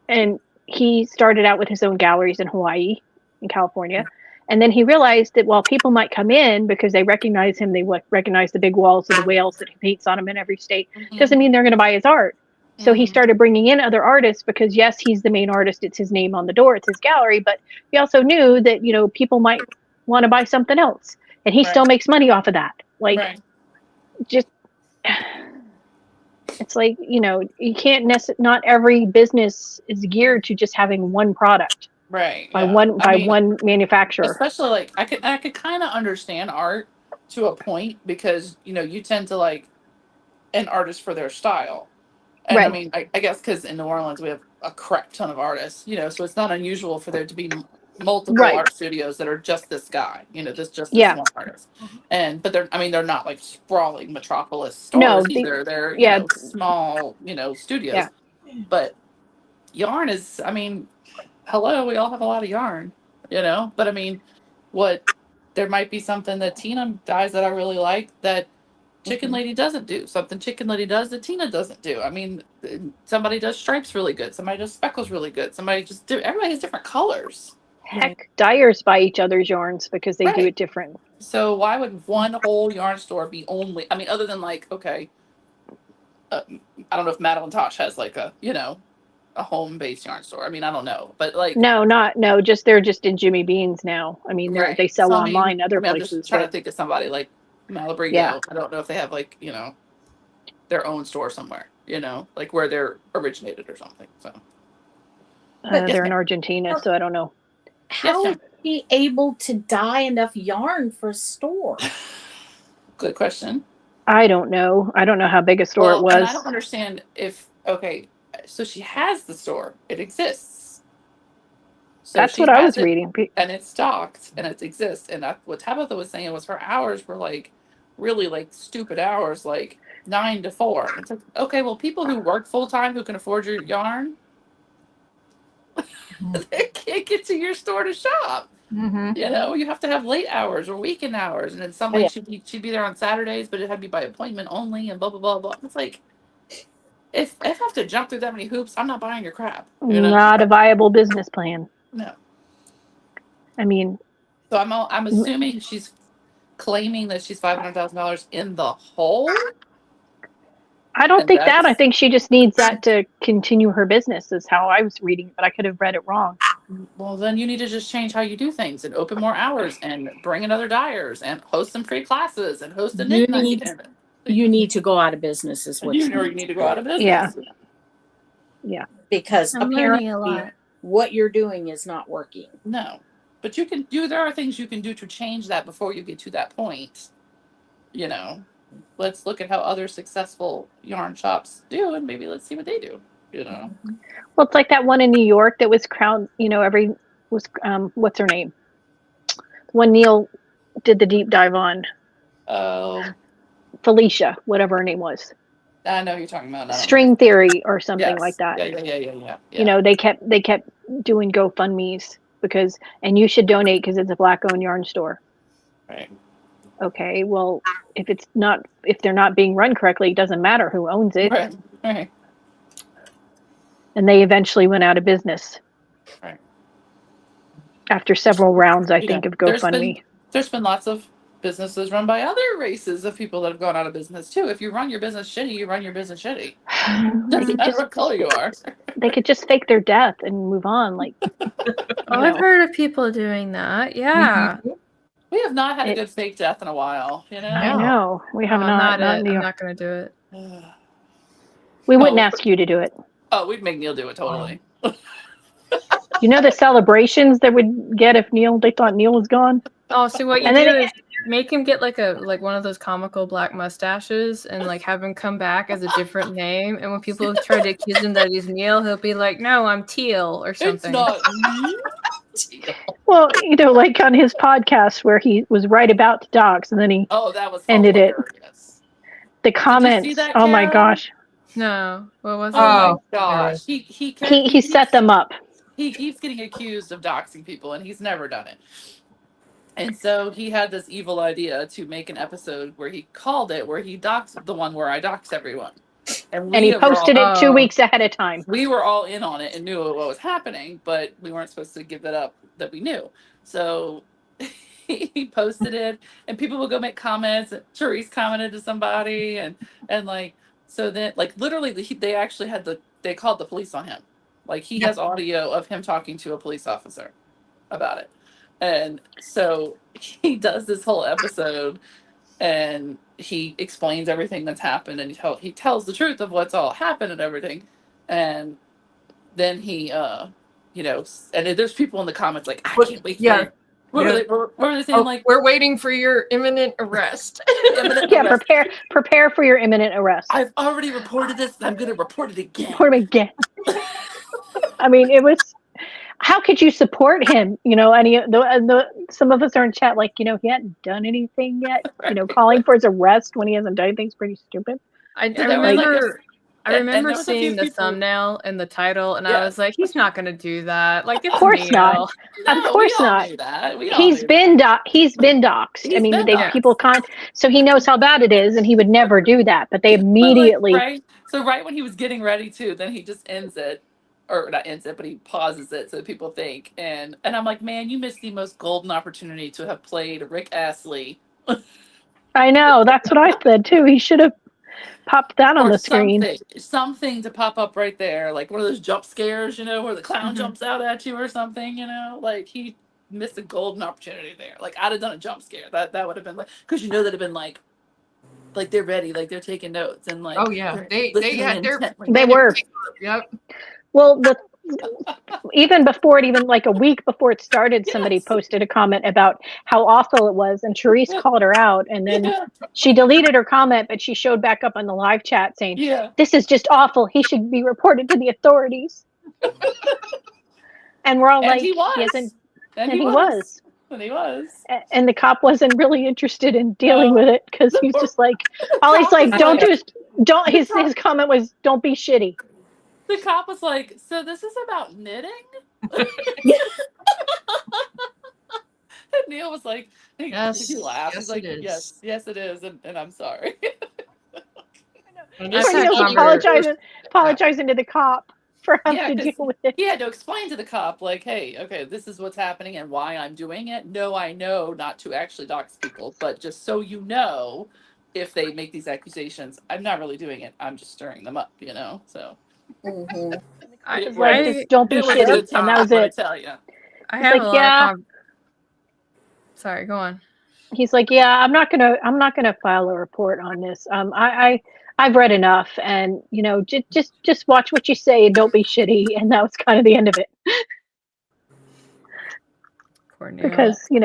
S1: And he started out with his own galleries in Hawaii, in California. And then he realized that while people might come in because they recognize him, they recognize the big walls of the whales that he paints on them in every state, doesn't mean they're going to buy his art. So he started bringing in other artists because, yes, he's the main artist. It's his name on the door. It's his gallery. But he also knew that, people might want to buy something else. And he still makes money off of that. Like, just, it's like, you can't not every business is geared to just having one product.
S5: Right.
S1: By one manufacturer.
S5: Especially like I could kind of understand art to a point because, you tend to like an artist for their style. And I mean, I guess because in New Orleans we have a crap ton of artists, so it's not unusual for there to be multiple art studios that are just this guy, this one artist. But they're not like sprawling metropolis stores either. They're small, studios.
S1: Yeah.
S5: But yarn is, I mean, hello, we all have a lot of yarn, but I mean, there might be something that Tina dyes that I really like that Chicken Lady doesn't do, something Chicken Lady does that Tina doesn't do. I mean, somebody does stripes really good, somebody does speckles really good, everybody has different colors.
S1: Heck, dyers buy each other's yarns because they do it different.
S5: So why would one whole yarn store be only, I mean, other than like, okay, I don't know if Madeline Tosh has like a home-based yarn store. I mean, I don't know, but like
S1: just they're just in Jimmy Bean's now. I mean, they sell online other places.
S5: I'm just trying to think of somebody like Malabrigo. Yeah. I don't know if they have like their own store somewhere. Like where they're originated or something. So
S1: they're in Argentina, so I don't know.
S3: How is he able to dye enough yarn for a store?
S5: Good question.
S1: I don't know. I don't know how big a store it was.
S5: And I don't understand so she has the store. It exists. So
S1: that's what I was reading.
S5: And it's stocked and it exists. And what Tabitha was saying was her hours were like really like stupid hours, like 9 to 4. It's like, okay, well, people who work full time who can afford your yarn, they can't get to your store to shop. You have to have late hours or weekend hours. And then somebody she'd be there on Saturdays, but it had to be by appointment only and blah, blah, blah, blah. It's like, if I have to jump through that many hoops, I'm not buying your crap.
S1: Not a viable business plan.
S5: No.
S1: I mean.
S5: So I'm assuming she's claiming that she's $500,000 in the hole.
S1: I don't think that. I think she just needs that to continue her business, is how I was reading, but I could have read it wrong.
S5: Well, then you need to just change how you do things and open more hours and bring in other dyers and host some free classes and host a knit night.
S3: You need to go out of business, is what
S5: you need to go out of business.
S1: Yeah.
S3: Because apparently what you're doing is not working.
S5: No. But there are things you can do to change that before you get to that point. Let's look at how other successful yarn shops do and maybe let's see what they do.
S1: Well, it's like that one in New York that was crowned, what's her name? When Neil did the deep dive on. Felicia, whatever her name was.
S5: I know who you're talking about.
S1: String Theory or something like that.
S5: Yeah.
S1: They kept doing GoFundMe's and you should donate because it's a Black-owned yarn store.
S5: Right.
S1: Okay, well, if they're not being run correctly, it doesn't matter who owns it.
S5: Right.
S1: And they eventually went out of business.
S5: Right.
S1: After several rounds, I think, of GoFundMe.
S5: There's been lots of businesses run by other races of people that have gone out of business too. If you run your business shitty, you run your business shitty. Doesn't matter what color you are.
S1: They could just fake their death and move on.
S4: I've heard of people doing that. Yeah.
S5: Mm-hmm. We have not had a good fake death in a while,
S1: I know. We have not.
S4: I'm not going to do it.
S1: We wouldn't ask you to do it.
S5: Oh, we'd make Neil do it, totally.
S1: The celebrations that would get if they thought Neil was gone?
S4: Oh, so what you
S1: And
S4: do
S1: then
S4: is make him get like one of those comical black mustaches and like have him come back as a different name. And when people try to accuse him that he's Neil, he'll be like, "No, I'm Teal" or something.
S5: It's not me.
S1: well, like on his podcast where he was right about to dox, and then he
S5: Oh, that was
S1: ended it.
S5: hilarious.
S1: The comments.
S5: Did you see that,
S1: oh my
S5: Carol?
S1: gosh.
S4: No, what was
S5: Oh
S4: it?
S5: my
S2: Oh,
S5: gosh.
S1: He set them up.
S5: He keeps getting accused of doxing people, and he's never done it. And so he had this evil idea to make an episode where he called it where he doxed the one where I doxed everyone.
S1: And he posted it 2 weeks ahead of time.
S5: We were all in on it and knew what was happening, but we weren't supposed to give it up that we knew. So he posted it, and people would go make comments. And Therese commented to somebody, and like, so then like literally they actually had they called the police on him. Like he has audio of him talking to a police officer about it. And so he does this whole episode and he explains everything that's happened, and he tells the truth of what's all happened and everything. And then he and there's people in the comments like, I can't wait for it. What were they saying? Like,
S2: we're waiting for your imminent arrest.
S1: Prepare for your imminent arrest.
S5: I've already reported this, and I'm going to report it again.
S1: I mean, it was. How could you support him? Some of us are in chat like, he hadn't done anything yet. Calling for his arrest when he hasn't done anything is pretty stupid.
S4: I remember seeing the thumbnail and the title, and I was like, he's not going to do that. Like, it's
S1: of course
S4: Neil.
S1: not.
S5: No,
S1: of course not. He's been doxed. People can't. So he knows how bad it is, and he would never do that. But they immediately.
S5: So right when he was getting ready to, then he just ends it. Or not ends it, but he pauses it so people think. And I'm like, man, you missed the most golden opportunity to have played Rick Astley.
S1: I know. That's what I said, too. He should have popped that on the screen.
S5: Something to pop up right there. Like one of those jump scares, where the clown jumps out at you or something, Like he missed a golden opportunity there. Like I'd have done a jump scare. That would have been like, because that'd have been like they're ready, like they're taking notes and like.
S2: Oh yeah, they
S1: were.
S2: Yep.
S1: Well, even like a week before it started, somebody posted a comment about how awful it was, and Therese called her out, and then she deleted her comment, but she showed back up on the live chat saying, "This is just awful. He should be reported to the authorities." And we're all like,
S5: he was.
S1: He was.
S5: And he was.
S1: And the cop wasn't really interested in dealing with it because he's just like, all he's like, his comment was, "Don't be shitty."
S5: The cop was like, "So this is about knitting?" And Neil was like,
S2: "Yes."
S5: He laughed.
S2: Yes,
S5: He's like,
S2: it is.
S5: Yes, it is, and I'm sorry.
S1: Apologizing to the cop for having to deal with it.
S5: He had to explain to the cop, like, "Hey, okay, this is what's happening and why I'm doing it. No, I know not to actually dox people, but just so you know, if they make these accusations, I'm not really doing it. I'm just stirring them up, So."
S1: Just don't be shitty, and that was it.
S4: I have a lot of Sorry, go on.
S1: He's like, "Yeah, I'm not gonna file a report on this. I've read enough, and just watch what you say and don't be shitty." And that was kind of the end of it.
S4: Poor Neil.
S1: Because it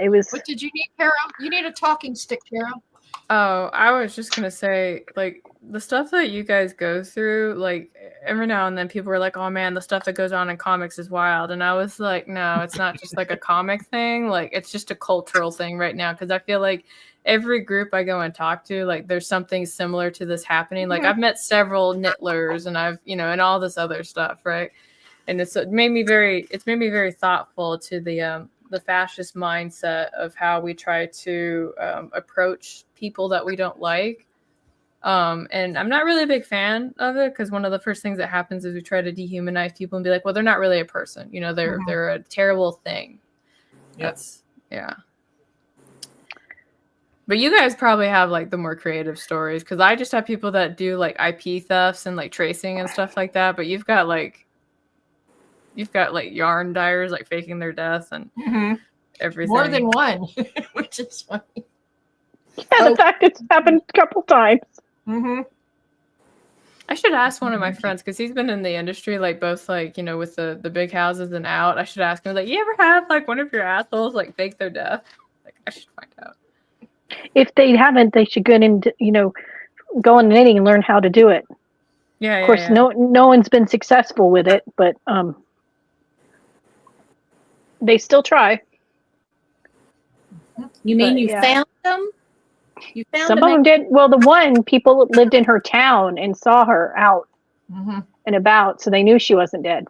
S1: was.
S2: What did you need, Carol? You need a talking stick, Carol.
S4: Oh, I was just gonna say, like, the stuff that you guys go through, like, every now and then people were like, "Oh man, the stuff that goes on in comics is wild," and I was like, no, it's not just like a comic thing, like it's just a cultural thing right now, because I feel like every group I go and talk to, like, there's something similar to this happening. Like, I've met several knittlers, and I've and all this other stuff, right? And it's made me very thoughtful to the fascist mindset of how we try to approach people that we don't like. And I'm not really a big fan of it, because one of the first things that happens is we try to dehumanize people and be like, well, they're not really a person. They're a terrible thing. That's, yeah. But you guys probably have like the more creative stories, because I just have people that do like IP thefts and like tracing and stuff like that. But you've got like yarn dyers like faking their death and everything.
S2: More than one, which is funny.
S1: Yeah, the fact it's happened a couple times.
S4: I should ask one of my friends because he's been in the industry, like both like, you know, with the big houses and out. I should ask him, like, you ever have like one of your assholes like fake their death? Like, I should find out.
S1: If they haven't, they should go into, you know, go on knitting and learn how to do it.
S4: Yeah,
S1: Of course, no one's been successful with it, but they still try.
S3: You mean
S1: But,
S3: you
S1: yeah.
S3: found them? You found
S1: Some
S3: them
S1: of them did. Well, the one, people lived in her town and saw her out and about, so they knew she wasn't dead.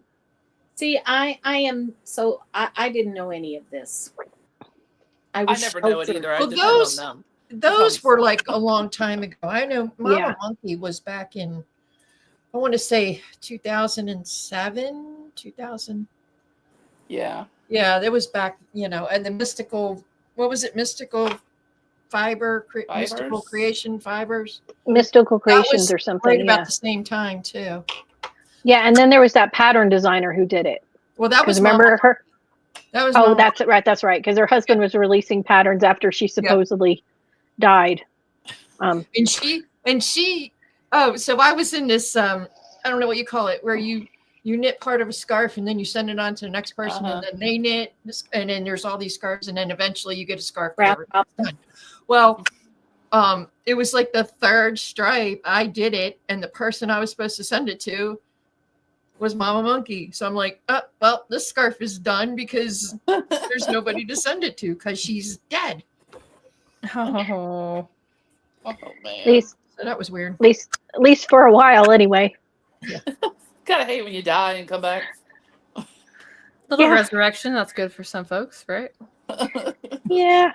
S3: See, I didn't know any of this.
S5: I never know it either. I
S2: Well,
S5: depend on them.
S2: Those were like a long time ago. I know Mama
S1: Yeah.
S2: Monkey was back in, I want to say 2007, 2000.
S5: Yeah.
S2: Yeah, that was back, you know, and the mystical, what was it? Mystical mystical creation fibers.
S1: Mystical
S2: That
S1: Creations
S2: was
S1: or something.
S2: right
S1: Yeah.
S2: about the same time too.
S1: Yeah, and then there was that pattern designer who did it.
S2: Well, that was
S1: Remember
S2: Mama,
S1: her?
S2: that was
S1: Oh,
S2: Mama.
S1: that's right. That's right. Because her husband was releasing patterns after she supposedly died.
S2: And she so I was in this I don't know what you call it, where you knit part of a scarf and then you send it on to the next person and then they knit and then there's all these scarves and then eventually you get a scarf. Well, it was like the third stripe. I did it and the person I was supposed to send it to was Mama Monkey. So I'm like, oh, well, this scarf is done because there's nobody to send it to because she's dead.
S4: Oh.
S5: Oh man.
S1: At least,
S2: So that was weird.
S1: at least for a while, anyway.
S5: Gotta hate when you die and come back.
S4: Little resurrection. That's good for some folks, right?
S1: Yeah.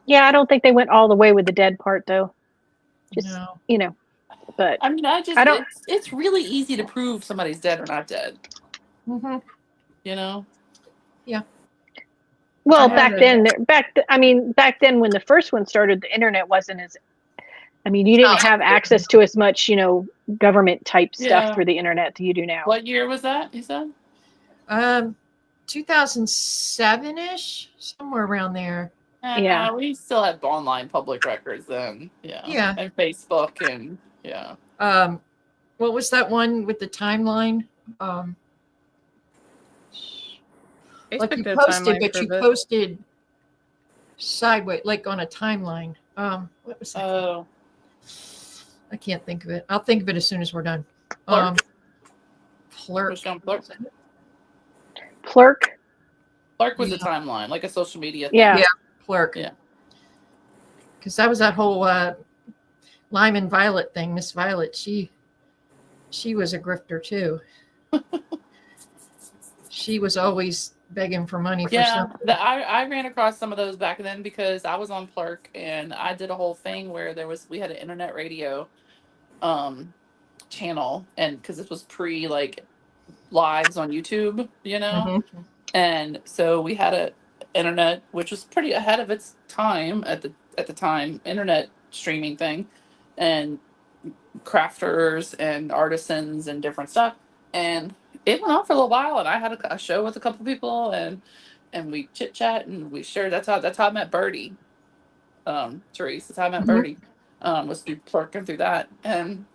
S1: Yeah, I don't think they went all the way with the dead part, though. Just,
S2: No.
S1: you know, but
S5: I mean, it's really easy to prove somebody's dead or not dead.
S2: Mm-hmm.
S5: You know?
S1: well, back then when the first one started, the internet wasn't as, I mean, you didn't have access to as much, you know, government type stuff through the internet that you do now.
S5: What year was that, you said?
S2: 2007-ish, somewhere around there.
S1: Yeah.
S5: We still had online public records then. Yeah.
S2: Yeah.
S5: And Facebook and yeah.
S2: What was that one with the timeline? Like you posted, but you posted sideways, like on a timeline. What was that?
S5: Oh.
S2: I can't think of it. I'll think of it as soon as we're done.
S5: Plurk.
S2: Plurk.
S1: Plurk.
S5: Plurk was a timeline, like a social media thing.
S1: Yeah.
S2: Plurk.
S5: Yeah.
S2: Because that was that whole Lime and Violet thing. Miss Violet, she was a grifter too. She was always begging for money for something.
S5: I ran across some of those back then because I was on Plurk and I did a whole thing where we had an internet radio channel, and because this was pre like lives on YouTube, you know, and so we had a internet which was pretty ahead of its time at the time, internet streaming thing, and crafters and artisans and different stuff, and it went on for a little while, and I had a show with a couple people, and we chit chat and we shared. That's how I met Birdie, Therese. That's how I met Birdie. Was through Plurking through that, and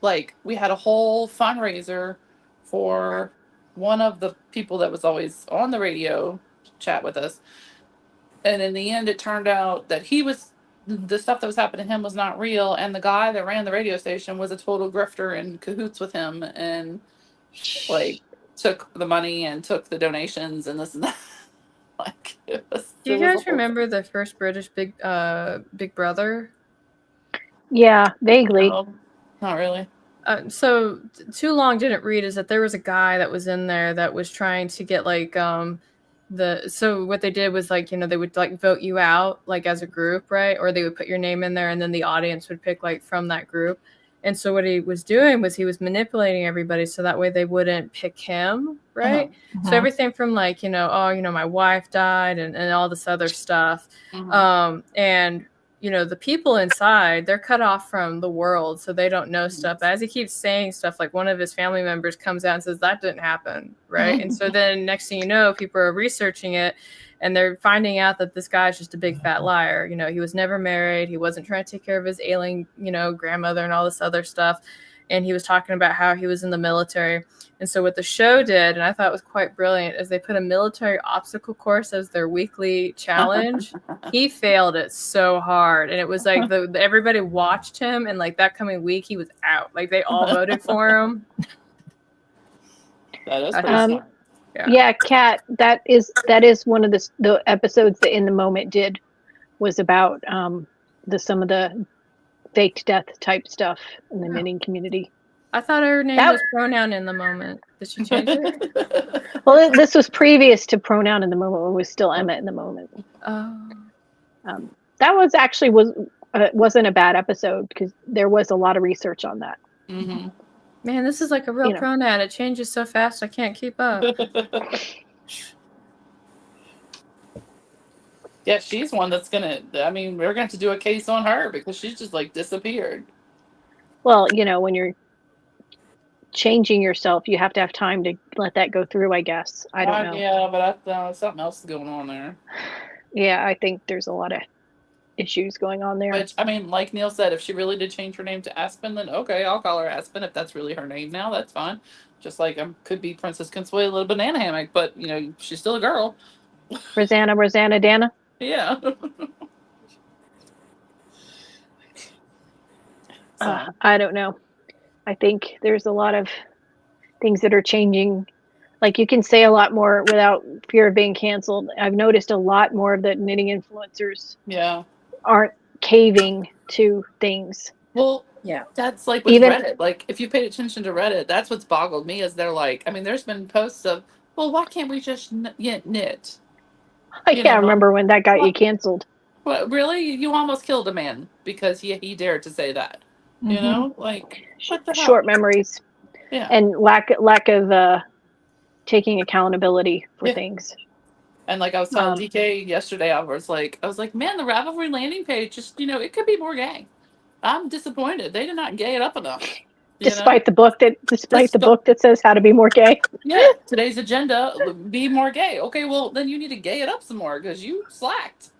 S5: like we had a whole fundraiser for one of the people that was always on the radio chat with us, and in the end, it turned out that the stuff that was happening to him was not real, and the guy that ran the radio station was a total grifter in cahoots with him, and like took the money and took the donations and this and that. Like, do you
S4: guys remember the first British Big Brother?
S1: Yeah, vaguely.
S5: No, not really.
S4: So Too Long Didn't Read is that there was a guy that was in there that was trying to get like so what they did was like, you know, they would like vote you out like as a group, right? Or they would put your name in there and then the audience would pick like from that group. And so what he was doing was he was manipulating everybody so that way they wouldn't pick him, right? So everything from like, you know, oh, you know, my wife died and all this other stuff. And, you know, the people inside, they're cut off from the world, so they don't know stuff. But as he keeps saying stuff, like one of his family members comes out and says, that didn't happen, right? And so then next thing you know, people are researching it, and they're finding out that this guy's just a big fat liar. You know, he was never married. He wasn't trying to take care of his ailing, you know, grandmother and all this other stuff. and he was talking about how he was in the military. And so what the show did, and I thought was quite brilliant, is they put a military obstacle course as their weekly challenge. He failed it so hard, and it was like everybody watched him, and like that coming week he was out. Like they all voted for him.
S5: That is pretty smart.
S1: Yeah, Kat, that is one of the episodes that In the Moment did, was about some of the faked death type stuff in the knitting community.
S4: I thought her name was Pronoun in the Moment. Did she change it?
S1: Well, this was previous to Pronoun in the Moment, when it was still Emma in the Moment.
S4: Oh.
S1: That was actually wasn't a bad episode, because there was a lot of research on that.
S5: Mm-hmm.
S4: Man, this is like a real pronoun. It changes so fast I can't keep up.
S5: Yeah, she's one that's gonna. I mean, we're going to do a case on her because she's just like disappeared.
S1: Well, when you're changing yourself, you have to have time to let that go through, I guess. I don't know.
S5: Yeah, but something else is going on there.
S1: Yeah, I think there's a lot of issues going on there.
S5: Which, I mean, like Neil said, if she really did change her name to Aspen, then okay, I'll call her Aspen. If that's really her name now, that's fine. Just like could be Princess Consuelo Banana Hammock, but she's still a girl.
S1: Rosanna Dana.
S5: Yeah.
S1: I don't know. I think there's a lot of things that are changing. Like, you can say a lot more without fear of being canceled. I've noticed a lot more of the knitting influencers aren't caving to things.
S5: Well, yeah, that's like with Reddit. Like, if you paid attention to Reddit, that's what's boggled me, is they're like, I mean, there's been posts of, well, why can't we just knit?
S1: I remember when that got you canceled.
S5: Well, really? You almost killed a man because he dared to say that. Like, what the hell?
S1: Short memories.
S5: Yeah.
S1: And lack of taking accountability for things.
S5: And like I was telling DK yesterday, I was like, man, the Ravelry landing page just, it could be more gay. I'm disappointed. They did not gay it up enough.
S1: Despite the book that says how to be more gay.
S5: Yeah, today's agenda, be more gay. Okay, well then you need to gay it up some more because you slacked.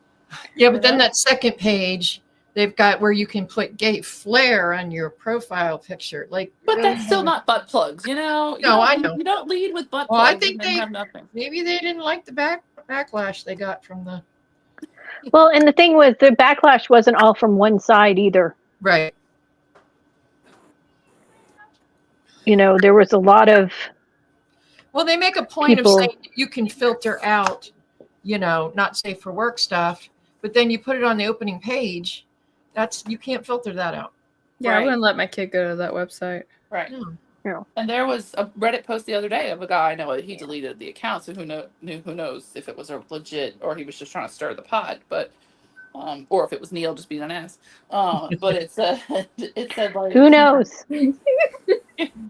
S2: Yeah, but then that second page, they've got where you can put gay flair on your profile picture. Like,
S5: but really that's still not butt plugs, No, I know. You don't lead with butt plugs.
S2: I think they have nothing. Maybe they didn't like the backlash they got from the.
S1: Well, and the thing was, the backlash wasn't all from one side either.
S2: Right.
S1: There was a lot of.
S2: Well, they make a point of saying you can filter out, not safe for work stuff, but then you put it on the opening page. You can't filter that out.
S4: Yeah, I wouldn't let my kid go to that website.
S5: Right. Yeah. And there was a Reddit post the other day of a guy, I know he deleted the account, so who knows if it was a legit or he was just trying to stir the pot, but or if it was Neil just being an ass. But it said like,
S1: who knows?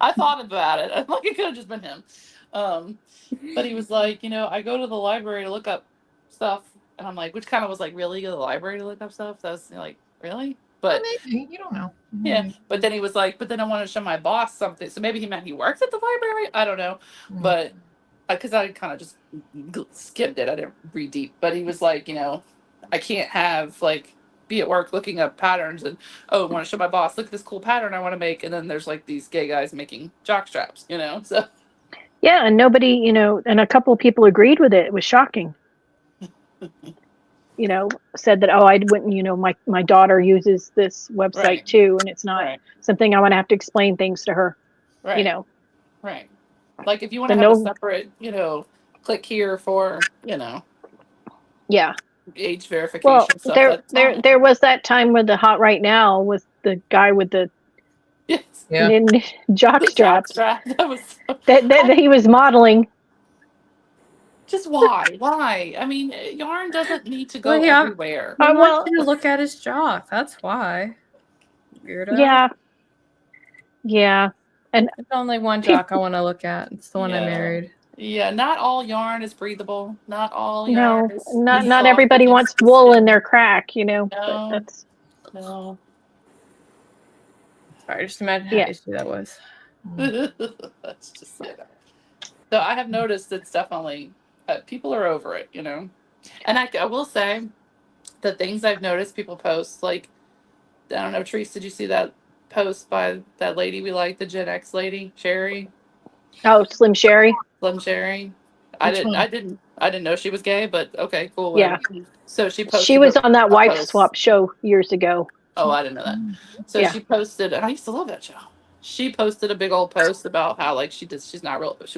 S5: I thought about it. Like, it could have just been him. But he was like, I go to the library to look up stuff, and I'm like, which kind of was like, really, go to the library to look up stuff? That was like, really? But
S2: maybe. You don't know.
S5: Yeah. But then he was like, but then I want to show my boss something. So maybe he meant he works at the library. I don't know. But because I kind of just skimmed it. I didn't read deep. But he was like, I can't have be at work looking up patterns and I want to show my boss, look at this cool pattern I want to make, and then there's like these gay guys making jock straps, so
S1: yeah, and nobody, and a couple of people agreed with it. It was shocking. Said that, I wouldn't, my daughter uses this website too, and it's not something I want to have to explain things to her.
S5: Right. Right. Like, if you want to have a separate, click here for,
S1: yeah,
S5: age verification.
S1: Well,
S5: stuff,
S1: there was that time with the Hot Right Now with the guy with the jock straps
S5: that was
S1: that he was modeling.
S5: Just why? I mean, yarn doesn't need to go everywhere.
S4: I want you to look at his jock. That's why. Weirdo.
S1: Yeah. And
S4: it's only one jock I want to look at. It's the one I married.
S5: Yeah, not all yarn is breathable. Not all yarn is
S1: not everybody wants wool in their crack,
S5: No.
S1: That's
S5: no.
S4: Sorry, just imagine how issue that was.
S5: That's just So I have noticed it's definitely people are over it, And I will say the things I've noticed people post, like, I don't know, Therese, did you see that post by that lady we like, the Gen X lady, Sherry?
S1: Oh, Slim Sherry.
S5: Slim Sherry. I
S2: Which one?
S5: didn't know she was gay, but okay, cool.
S1: Yeah.
S5: Whatever. So she posted.
S1: She was on that
S5: a
S1: wife
S5: post.
S1: swap show years ago.
S5: Oh, I didn't know that. So
S1: Yeah.
S5: she posted, and I used to love that show. She posted a big old post about how like she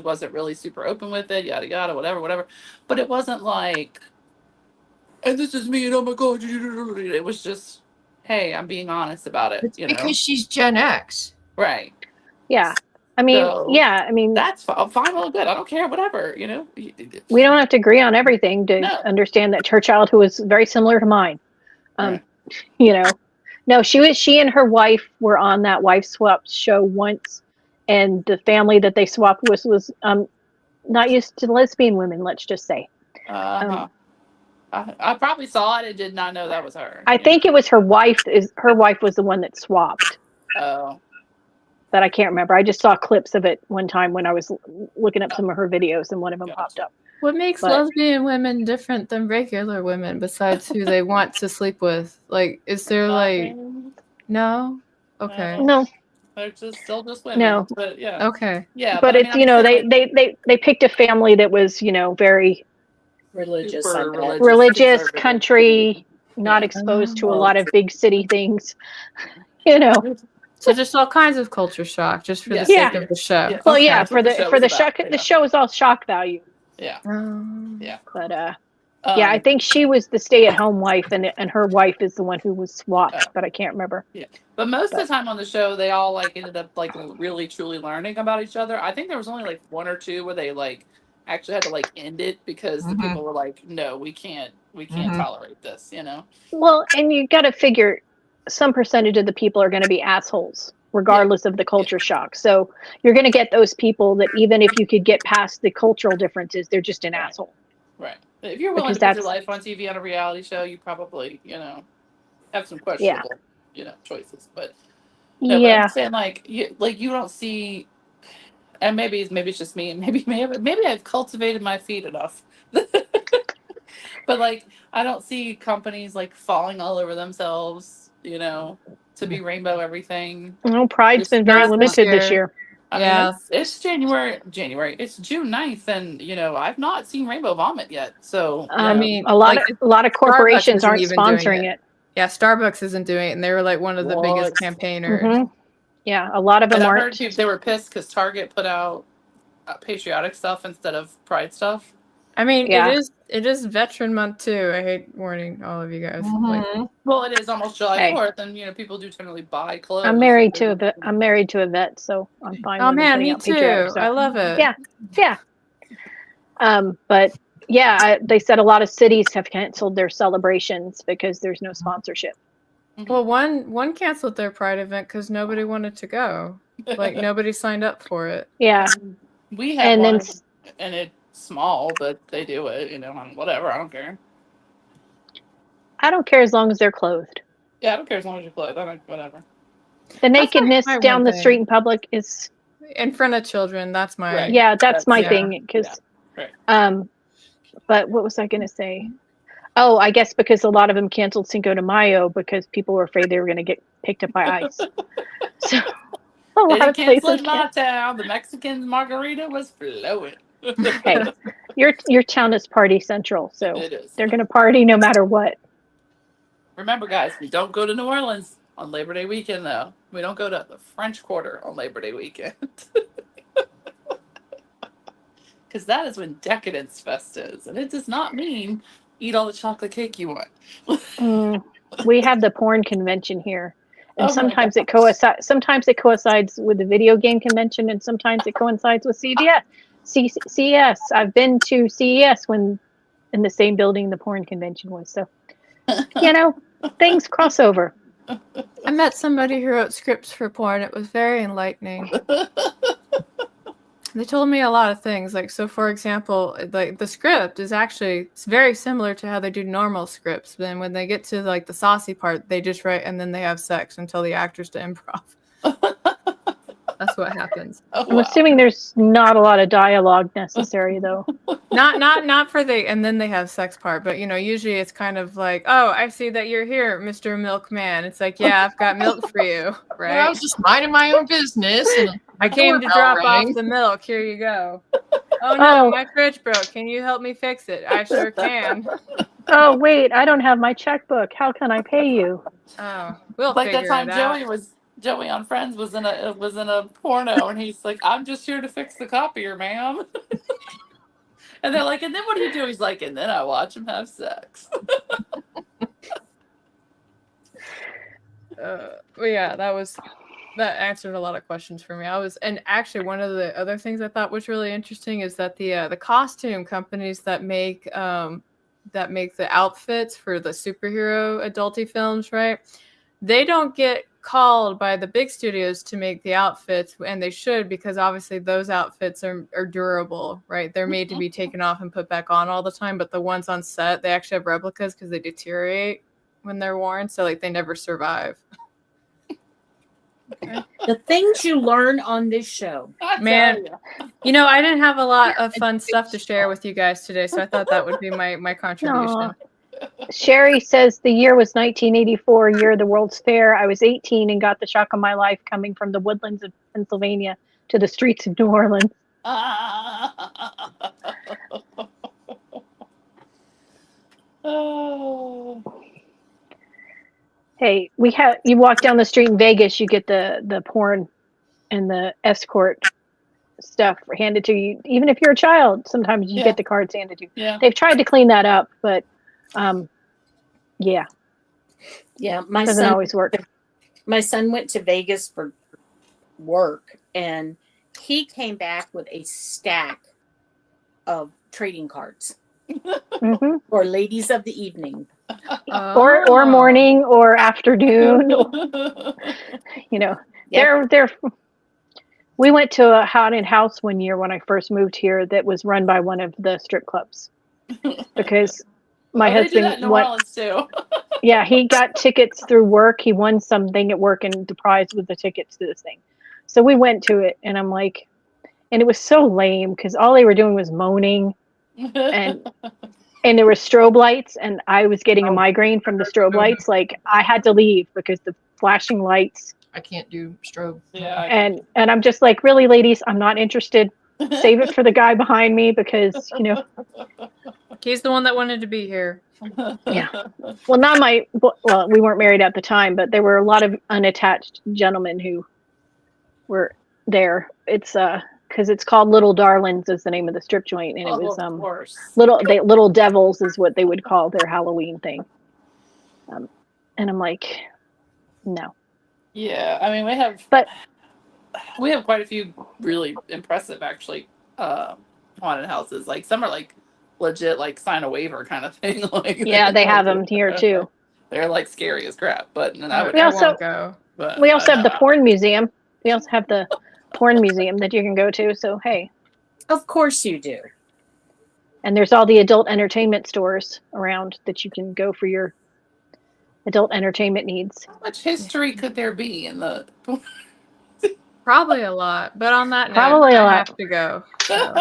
S5: wasn't really super open with it, yada yada, whatever. But it wasn't like, and this is me, and oh my god, it was just, hey, I'm being honest about it.
S2: It's because she's Gen X.
S5: Right.
S1: Yeah. I mean,
S5: That's fine, well, good. I don't care, whatever,
S1: we don't have to agree on everything to
S5: No.
S1: understand that her childhood was very similar to mine.
S5: Right.
S1: No, she and her wife were on that wife swap show once, and the family that they swapped was not used to lesbian women, let's just say.
S5: I probably saw it and did not know that was her.
S1: I think it was her wife was the one that swapped.
S5: Oh.
S1: But I can't remember. I just saw clips of it one time when I was looking up some of her videos, and one of them popped up.
S4: What makes lesbian women different than regular women besides who they want to sleep with? Like, is there like no? Okay.
S1: No.
S5: They're still just women.
S1: No.
S5: But yeah.
S4: Okay.
S5: Yeah.
S1: But it's they picked a family that was very religious country, not exposed to a lot of big city things.
S4: So just all kinds of culture shock, just for the sake of the show.
S1: Yeah. Well,
S4: okay.
S1: yeah, for the shock. The show is all shock value.
S5: Yeah.
S1: Yeah. But yeah, I think she was the stay-at-home wife, and her wife is the one who was swapped, but I can't remember.
S5: Yeah. But most of the time on the show, they all ended up really truly learning about each other. I think there was only one or two where they actually had to end it because the people were like, no, we can't tolerate this,
S1: Well, and you got to figure some percentage of the people are going to be assholes regardless of the culture shock. So you're going to get those people that even if you could get past the cultural differences, they're just an asshole.
S5: Right. If you're willing to put your life on TV on a reality show, you probably, have some questionable, choices. But no, but I'm saying you don't see, and maybe it's just me, and maybe I've cultivated my feet enough. But I don't see companies falling all over themselves, to be rainbow everything.
S1: No, Pride's been very limited this year.
S5: I mean, it's January. It's June 9th, and I've not seen rainbow vomit yet. So
S1: I mean, a lot of corporations aren't sponsoring it.
S4: Yeah, Starbucks isn't doing it, and they were one of the biggest campaigners.
S1: Mm-hmm. Yeah, a lot of them aren't.
S5: I heard they were pissed because Target put out patriotic stuff instead of Pride stuff.
S4: I mean, it is Veteran Month too. I hate warning all of you guys.
S5: Well, it is almost July 4th, and people do generally buy clothes.
S1: I'm married to a vet, so I'm fine.
S4: Oh man, me too. I love it.
S1: Yeah. But yeah, they said a lot of cities have canceled their celebrations because there's no sponsorship.
S4: Well, one canceled their Pride event because nobody wanted to go. Nobody signed up for it.
S1: Yeah,
S5: we have one, and it's small, but they do it. Whatever. I don't care.
S1: I don't care as long as they're clothed.
S5: Yeah, I don't care as long as you're clothed. Whatever.
S1: The nakedness down the street in public is
S4: in front of children. That's my
S1: that's my thing. Because but what was I going to say? Oh, I guess because a lot of them canceled Cinco de Mayo because people were afraid they were going to get picked up by ICE. So a lot of places
S5: my town. The Mexican margarita was flowing.
S1: Hey, your town is party central, so they're going to party no matter what.
S5: Remember, guys, we don't go to New Orleans on Labor Day weekend, though. We don't go to the French Quarter on Labor Day weekend. Because that is when Decadence Fest is. And it does not mean eat all the chocolate cake you want.
S1: We have the porn convention here. And sometimes it coincides with the video game convention, and sometimes it coincides with CES. I've been to CES when in the same building the porn convention was. So, things cross over.
S4: I met somebody who wrote scripts for porn. It was very enlightening. They told me a lot of things. So for example, the script is it's very similar to how they do normal scripts. Then when they get to the saucy part, they just write and then they have sex and tell the actors to improv. That's what happens.
S5: Oh,
S1: I'm
S5: wow.
S1: assuming there's not a lot of dialogue necessary, though.
S4: Not for the and then they have sex part, but usually it's kind of like, oh, I see that you're here, Mr. Milkman. It's like, yeah, I've got milk for you,
S2: I
S4: right?
S2: was just minding my own business, and
S4: I came to drop off the milk. Here you go. Oh no, my fridge broke. Can you help me fix it? I sure can.
S1: Oh, wait, I don't have my checkbook. How can I pay you?
S4: Oh, we'll
S5: Like that
S4: figure
S5: time
S4: it out.
S5: Joey on Friends was in a porno, and he's like, "I'm just here to fix the copier, ma'am." And they're like, "And then what do you do?" He's like, "And then I watch him have sex."
S4: Well, yeah, that answered a lot of questions for me. And actually one of the other things I thought was really interesting is that the costume companies that make the outfits for the superhero adulty films, right? They don't get called by the big studios to make the outfits, and they should, because obviously those outfits are durable, right? They're made to be taken off and put back on all the time, but the ones on set, they actually have replicas because they deteriorate when they're worn, so like they never survive.
S3: Okay. The things you learn on this show.
S4: Man, I didn't have a lot of fun stuff to share with you guys today, so I thought that would be my contribution.
S1: Aww. Sherry says the year was 1984, year of the World's Fair. I was 18 and got the shock of my life coming from the woodlands of Pennsylvania to the streets of New Orleans.
S5: Oh.
S1: Hey, you walk down the street in Vegas, you get the porn and the escort stuff handed to you. Even if you're a child, sometimes you get the cards handed to you.
S5: Yeah.
S1: They've tried to clean that up, but yeah.
S3: Yeah, my
S1: doesn't
S3: son
S1: always work.
S3: My son went to Vegas for work, and he came back with a stack of trading cards
S1: Mm-hmm.
S3: for ladies of the evening.
S1: Or morning or afternoon. They're we went to a haunted house one year when I first moved here that was run by one of the strip clubs, because my husband
S5: they do that in New Orleans too.
S1: Yeah, he got tickets through work. He won something at work, and the prize was the tickets to this thing. So we went to it, and I'm like, and it was so lame because all they were doing was moaning, and there were strobe lights, and I was getting a migraine from the strobe lights. Like, I had to leave because the flashing lights.
S2: I can't do strobe.
S5: Yeah.
S1: And I'm just like, really, ladies, I'm not interested. Save it for the guy behind me because,
S4: he's the one that wanted to be here.
S1: Yeah. Well, we weren't married at the time, but there were a lot of unattached gentlemen who were there. It's because it's called Little Darlings is the name of the strip joint, and it was
S5: of course.
S1: Little Devils is what they would call their Halloween thing. And I'm like, no.
S5: Yeah, I mean we have quite a few really impressive actually haunted houses. Like some are like legit, like sign a waiver kind of thing. Like
S1: yeah, they have them here too.
S5: They're like scary as crap, but
S1: we also have the porn museum. We also have the porn museum that you can go to. So hey,
S3: of course you do.
S1: And there's all the adult entertainment stores around that you can go for your adult entertainment needs.
S5: How much history could there be in the?
S4: Probably a lot, but on that note, I have to go. So.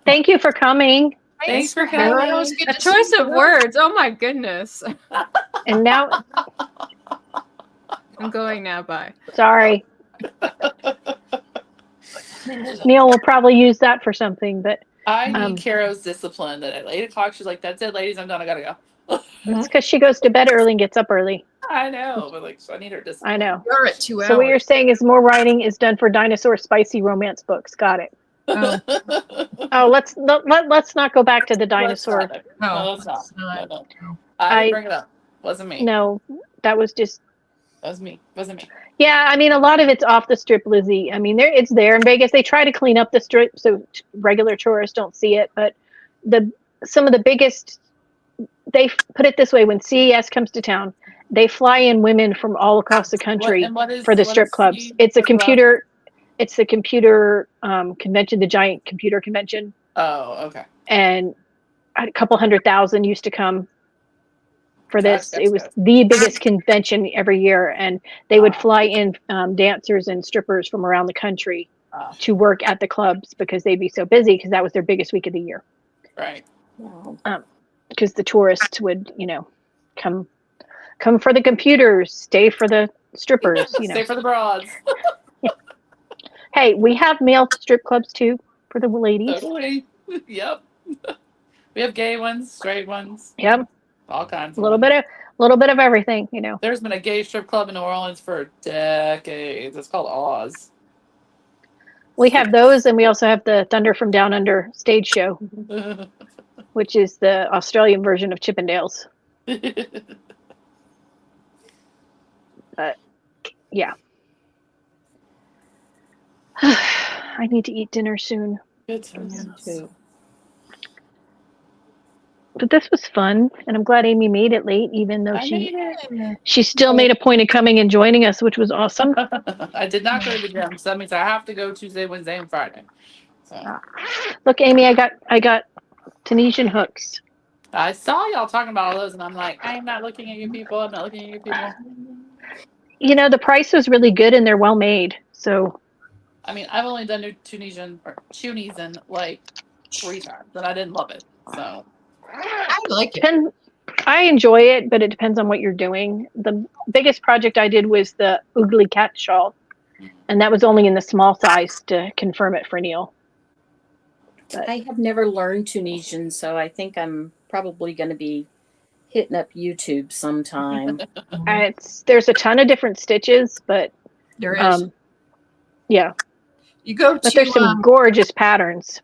S1: Thank you for coming.
S5: Thanks for coming.
S4: A choice of words. Oh my goodness.
S1: And now
S4: I'm going now. Bye.
S1: Sorry. Neil will probably use that for something, but
S5: I need Caro's discipline that at 8:00 she's like, "That's it, ladies, I'm done. I gotta go."
S1: It's because she goes to bed early and gets up early.
S5: I know, but like, so I need her discipline.
S1: I know.
S2: You're at 2 hours.
S1: So what you're saying is more writing is done for dinosaur spicy romance books. Got it. Oh, let's not go back to the dinosaur.
S5: No, let's not. No. I didn't bring it up. Wasn't me.
S1: No, that was
S5: me. Wasn't me.
S1: Yeah, I mean, a lot of it's off the strip, Lizzie. I mean, it's there in Vegas. They try to clean up the strip so regular tourists don't see it. But some of the biggest, they put it this way: when CES comes to town, they fly in women from all across the country for the strip clubs. It's a computer. It's the computer convention, the giant computer convention.
S5: Oh, okay.
S1: And a couple 100,000 used to come. for this. It was the biggest convention every year, and they would fly in dancers and strippers from around the country to work at the clubs because they'd be so busy because that was their biggest week of the year.
S5: Right.
S1: Because the tourists would, come for the computers, stay for the strippers,
S5: Stay for the broads.
S1: Hey, we have male strip clubs too for the ladies.
S5: Totally. Yep. We have gay ones, straight ones.
S1: Yep.
S5: All kinds.
S1: A little bit of everything,
S5: There's been a gay strip club in New Orleans for decades. It's called Oz.
S1: We have those, and we also have the Thunder from Down Under stage show, which is the Australian version of Chippendales. But yeah. I need to eat dinner soon.
S5: Good too.
S1: But this was fun, and I'm glad Amy made it late, even though she still made a point of coming and joining us, which was awesome.
S5: I did not go to the gym, so that means I have to go Tuesday, Wednesday, and Friday. So.
S1: Look, Amy, I got Tunisian hooks.
S5: I saw y'all talking about all those, and I'm like, I'm not looking at you people. I'm not looking at you people.
S1: The price was really good, and they're well made. So,
S5: I mean, I've only done Tunisian like 3 times, and I didn't love it. So
S2: I like it.
S1: I enjoy it, but it depends on what you're doing. The biggest project I did was the Oogly Cat shawl, and that was only in the small size to confirm it for Neil. But
S3: I have never learned Tunisian, so I think I'm probably going to be hitting up YouTube sometime.
S1: There's a ton of different stitches, but
S2: there is.
S1: Yeah.
S2: You go
S1: but there's some gorgeous patterns.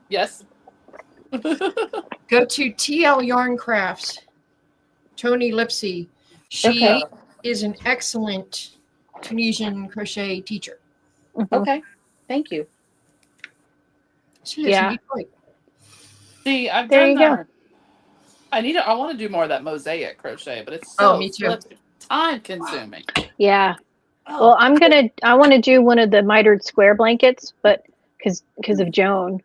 S5: Yes.
S2: Go to TL Yarn Crafts. Tony Lipsy. She is an excellent Tunisian crochet teacher.
S3: Okay. Thank you.
S2: She lives in Detroit.
S5: See, I've done that. I want to do more of that mosaic crochet, but it's so time consuming.
S1: Yeah. Well, I want to do one of the mitered square blankets, but because of Joan.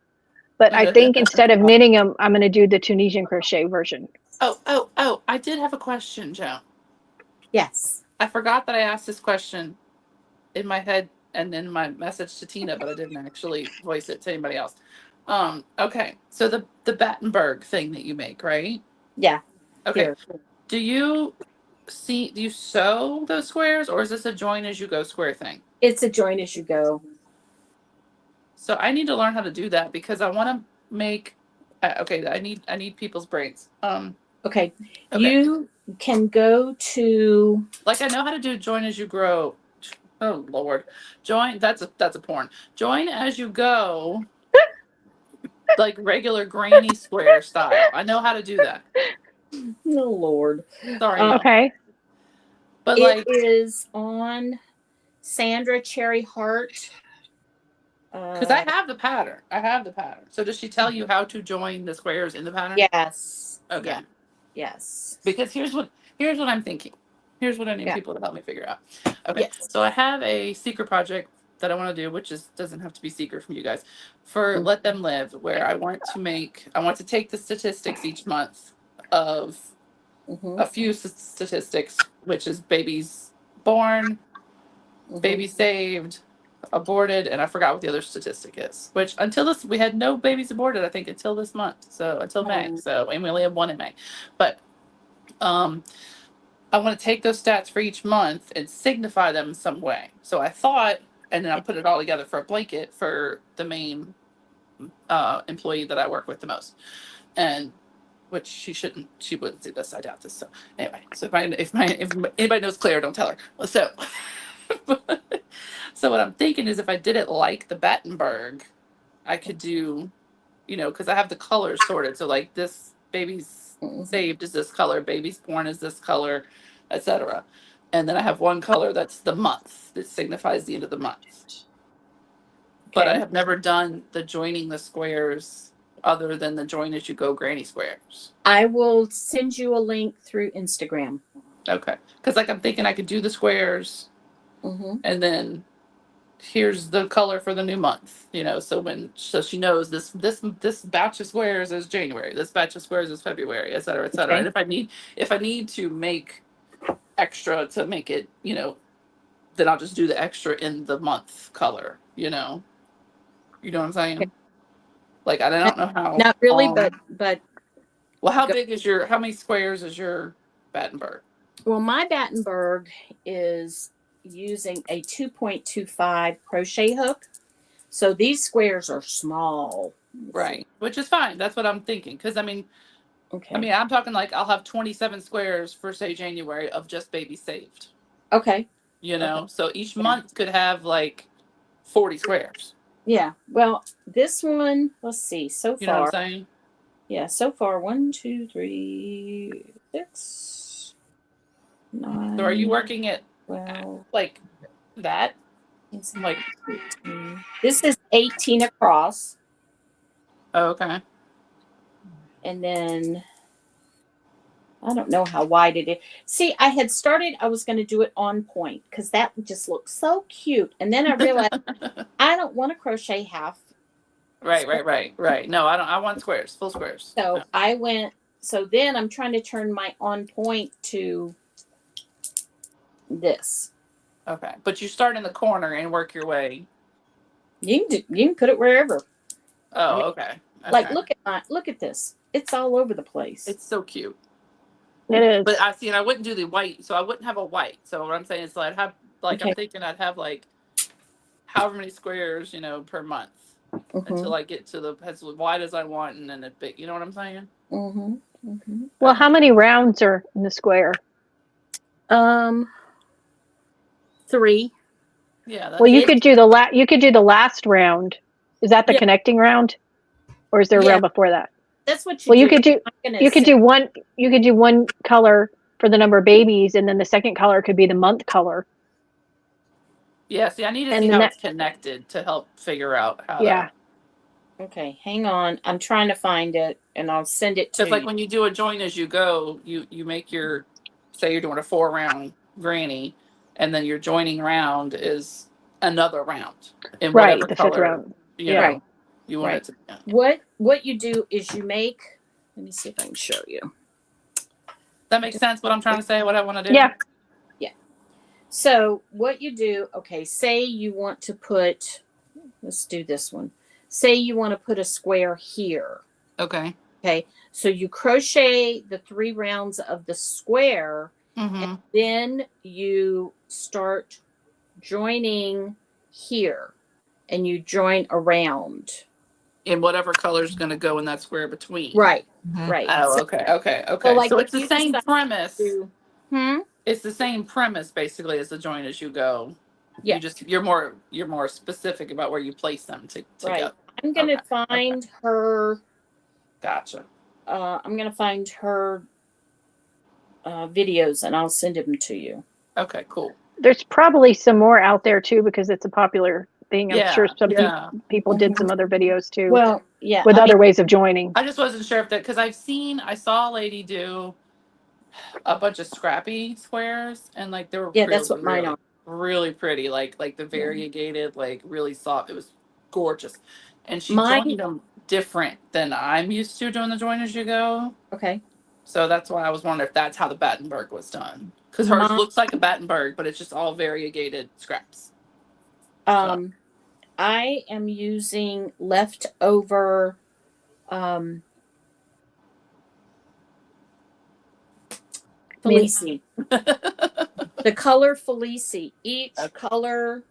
S1: But I think instead of knitting them, I'm going to do the Tunisian crochet version.
S5: Oh, I did have a question, Joan.
S3: Yes.
S5: I forgot that I asked this question in my head and in my message to Tina, but I didn't actually voice it to anybody else. Okay. So the Battenberg thing that you make, right?
S3: Yeah.
S5: Okay.
S3: Here.
S5: Do you sew those squares, or is this a join as you go square thing?
S3: It's a join as you go.
S5: So I need to learn how to do that because I want to make. I need people's brains.
S3: Okay. You can go to.
S5: Like I know how to do join as you grow. Oh Lord, join. That's a porn. Join as you go. Like regular granny square style. I know how to do that.
S3: Oh Lord.
S5: Sorry.
S1: Okay.
S5: But
S3: it is on Sandra Cherry Hart.
S5: Because I have the pattern. So does she tell you how to join the squares in the pattern?
S3: Yes.
S5: Okay.
S3: Yeah. Yes.
S5: Because here's what I'm thinking. Here's what I need people to help me figure out. Okay. Yes. So I have a secret project that I want to do, which doesn't have to be secret from you guys, for Let Them Live, where I want to take the statistics each month of a few statistics, which is babies born, babies saved, aborted, and I forgot what the other statistic is. Which we had no babies aborted, I think, until this month. So until May. So and we only have one in May. But I want to take those stats for each month and signify them in some way. So I thought, and then I put it all together for a blanket for the main employee that I work with the most, and which she wouldn't do this. I doubt this. So anyway, so if anybody knows Claire, don't tell her. So. So what I'm thinking is if I did it like the Battenberg, I could do, because I have the colors sorted. So like this baby's saved is this color, baby's born is this color, etc. And then I have one color that's the month that signifies the end of the month. Okay. But I have never done the joining the squares other than the join as you go granny squares.
S3: I will send you a link through Instagram.
S5: Okay. Because I'm thinking I could do the squares and then here's the color for the new month, so she knows this batch of squares is January, this batch of squares is February, et cetera, et cetera.
S3: Okay.
S5: And if I need to make extra to make it, then I'll just do the extra in the month color, you know what I'm saying?
S3: Okay.
S5: Like, I don't know how.
S3: Not really, but
S5: Well, how many squares is your Battenberg?
S3: well, my Battenberg is using a 2.25 crochet hook. So these squares are small.
S5: Right. Which is fine. That's what I'm thinking. Because
S3: Okay.
S5: I'm talking like I'll have 27 squares for, say, January of just baby saved.
S3: Okay.
S5: So each month could have like 40 squares.
S3: Yeah. Well, this one, let's see. So
S5: You know what
S3: far,
S5: I'm saying?
S3: yeah. So far, 1, 2, 3, 6, 9.
S5: So are you working it
S3: 12,
S5: like that? Like,
S3: 15. This is 18 across,
S5: oh, okay.
S3: and then I don't know how wide it is. See, I had started. I was going to do it on point because that just looks so cute, and then I realized I don't want to crochet half.
S5: Right. No, I don't. I want squares, full squares.
S3: So
S5: No.
S3: I went. So then I'm trying to turn my on point to this.
S5: Okay, but you start in the corner and work your way.
S3: You can put it wherever.
S5: Oh, okay.
S3: Like look at this. It's all over the place.
S5: It's so cute.
S1: It is.
S5: But I wouldn't do the white, so I wouldn't have a white. So what I'm saying is, I'd have
S3: Okay.
S5: I'm thinking I'd have like however many squares, per month until I get to as wide as I want, and then a big. You know what I'm saying?
S1: Well, how many rounds are in the square?
S3: 3.
S5: Yeah.
S1: Well, you could do the last round. Is that the connecting round, or is there a round before that?
S3: That's what you.
S1: Well,
S3: do.
S1: you could do one color for the number of babies, and then the second color could be the month color.
S5: Yeah. See, I need to see how it's connected to help figure out how.
S1: Yeah.
S3: Okay, hang on. I'm trying to find it, and I'll send it to you.
S5: Just like when you do a join as you go, you make your, say you're doing a 4-round granny, and then your joining round is another round in whatever
S1: the
S5: color,
S1: fifth round.
S5: You want it to.
S3: Yeah. What you do is you make. Let me see if I can show you.
S5: That makes sense. What I'm trying to say. What I want to do.
S1: Yeah.
S3: So what you do? Okay, say you want to put. Let's do this one. Say you want to put a square here.
S5: Okay.
S3: Okay. So you crochet the 3 rounds of the square, and then you start joining here, and you join around.
S5: In whatever color is going to go in that square between.
S3: Right. Right.
S5: Oh,
S3: So,
S5: okay. So it's the same premise. It's the same premise basically as the join as you go.
S3: Yeah.
S5: You're more specific about where you place them to
S3: right.
S5: go.
S3: I'm gonna find her.
S5: Gotcha.
S3: I'm gonna find her videos, and I'll send them to you.
S5: Okay, cool.
S1: There's probably some more out there too, because it's a popular thing. I'm sure some people did some other videos too.
S3: Well, yeah,
S1: with other ways of joining.
S5: I just wasn't sure if that, because I saw a lady do a bunch of scrappy squares, and like they were
S3: that's what mine are.
S5: Really pretty, like the variegated, like really soft. It was gorgeous, and she joined them different than I'm used to doing the join as you go.
S3: Okay.
S5: So that's why I was wondering if that's how the Battenberg was done, because hers looks like a Battenberg, but it's just all variegated scraps.
S3: I am using leftover Felici. The color Felici. Each color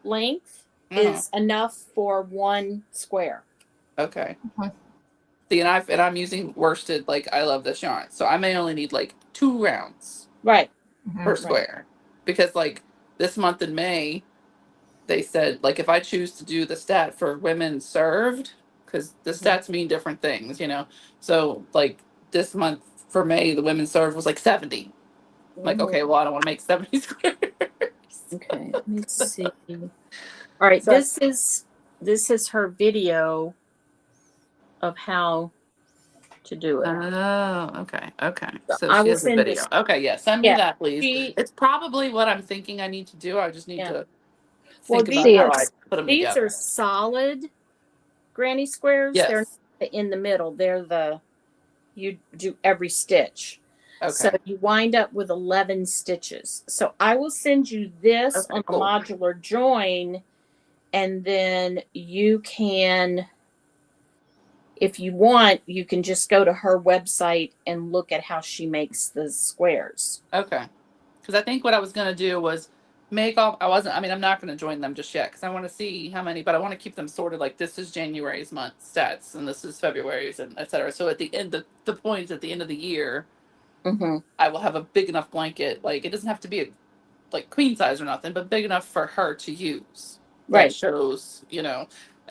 S3: length is enough for 1 square.
S5: Okay. See, and I'm using worsted. Like, I love this yarn, so I may only need like 2 rounds per square, because like this month in May, they said like if I choose to do the stat for women served, because the stats mean different things, So like this month for May, the women served was like 70. I'm like, okay, well I don't want to make 70 squares.
S3: Okay, let me see. All right, so this is her video of how to do it.
S5: Oh, okay. So
S3: I
S5: she
S3: will
S5: has a
S3: send
S5: video.
S3: this.
S5: Okay, send me that, please. It's probably what I'm thinking I need to do. I just need to
S3: Well,
S5: think about
S1: these
S5: how
S1: are-
S5: I put them
S3: these
S5: together.
S3: are solid granny squares.
S5: Yes.
S3: They're not in the middle. You do every stitch.
S5: Okay.
S3: So you wind up with 11 stitches. So I will send you this
S5: Okay,
S3: on
S5: cool.
S3: the modular join, and then you can, if you want, you can just go to her website and look at how she makes the squares.
S5: Okay. Because I think what I was going to do was make all, I'm not going to join them just yet because I want to see how many, but I want to keep them sorted. Like this is January's month stats and this is February's and et cetera. So at the end, the point at the end of the year,
S3: Mm-hmm.
S5: I will have a big enough blanket. Like it doesn't have to be like queen size or nothing, but big enough for her to use.
S3: Right.
S5: That shows,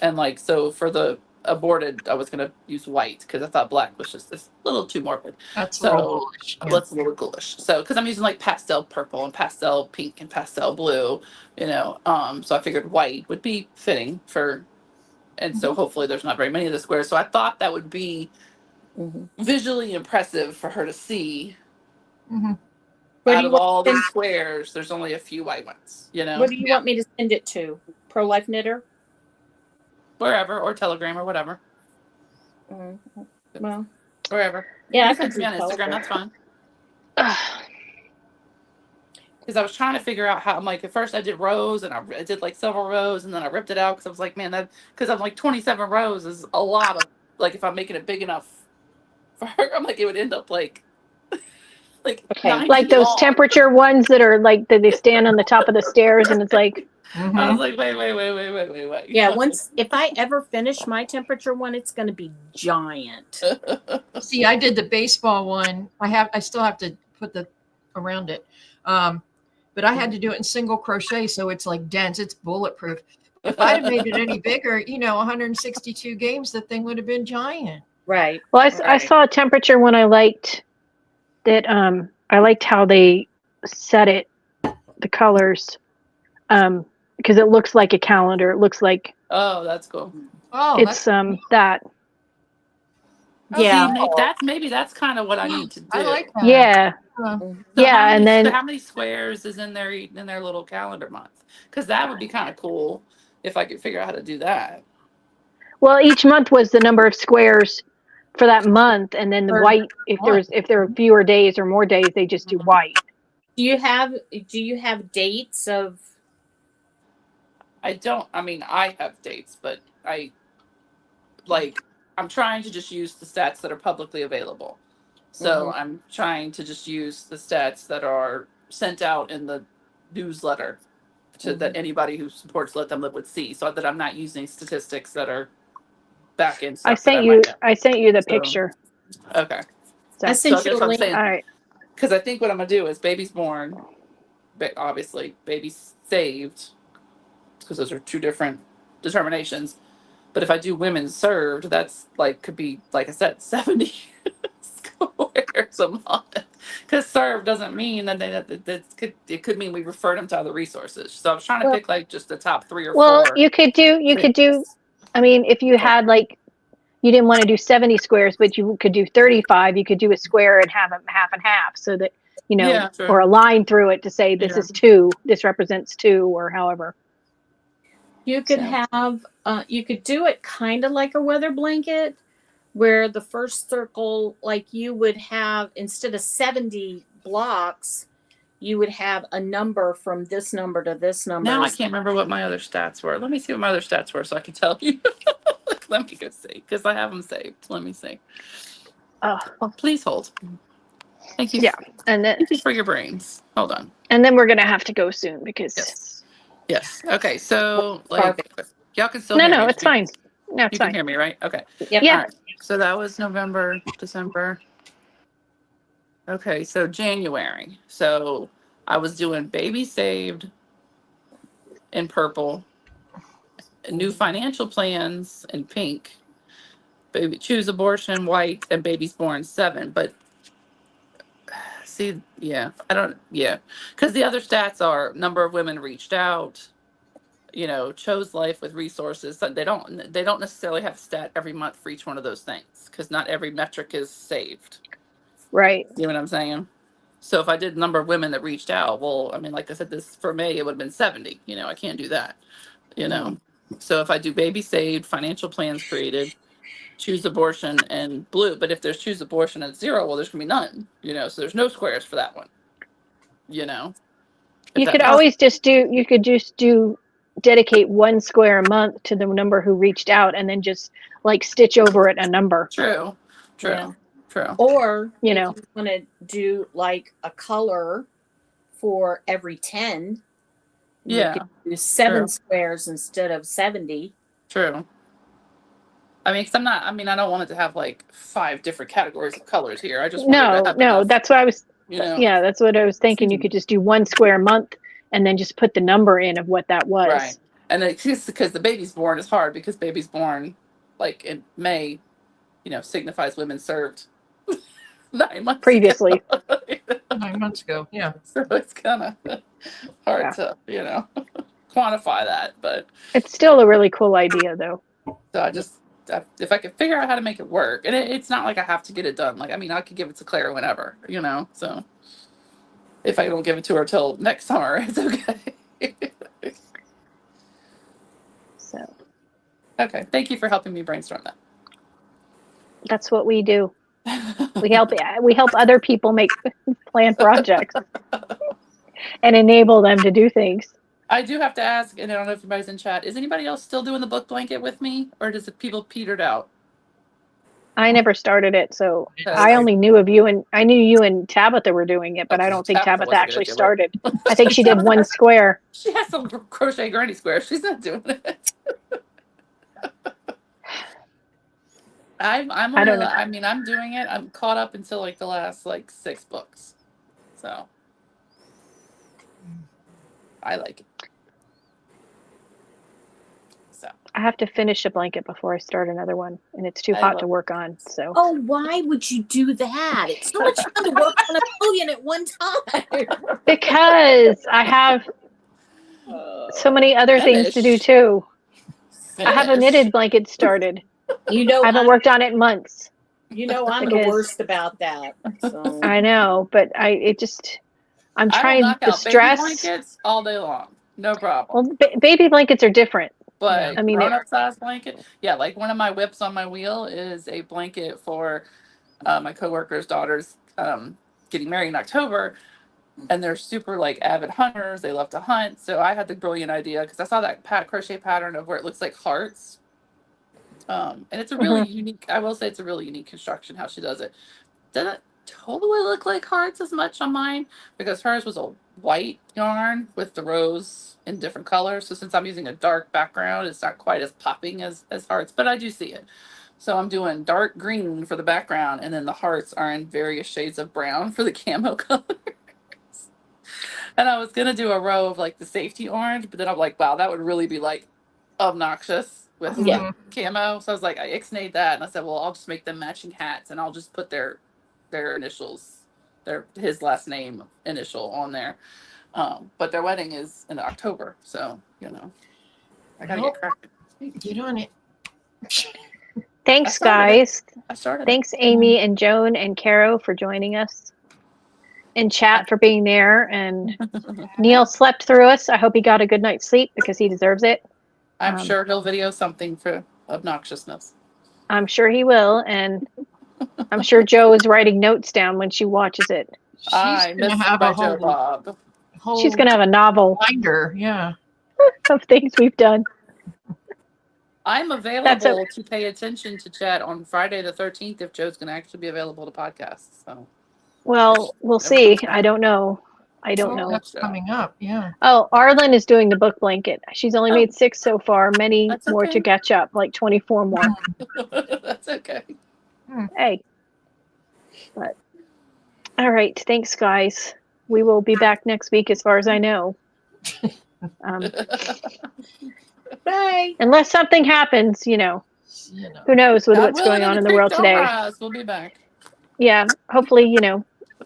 S5: and like, so for the aborted, I was going to use white because I thought black was just this little too morbid.
S2: That's
S5: So
S2: a little bullish. Yeah.
S5: that's a little ghoulish. So, because I'm using like pastel purple and pastel pink and pastel blue, so I figured white would be fitting for, and so hopefully there's not very many of the squares. So I thought that would be visually impressive for her to see.
S2: Mm-hmm.
S5: Out of all the squares, there's only a few white ones,
S3: What do you want me to send it to? Pro Life Knitter?
S5: Wherever, or Telegram or whatever.
S3: Well,
S5: wherever.
S3: Yeah,
S5: I could be on Instagram. That's fine. Because I was trying to figure out how. I'm like, at first I did rows and I did like several rows and then I ripped it out because I was like, man, because I'm like 27 rows is a lot of, like, if I'm making it big enough for her, I'm like, it would end up like
S3: okay.
S1: Like those temperature ones that are like that they stand on the top of the stairs and it's like.
S2: Mm-hmm.
S5: I was like, wait.
S3: Yeah, if I ever finish my temperature one, it's going to be giant.
S2: See, I did the baseball one. I still have to put the around it. But I had to do it in single crochet, so it's like dense, it's bulletproof. If I had made it any bigger, 162 games, the thing would have been giant.
S3: Right.
S1: Well, I saw a temperature one I liked that I liked how they set it, the colors, because it looks like a calendar. It looks like
S5: that's cool.
S2: Oh,
S1: it's that.
S3: Yeah.
S5: Maybe that's kind of what I need to do.
S2: I like that.
S1: Yeah.
S5: So
S1: and then
S5: how many squares is in their little calendar month? Because that would be kind of cool if I could figure out how to do that.
S1: Well, each month was the number of squares for that month, and then the white. If there are fewer days or more days, they just do white.
S3: Do you have dates of?
S5: I don't. I mean, I have dates, but I'm trying to just use the stats that are publicly available. So I'm trying to just use the stats that are sent out in the newsletter that anybody who supports Let Them Live would see, so that I'm not using statistics that are back in stuff.
S1: I sent you the picture.
S5: Okay.
S1: So
S3: I sent you a link.
S1: All right.
S5: Because I think what I'm gonna do is baby's born, obviously baby's saved, because those are two different determinations. But if I do women served, that's could be, like I said, 70 squares a month. Because served doesn't mean that it could mean we referred them to other resources. So I was trying to pick just the top 3 or 4.
S1: Well, you could do. I mean, if you had you didn't want to do 70 squares, but you could do 35. You could do a square and have them half and half, so that or a line through it to say this is 2. This represents 2, or however.
S3: You could you could do it kind of like a weather blanket, where the first circle, like you would have, instead of 70 blocks, you would have a number from this number to this number.
S5: Now I can't remember what my other stats were. Let me see what my other stats were so I can tell you. Let me go see, because I have them saved. Let me see. Please hold. Thank you.
S1: Yeah, and then
S5: thank you for your brains. Hold on.
S1: And then we're gonna have to go soon because.
S5: Yes. Okay. So y'all can still.
S1: No, it's fine. No, it's
S5: you
S1: fine.
S5: can hear me, right? Okay.
S3: Yep.
S1: Yeah.
S5: All right. So that was November, December. Okay. So January. So I was doing baby saved in purple, new financial plans in pink, baby choose abortion white, and baby's born 7. But see, because the other stats are number of women reached out, chose life with resources. They don't necessarily have a stat every month for each one of those things, because not every metric is saved.
S1: Right.
S5: You know what I'm saying? So if I did number of women that reached out, well, I mean, like I said, this for May, it would have been 70. I can't do that, So if I do baby saved, financial plans created, choose abortion, and blue. But if there's choose abortion and 0, well, there's going to be none, So there's no squares for that one,
S1: You could always just do dedicate 1 square a month to the number who reached out and then just like stitch over it a number.
S5: True.
S3: Yeah.
S5: True.
S3: Or if you want to do like a color for every 10, you could do 7 squares instead of 70.
S5: True. I mean, I don't want it to have like 5 different categories of colors here. I just
S1: no, that's what I was, that's what I was thinking. You could just do 1 square a month and then just put the number in of what that was.
S5: Right. And it's just because the baby's born is hard, because baby's born like in May, signifies women served 9 months
S1: previously.
S2: 9 months ago. Yeah.
S5: So it's kind of hard to, quantify that, but
S1: it's still a really cool idea though.
S5: So if I could figure out how to make it work, and it's not like I have to get it done. Like, I mean, I could give it to Claire whenever, so if I don't give it to her till next summer, it's okay.
S1: So.
S5: Okay. Thank you for helping me brainstorm that.
S1: That's what we do. We help other people plan projects and enable them to do things.
S5: I do have to ask, and I don't know if anybody's in chat, is anybody else still doing the book blanket with me, or does it people petered out?
S1: I never started it, so I only knew of you, and I knew you and Tabitha were doing it, but I don't think Tabitha actually started. I think she did 1 square.
S5: She has some crochet granny squares. She's not doing it. I don't know. I mean, I'm doing it. I'm caught up until like the last 6 books, so I like it. So
S1: I have to finish a blanket before I start another one, and it's too hot to work on. So.
S3: Oh, why would you do that? It's so much fun to work on a million at one time.
S1: Because I have so many other things to do too. I have a knitted blanket started. I haven't worked on it in months.
S3: I'm the worst about that. So.
S1: I know, but I'm trying the stress.
S5: Baby blankets all day long, no problem.
S1: Well, baby blankets are different.
S5: But I mean, grown-up size blanket, like one of my whips on my wheel is a blanket for my coworker's daughter's getting married in October, and they're super avid hunters. They love to hunt. So I had the brilliant idea, because I saw that crochet pattern of where it looks like hearts. And it's a really unique, I will say it's a really unique construction how she does it. Doesn't totally look like hearts as much on mine, because hers was a white yarn with the rose in different colors. So since I'm using a dark background, it's not quite as popping as hearts, but I do see it. So I'm doing dark green for the background, and then the hearts are in various shades of brown for the camo colors. And I was gonna do a row of the safety orange, but then I'm like, wow, that would really be obnoxious with camo. So I was like, I ixnayed that, and I said, well, I'll just make them matching hats, and I'll just put their initials, his last name initial on there. But their wedding is in October, so I gotta get cracking.
S2: Get on it.
S1: Thanks, guys.
S5: I started.
S1: Thanks, Amy and Joan and Caro, for joining us. And chat for being there. And Neil slept through us. I hope he got a good night's sleep, because he deserves it.
S5: I'm sure he'll video something for obnoxiousness.
S1: I'm sure he will, and I'm sure Joe is writing notes down when she watches it.
S5: I miss my Joe Bob.
S1: She's going to have a novel
S2: binder,
S1: of things we've done.
S5: I'm available to pay attention to chat on Friday the 13th if Joe's going to actually be available to podcast. So,
S1: well, we'll see. I don't know.
S2: That's coming up,
S1: Oh, Arlen is doing the book blanket. She's only made 6 so far. Many more to catch up, 24 more.
S5: That's okay.
S1: Hey. But all right. Thanks, guys. We will be back next week, as far as I know.
S3: Bye.
S1: Unless something happens, who knows what's going on in the world today.
S5: We'll be back.
S1: Yeah. Hopefully,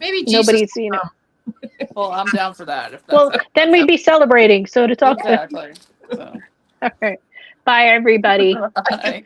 S2: maybe
S1: nobody's,
S5: Well, I'm down for that. If
S1: that's then we'd be celebrating. So it's all
S5: exactly. So.
S1: All right. Bye, everybody.
S5: Bye.